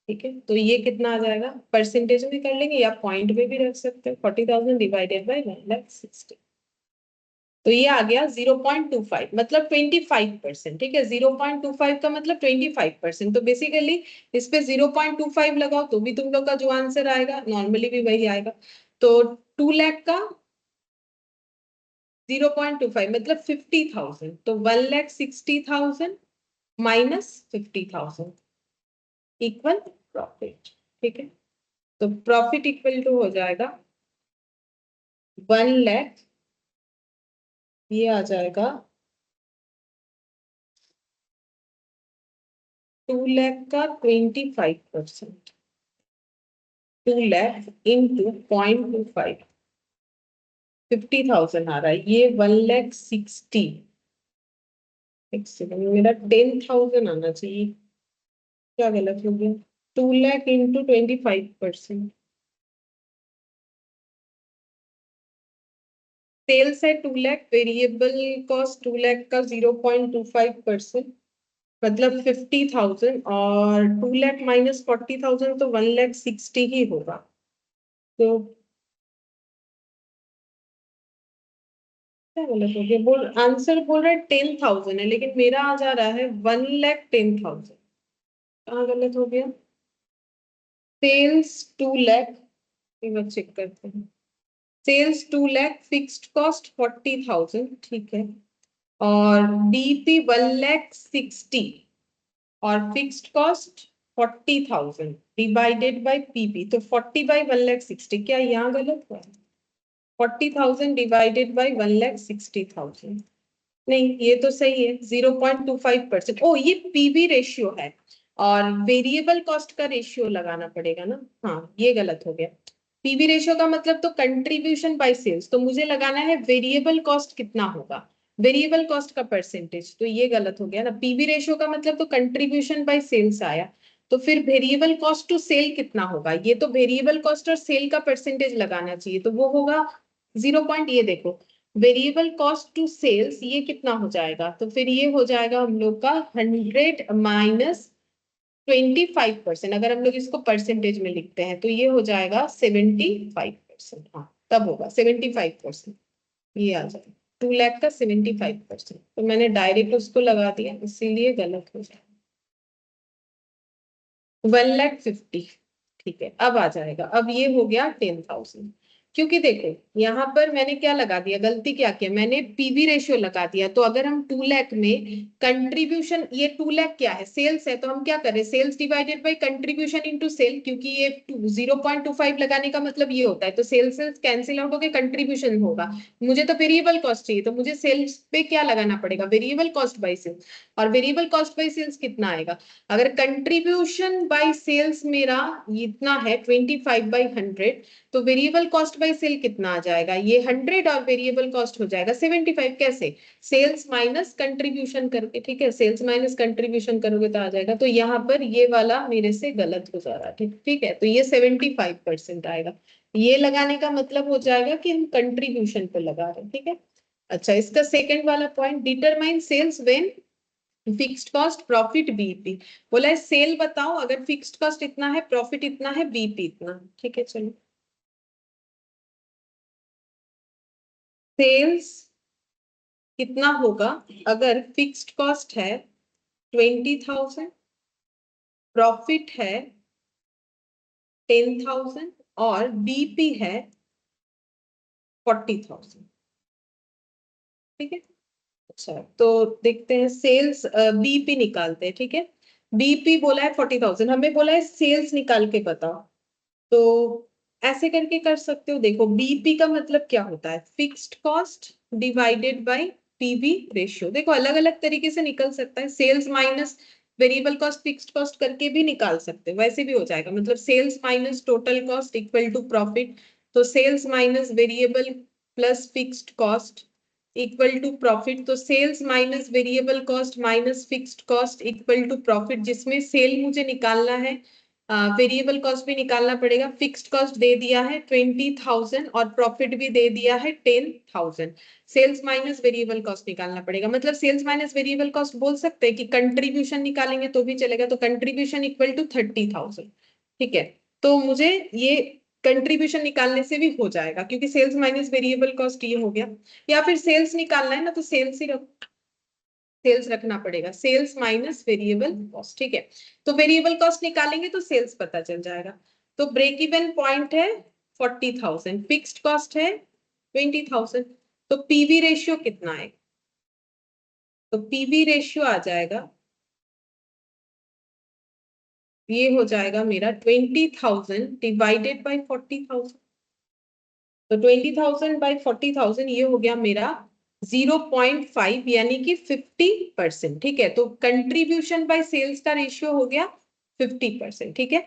ठीक है। तो ये कितना आ जाएगा, परसेंटेज में कर लेंगे या पॉइंट में भी रख सकते हैं, 40,000 डिवाइडेड बाई 1,60,000, तो ये आ गया 0.25, मतलब 25%, ठीक है। 0.25 का मतलब 25%, तो बेसिकली इस पे 0.25 लगाओ तो भी तुम लोग का जो आंसर आएगा नॉर्मली भी वही आएगा। तो 2 लाख का 0.25 मतलब 50,000, तो 1,60,000 माइनस 50,000 इक्वल प्रॉफिट, ठीक है। तो प्रॉफिट इक्वल टू हो जाएगा 1 लाख, ये आ जाएगा 2 लाख का 25%, 2 लाख इंटू 0.25, 50,000 आ रहा है, ये 1,60,000, एक सेकंड, मेरा 10,000 आना चाहिए, क्या गलत हो गया, 2 लाख इंटू 25%, सेल्स है 2 लाख, वेरिएबल कॉस्ट 2 लाख का 0.25%, मतलब 50,000, और 2 लाख माइनस 40,000 तो 1,60,000 ही होगा। तो क्या गलत हो गया, बोल आंसर बोल रहा है 10,000 है, लेकिन मेरा आ जा रहा है 1,10,000, कहाँ गलत हो गया, सेल्स 2 लाख, एक बार चेक करते हैं, सेल्स 2 लाख, फिक्स्ड कॉस्ट 40,000, ठीक है, और बीपी 1,60,000 और fixed cost 40,000 divided by PP, तो 40/1,60,000, क्या यहाँ गलत हुआ, 40,000 डिवाइडेड बाय 1,60,000, नहीं ये तो सही है, 0.25%। ओ ये पीवी रेशियो है, और वेरिएबल कॉस्ट का रेशियो लगाना पड़ेगा ना, हाँ ये गलत हो गया, पीवी रेशियो का मतलब तो कंट्रीब्यूशन बाय सेल्स, तो मुझे लगाना है वेरिएबल कॉस्ट कितना होगा, वेरिएबल कॉस्ट का परसेंटेज, तो ये गलत हो गया ना, पीवी रेशियो का मतलब तो कंट्रीब्यूशन बाय सेल्स आया, तो फिर वेरिएबल कॉस्ट टू सेल कितना होगा, ये तो वेरिएबल कॉस्ट और सेल का परसेंटेज लगाना चाहिए, तो वो होगा 0. ये देखो वेरिएबल कॉस्ट टू सेल्स ये कितना हो जाएगा, तो फिर ये हो जाएगा हम लोग का 100 माइनस 25%। अगर हम लोग इसको परसेंटेज में लिखते हैं तो ये हो जाएगा 75%। हाँ तब होगा 75%, ये आ जाएगा 2 लाख का 75%। तो मैंने डायरेक्ट उसको लगा दिया इसीलिए गलत हो जाएगा 1,50,000। ठीक है अब आ जाएगा, अब ये हो गया 10,000। क्योंकि देखो यहाँ पर मैंने क्या लगा दिया, गलती क्या किया मैंने, पीवी रेशियो लगा दिया। तो अगर हम 2 लाख में कंट्रीब्यूशन, ये 2 लाख क्या है, सेल्स है, तो हम क्या करें, sales divided by contribution into sale. क्योंकि ये 0.25 लगाने का मतलब ये होता है, तो सेल्स से कैंसिल आउट होकर कंट्रीब्यूशन होगा। मुझे तो वेरिएबल कॉस्ट चाहिए, तो मुझे सेल्स पे क्या लगाना पड़ेगा, वेरिएबल कॉस्ट बाय सेल्स। और वेरिएबल कॉस्ट बाय सेल्स कितना आएगा, अगर कंट्रीब्यूशन बाय सेल्स मेरा इतना है 25/100, तो वेरिएबल कॉस्ट बाय सेल कितना आ जाएगा, ये 100 और वेरिएबल कॉस्ट हो जाएगा 75। कैसे, सेल्स माइनस कंट्रीब्यूशन करके, ठीक है, सेल्स माइनस कंट्रीब्यूशन करोगे तो आ जाएगा। तो यहाँ पर ये वाला मेरे से गलत हो जा रहा है, ठीक है, तो ये 75% आएगा। ये लगाने का मतलब हो जाएगा कि हम कंट्रीब्यूशन पे लगा रहे हैं, ठीक है। अच्छा, इसका सेकंड वाला point, determine sales when fixed cost profit BP. बोला है सेल बताओ, अगर फिक्स्ड कॉस्ट इतना है, प्रॉफिट इतना है, बीपी इतना, ठीक है। चलो, सेल्स कितना होगा अगर फिक्स्ड कॉस्ट है 20,000, प्रॉफिट है 10,000 और बीपी है 40,000, ठीक है। अच्छा तो देखते हैं, सेल्स बीपी निकालते हैं, ठीक है। बीपी बोला है 40,000, हमें बोला है सेल्स निकाल के बताओ। तो ऐसे करके कर सकते हो, देखो बीपी का मतलब क्या होता है, fixed cost divided by PV ratio. देखो अलग अलग तरीके से निकल सकता है, sales minus variable cost fixed cost करके भी निकाल सकते हो, वैसे भी हो जाएगा। मतलब sales minus total cost equal to profit, तो sales minus variable plus fixed cost equal to profit. तो sales minus variable cost minus fixed cost equal to profit, जिसमें सेल मुझे निकालना है, वेरिएबल कॉस्ट भी निकालना पड़ेगा। फिक्स्ड कॉस्ट दे दिया है 20,000 और प्रॉफिट भी दे दिया है 10,000। सेल्स माइनस वेरिएबल कॉस्ट निकालना पड़ेगा, मतलब सेल्स माइनस वेरिएबल कॉस्ट बोल सकते हैं कि कंट्रीब्यूशन निकालेंगे तो भी चलेगा, तो कंट्रीब्यूशन इक्वल टू 30,000, ठीक है। तो मुझे ये कंट्रीब्यूशन निकालने से भी हो जाएगा, क्योंकि सेल्स माइनस वेरिएबल कॉस्ट ये हो गया। या फिर सेल्स निकालना है ना, तो सेल्स ही रखो, सेल्स रखना पड़ेगा, सेल्स माइनस वेरिएबल कॉस्ट, ठीक है। तो वेरिएबल कॉस्ट निकालेंगे तो सेल्स पता चल जाएगा। तो ब्रेक इवन पॉइंट है 40,000, फिक्स्ड कॉस्ट है 20,000, तो पीवी रेशियो कितना है, तो पीवी रेशियो आ जाएगा, ये हो जाएगा मेरा 20,000 डिवाइडेड बाई 40,000। तो 20,000 बाई 40,000 ये हो गया मेरा 0.5, यानी कि 50%, ठीक है। तो कंट्रीब्यूशन बाय सेल्स का रेशियो हो गया 50%, ठीक है।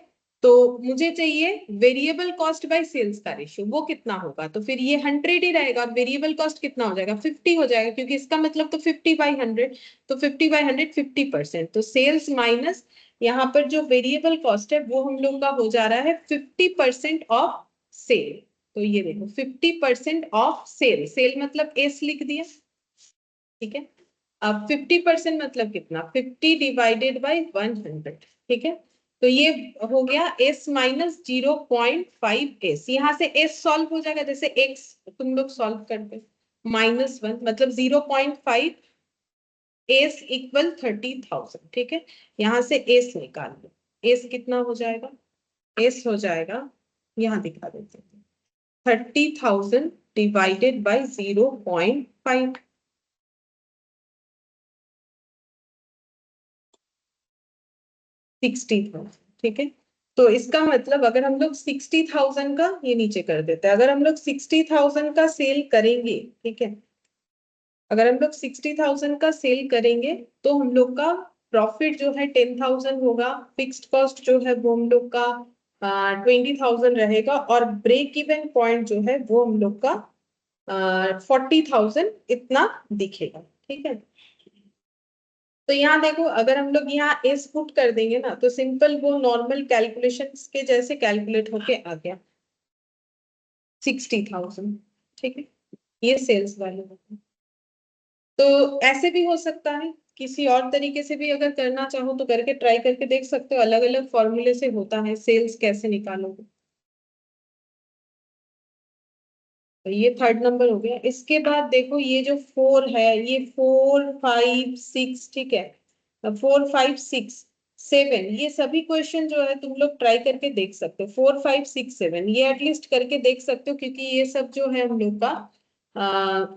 तो मुझे चाहिए वेरिएबल कॉस्ट बाय सेल्स का रेशियो, वो कितना होगा, तो फिर ये 100 ही रहेगा, और वेरिएबल कॉस्ट कितना हो जाएगा 50 हो जाएगा, क्योंकि इसका मतलब तो 50/100, तो 50/100 50%। तो सेल्स माइनस यहाँ पर जो वेरिएबल कॉस्ट है वो हम लोग का हो जा रहा है 50% ऑफ सेल। तो ये देखो 50% ऑफ सेल, सेल मतलब एस लिख दिया, ठीक है। अब 50% मतलब कितना, 50 डिवाइडेड बाई 100, ठीक है। तो ये हो गया एस माइनस 0.5 एस, यहाँ से एस सॉल्व हो जाएगा, जैसे एक्स तुम लोग सॉल्व करते -1, मतलब 0.5 एस इक्वल 30,000, ठीक है। यहाँ से एस निकाल लो, एस कितना हो जाएगा, एस हो जाएगा, यहाँ दिखा देते हैं, 30,000 डिवाइडेड बाई 0.5, 60,000, ठीक है। तो इसका मतलब अगर हम लोग 60,000 का, ये नीचे कर देते हैं, अगर हम लोग 60,000 का सेल करेंगे, ठीक है, अगर हम लोग 60,000 का सेल करेंगे तो हम लोग का प्रॉफिट जो है 10,000 होगा, फिक्स्ड कॉस्ट जो है वो हम लोग का 20,000 रहेगा, और ब्रेक इवन पॉइंट जो है वो हम लोग का 40,000 इतना दिखेगा, ठीक है। तो यहाँ देखो, अगर हम लोग यहाँ एस पुट कर देंगे ना, तो सिंपल वो नॉर्मल कैलकुलेशंस के जैसे कैलकुलेट होके आ गया 60,000, ठीक है। ये सेल्स वैल्यू होगा। तो ऐसे भी हो सकता है, किसी और तरीके से भी अगर करना चाहो तो करके ट्राई करके देख सकते हो, अलग अलग फॉर्मूले से होता है सेल्स कैसे निकालोगे। तो ये थर्ड नंबर हो गया। इसके बाद देखो ये जो 4 है, ये 4 5 6, ठीक है, 4 5 6 7, ये सभी क्वेश्चन जो है तुम लोग ट्राई करके देख सकते हो। 4 5 6 7 ये एटलीस्ट करके देख सकते हो, क्योंकि ये सब जो है हम लोग का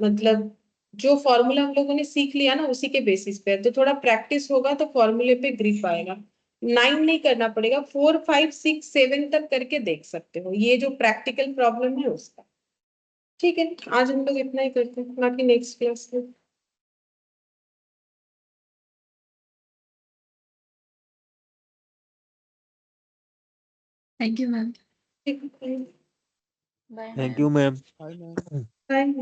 मतलब जो फॉर्मूला हम लोगों ने सीख लिया ना उसी के बेसिस पे है। तो थोड़ा प्रैक्टिस होगा तो फॉर्मूले पे ग्रिप आएगा। 9 नहीं करना पड़ेगा, 4 5 6 7 तक करके देख सकते हो, ये जो प्रैक्टिकल प्रॉब्लम है उसका। ठीक है, आज हम लोग इतना ही करते हैं, बाकी नेक्स्ट क्लास में। Thank you ma'am. ठीक है, bye thank you ma'am. Bye.